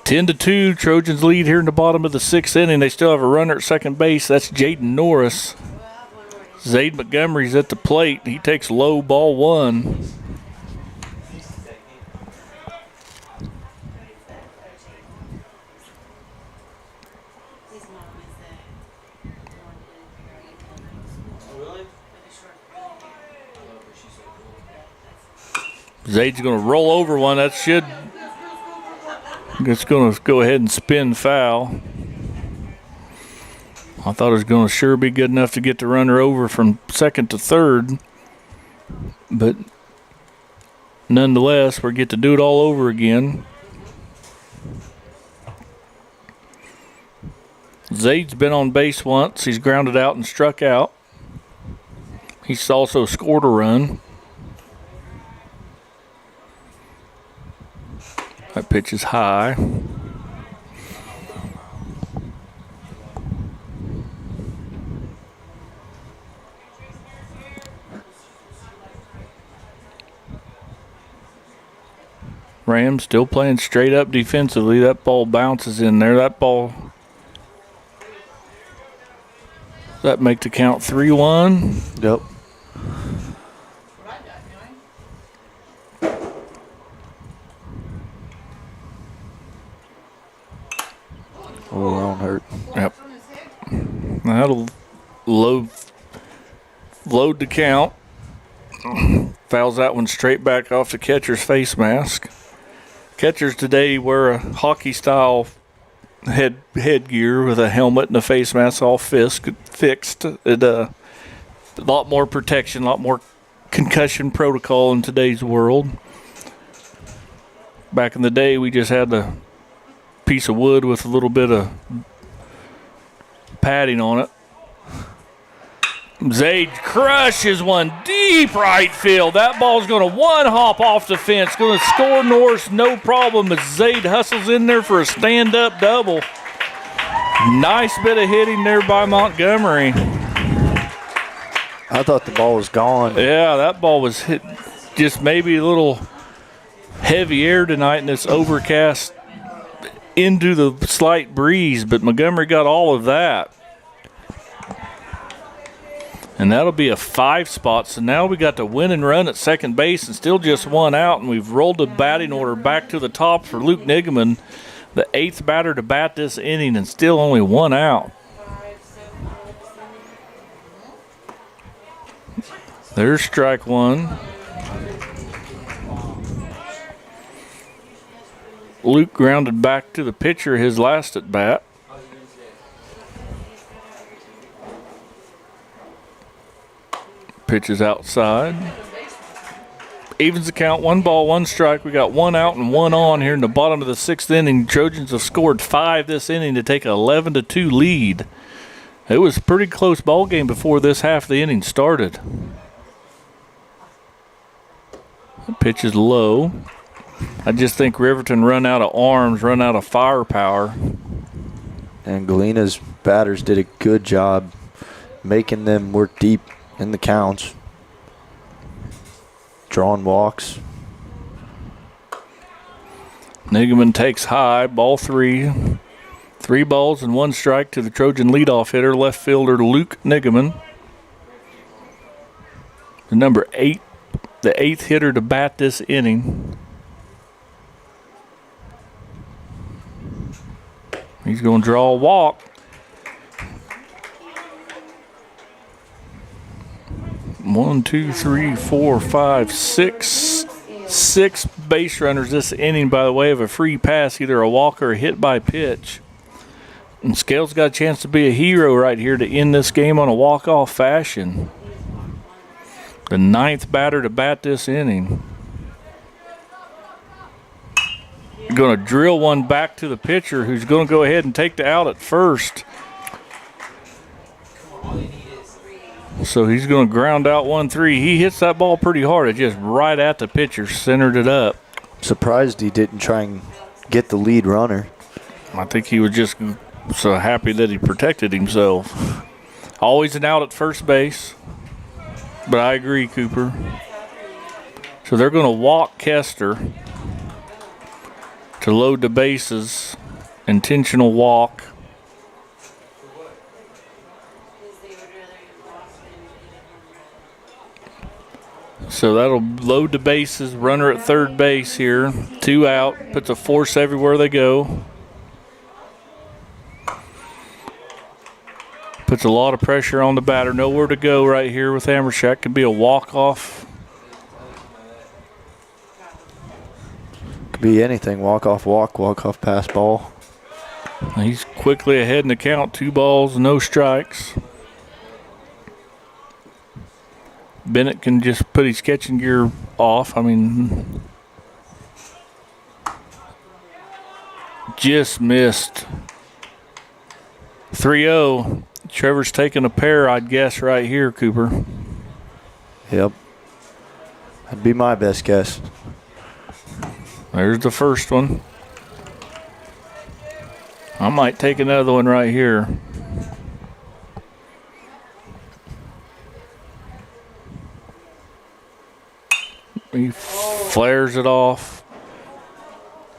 10-2, Trojans lead here in the bottom of the 6th inning. They still have a runner at second base. That's Jaden Norris. Zade Montgomery's at the plate. He takes low, ball 1. Zade's going to roll over one. That should. It's going to go ahead and spin foul. I thought it was going to sure be good enough to get the runner over from second to third. But nonetheless, we get to do it all over again. Zade's been on base once. He's grounded out and struck out. He's also scored a run. That pitch is high. Rams still playing straight up defensively. That ball bounces in there. That ball. Does that make the count 3-1? Yep. Oh, that one hurt. Yep. That'll load the count. Fouls that one straight back off the catcher's face mask. Catchers today wear a hockey-style headgear with a helmet and a face mask all fixed. A lot more protection, a lot more concussion protocol in today's world. Back in the day, we just had a piece of wood with a little bit of padding on it. Zade crushes one deep right field. That ball's going to one hop off the fence. Going to score Norris, no problem, as Zade hustles in there for a stand-up double. Nice bit of hitting there by Montgomery. I thought the ball was gone. Yeah, that ball was hit just maybe a little heavy air tonight in this overcast into the slight breeze, but Montgomery got all of that. And that'll be a 5 spot. So now we got the winning run at second base and still just 1 out, and we've rolled the batting order back to the top for Luke Nigaman, the 8th batter to bat this inning, and still only 1 out. There's strike 1. Luke grounded back to the pitcher his last at bat. Pitch is outside. Evens the count, 1 ball, 1 strike. We got 1 out and 1 on here in the bottom of the 6th inning. Trojans have scored 5 this inning to take an 11-2 lead. It was a pretty close ball game before this half of the inning started. The pitch is low. I just think Riverton run out of arms, run out of firepower. And Galena's batters did a good job making them work deep in the counts. Drawing walks. Nigaman takes high, ball 3. 3 balls and 1 strike to the Trojan leadoff hitter, left fielder Luke Nigaman. The number 8, the 8th hitter to bat this inning. He's going to draw a walk. 1, 2, 3, 4, 5, 6. 6 base runners this inning by the way of a free pass, either a walk or a hit by pitch. And Scales got a chance to be a hero right here to end this game on a walk-off fashion. The 9th batter to bat this inning. Going to drill one back to the pitcher, who's going to go ahead and take the out at first. So he's going to ground out 1-3. He hits that ball pretty hard. It just right at the pitcher, centered it up. Surprised he didn't try and get the lead runner. I think he was just so happy that he protected himself. Always an out at first base. But I agree, Cooper. So they're going to walk Kester to load the bases. Intentional walk. So that'll load the bases. Runner at third base here. 2 out. Puts a force everywhere they go. Puts a lot of pressure on the batter. Nowhere to go right here with Amershak. Could be a walk-off. Could be anything. Walk-off walk, walk-off pass ball. He's quickly ahead in the count. 2 balls, no strikes. Bennett can just put his catching gear off. I mean, just missed. 3-0. Trevor's taking a pair, I'd guess, right here, Cooper. Yep. That'd be my best guess. There's the first one. I might take another one right here. He flares it off.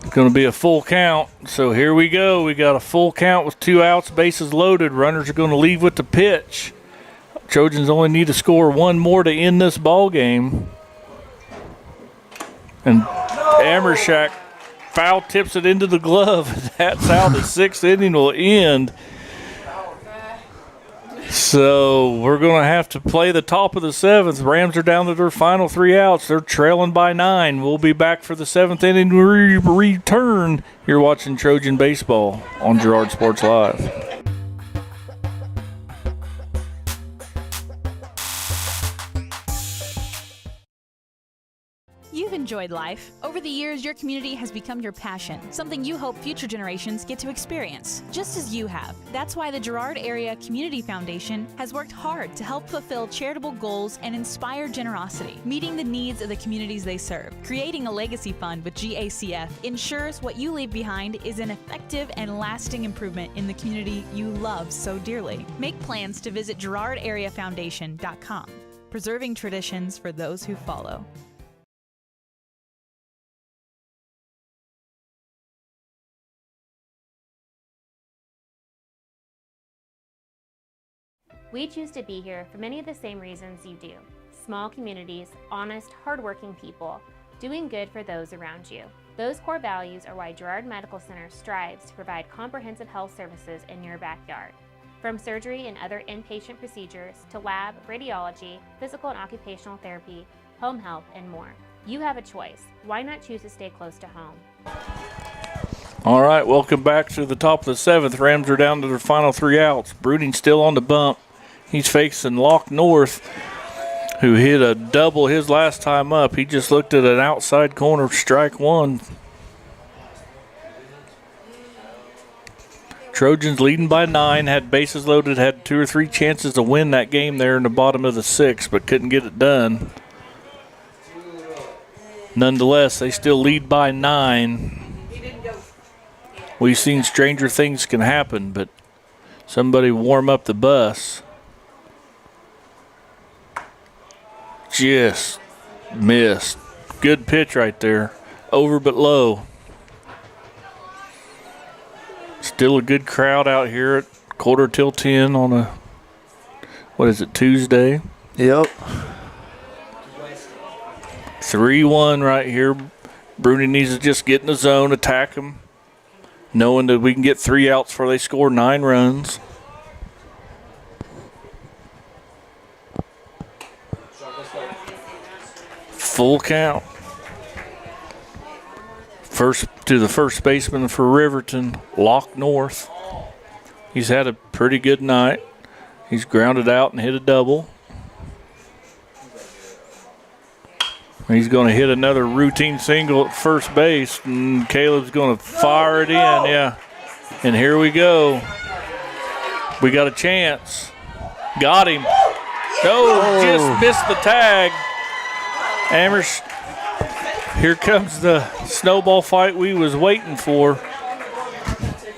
It's going to be a full count. So here we go. We got a full count with 2 outs, bases loaded. Runners are going to leave with the pitch. Trojans only need to score 1 more to end this ball game. And Amershak foul tips it into the glove. That's how the 6th inning will end. So we're going to have to play the top of the 7th. Rams are down to their final 3 outs. They're trailing by 9. We'll be back for the 7th inning return. You're watching Trojan Baseball on Girard Sports Live. You've enjoyed life. Over the years, your community has become your passion, something you hope future generations get to experience, just as you have. That's why the Girard Area Community Foundation has worked hard to help fulfill charitable goals and inspire generosity, meeting the needs of the communities they serve. Creating a legacy fund with GACF ensures what you leave behind is an effective and lasting improvement in the community you love so dearly. Make plans to visit GirardAreaFoundation.com, preserving traditions for those who follow. We choose to be here for many of the same reasons you do. Small communities, honest, hardworking people, doing good for those around you. Those core values are why Girard Medical Center strives to provide comprehensive health services in your backyard. From surgery and other inpatient procedures to lab, radiology, physical and occupational therapy, home health, and more. You have a choice. Why not choose to stay close to home? All right, welcome back to the top of the 7th. Rams are down to their final 3 outs. Brooding still on the bump. He's facing Locke North, who hit a double his last time up. He just looked at an outside corner, strike 1. Trojans leading by 9, had bases loaded, had 2 or 3 chances to win that game there in the bottom of the 6th, but couldn't get it done. Nonetheless, they still lead by 9. We've seen stranger things can happen, but somebody warm up the bus. Just missed. Good pitch right there. Over but low. Still a good crowd out here at 9:45 on a, Tuesday? Yep. 3-1 right here. Bruni needs to just get in the zone, attack him, knowing that we can get 3 outs before they score 9 runs. Full count. First to the first baseman for Riverton, Locke North. He's had a pretty good night. He's grounded out and hit a double. He's going to hit another routine single at first base, and Caleb's going to fire it in, yeah. And here we go. We got a chance. Got him. No, just missed the tag. Here comes the snowball fight we was waiting for.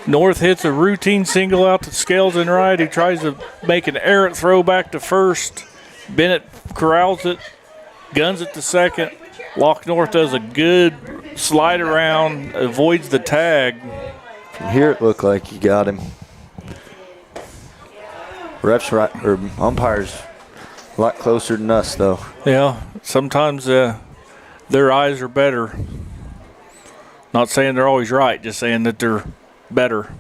North hits a routine single out to Scales and right. He tries to make an errant throw back to first. Bennett corrals it, guns it to second. Lock North does a good slide around, avoids the tag. From here it looked like he got him. Refs right, or umpires a lot closer than us though. Yeah, sometimes their eyes are better. Not saying they're always right, just saying that they're better.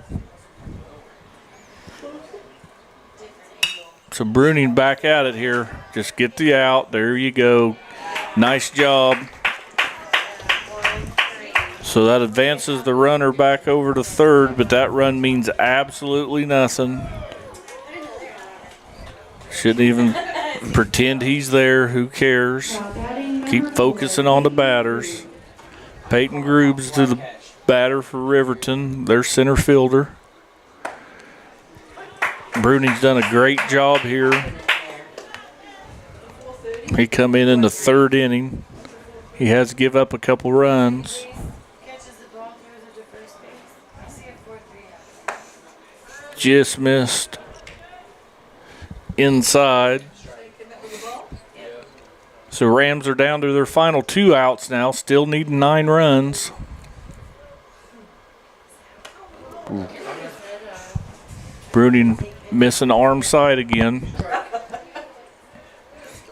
So Bruning back at it here. Just get the out. There you go. Nice job. So that advances the runner back over to third, but that run means absolutely nothing. Shouldn't even pretend he's there. Who cares? Keep focusing on the batters. Peyton Grooves to the batter for Riverton, their center fielder. Bruning's done a great job here. He come in the third inning. He has to give up a couple runs. Just missed inside. So Rams are down to their final 2 outs now, still needing 9 runs. Bruning missing arm side again.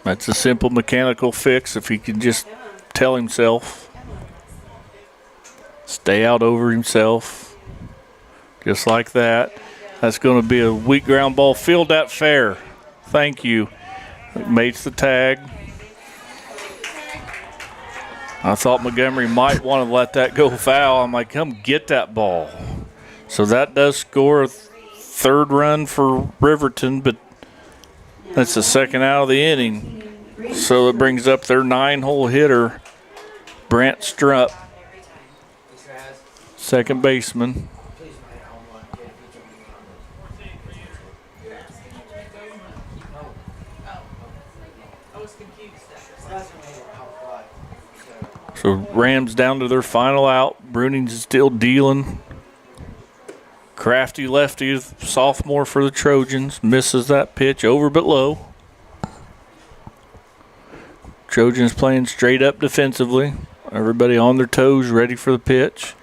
That's a simple mechanical fix if he can just tell himself. Stay out over himself. Just like that. That's going to be a weak ground ball. Field that fair. Thank you. Mates the tag. I thought Montgomery might want to let that go foul. I'm like, come get that ball. So that does score a third run for Riverton, but that's the second out of the inning. So it brings up their 9-hole hitter, Brant Strupp, second baseman. So Rams down to their final out. Bruning's still dealing. Crafty lefty, sophomore for the Trojans, misses that pitch over but low. Trojans playing straight up defensively. Everybody on their toes, ready for the pitch.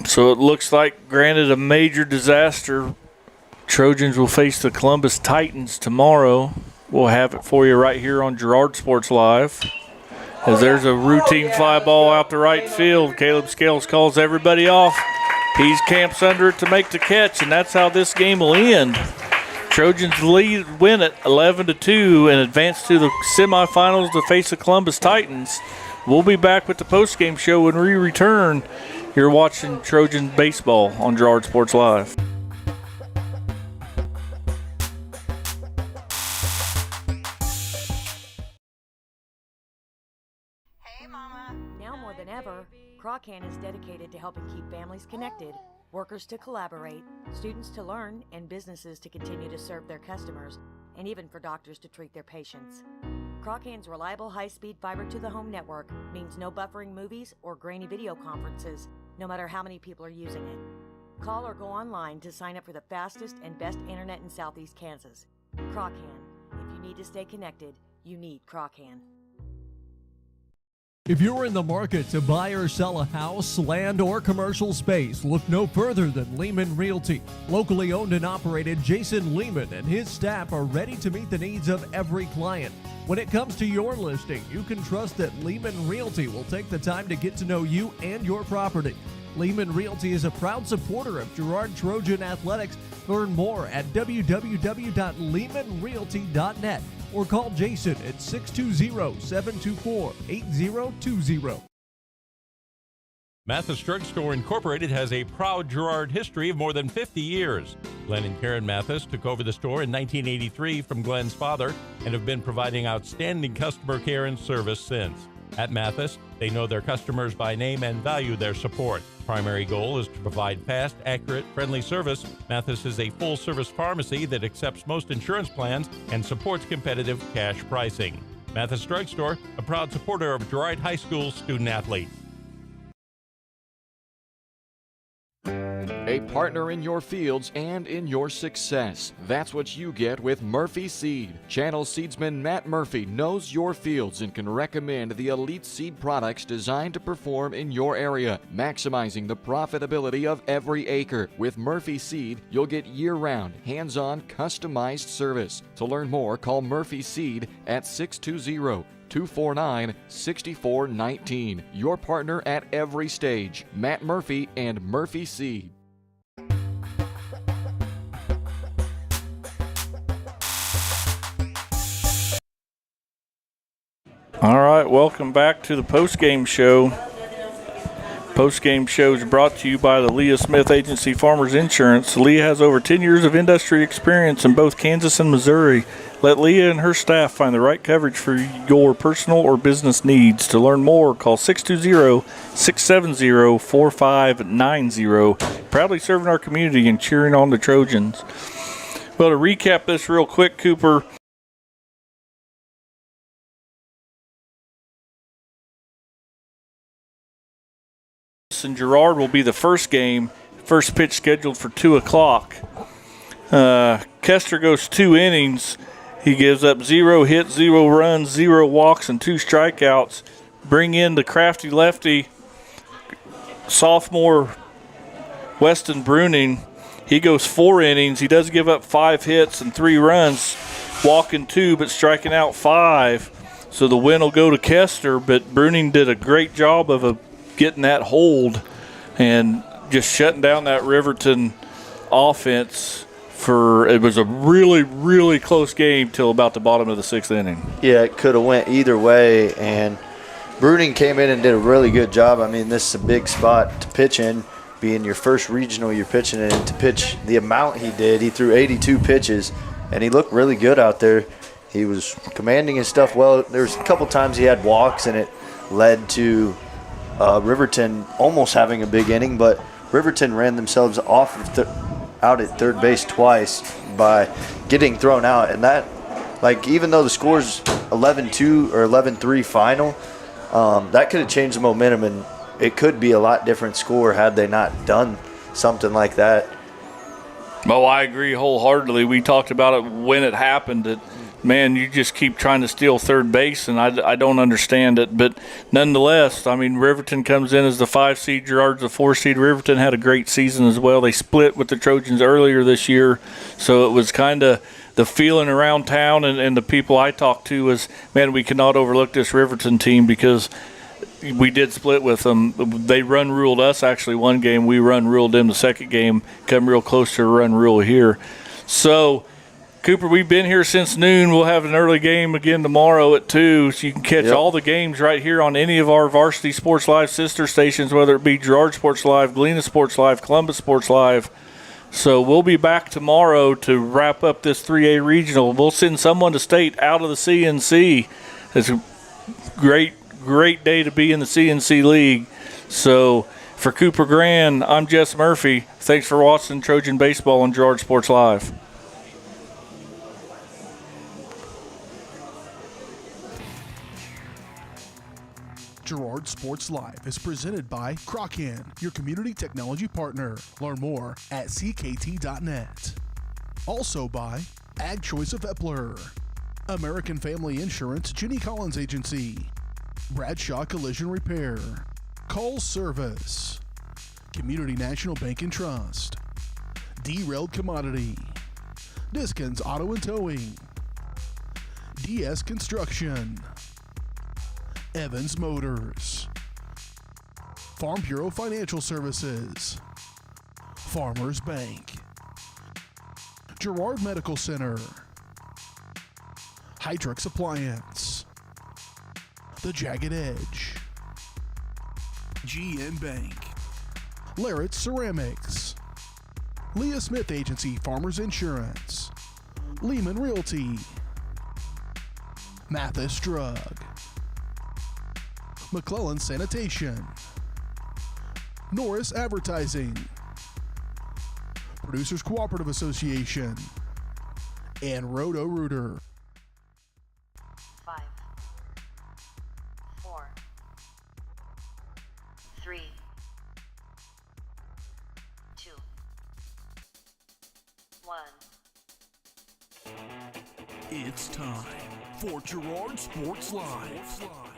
So it looks like, granted a major disaster, Trojans will face the Columbus Titans tomorrow. We'll have it for you right here on Girard Sports Live. As there's a routine fly ball out to right field. Caleb Scales calls everybody off. He camps under it to make the catch, and that's how this game will end. Trojans win it 11-2 and advance to the semifinals to face the Columbus Titans. We'll be back with the postgame show when we return. You're watching Trojan baseball on Girard Sports Live. Now more than ever, Crawcan is dedicated to helping keep families connected, workers to collaborate, students to learn, and businesses to continue to serve their customers, and even for doctors to treat their patients. Crawcan's reliable high-speed fiber-to-the-home network means no buffering movies or grainy video conferences, no matter how many people are using it. Call or go online to sign up for the fastest and best internet in Southeast Kansas. Crawcan. If you need to stay connected, you need Crawcan. If you're in the market to buy or sell a house, land, or commercial space, look no further than Lehman Realty. Locally owned and operated, Jason Lehman and his staff are ready to meet the needs of every client. When it comes to your listing, you can trust that Lehman Realty will take the time to get to know you and your property. Lehman Realty is a proud supporter of Girard Trojan Athletics. Learn more at www.lehmanrealty.net. or call Jason at 620-724-8020. Mathis Drug Store Incorporated has a proud Girard history of more than 50 years. Glenn and Karen Mathis took over the store in 1983 from Glenn's father and have been providing outstanding customer care and service since. At Mathis, they know their customers by name and value their support. Primary goal is to provide fast, accurate, friendly service. Mathis is a full-service pharmacy that accepts most insurance plans and supports competitive cash pricing. Mathis Drugstore, a proud supporter of Girard High School student-athletes. A partner in your fields and in your success. That's what you get with Murphy Seed. Channel seedsman Matt Murphy knows your fields and can recommend the elite seed products designed to perform in your area, maximizing the profitability of every acre. With Murphy Seed, you'll get year-round, hands-on, customized service. To learn more, call Murphy Seed at 620-249-6419. Your partner at every stage. Matt Murphy and Murphy Seed. All right, welcome back to the postgame show. Postgame show is brought to you by the Leah Smith Agency Farmers Insurance. Leah has over 10 years of industry experience in both Kansas and Missouri. Let Leah and her staff find the right coverage for your personal or business needs. To learn more, call 620-670-4590. Proudly serving our community and cheering on the Trojans. Well, to recap this real quick, Cooper, and Girard will be the first game. First pitch scheduled for 2 o'clock. Kester goes 2 innings. He gives up 0 hits, 0 runs, 0 walks, and 2 strikeouts. Bring in the crafty lefty, sophomore Weston Bruning. He goes 4 innings. He does give up 5 hits and 3 runs, walking 2 but striking out 5. So the win will go to Kester, but Bruning did a great job of getting that hold and just shutting down that Riverton offense. It was a really, really close game till about the bottom of the 6th inning. Yeah, it could have went either way, and Bruning came in and did a really good job. I mean, this is a big spot to pitch in, being your first regional you're pitching in. To pitch the amount he did, he threw 82 pitches, and he looked really good out there. He was commanding his stuff well. There was a couple times he had walks, and it led to Riverton almost having a big inning, but Riverton ran themselves off of out at third base twice by getting thrown out. And that, even though the score's 11-2 or 11-3 final, that could have changed the momentum, and it could be a lot different score had they not done something like that. Oh, I agree wholeheartedly. We talked about it when it happened, that, man, you just keep trying to steal third base, and I don't understand it. But nonetheless, I mean, Riverton comes in as the 5 seed, Girard's the 4 seed. Riverton had a great season as well. They split with the Trojans earlier this year, so it was kind of the feeling around town, and the people I talked to was, man, we cannot overlook this Riverton team because we did split with them. They run-ruled us actually one game. We run-ruled them the second game, come real close to a run rule here. So, Cooper, we've been here since noon. We'll have an early game again tomorrow at 2, so you can catch all the games right here on any of our Varsity Sports Live sister stations, whether it be Girard Sports Live, Galena Sports Live, Columbus Sports Live. So we'll be back tomorrow to wrap up this 3A regional. We'll send someone to state out of the CNC. It's a great day to be in the CNC League. So for Cooper Grand, I'm Jess Murphy. Thanks for watching Trojan Baseball on Girard Sports Live. Girard Sports Live is presented by Kraken, your community technology partner. Learn more at ckt.net. Also by Ag Choice of Epler, American Family Insurance, Jenny Collins Agency, Bradshaw Collision Repair, Call Service, Community National Bank and Trust, Derailed Commodity, Diskins Auto and Towing, DS Construction, Evans Motors, Farm Bureau Financial Services, Farmers Bank, Girard Medical Center, Hydrix Appliance, The Jagged Edge, GN Bank, Larrett Ceramics, Leah Smith Agency Farmers Insurance, Lehman Realty, Mathis Drug, McClellan Sanitation, Norris Advertising, Producers Cooperative Association, and Roto-Rooter. 5, 3, 2, 1. It's time for Girard Sports Live.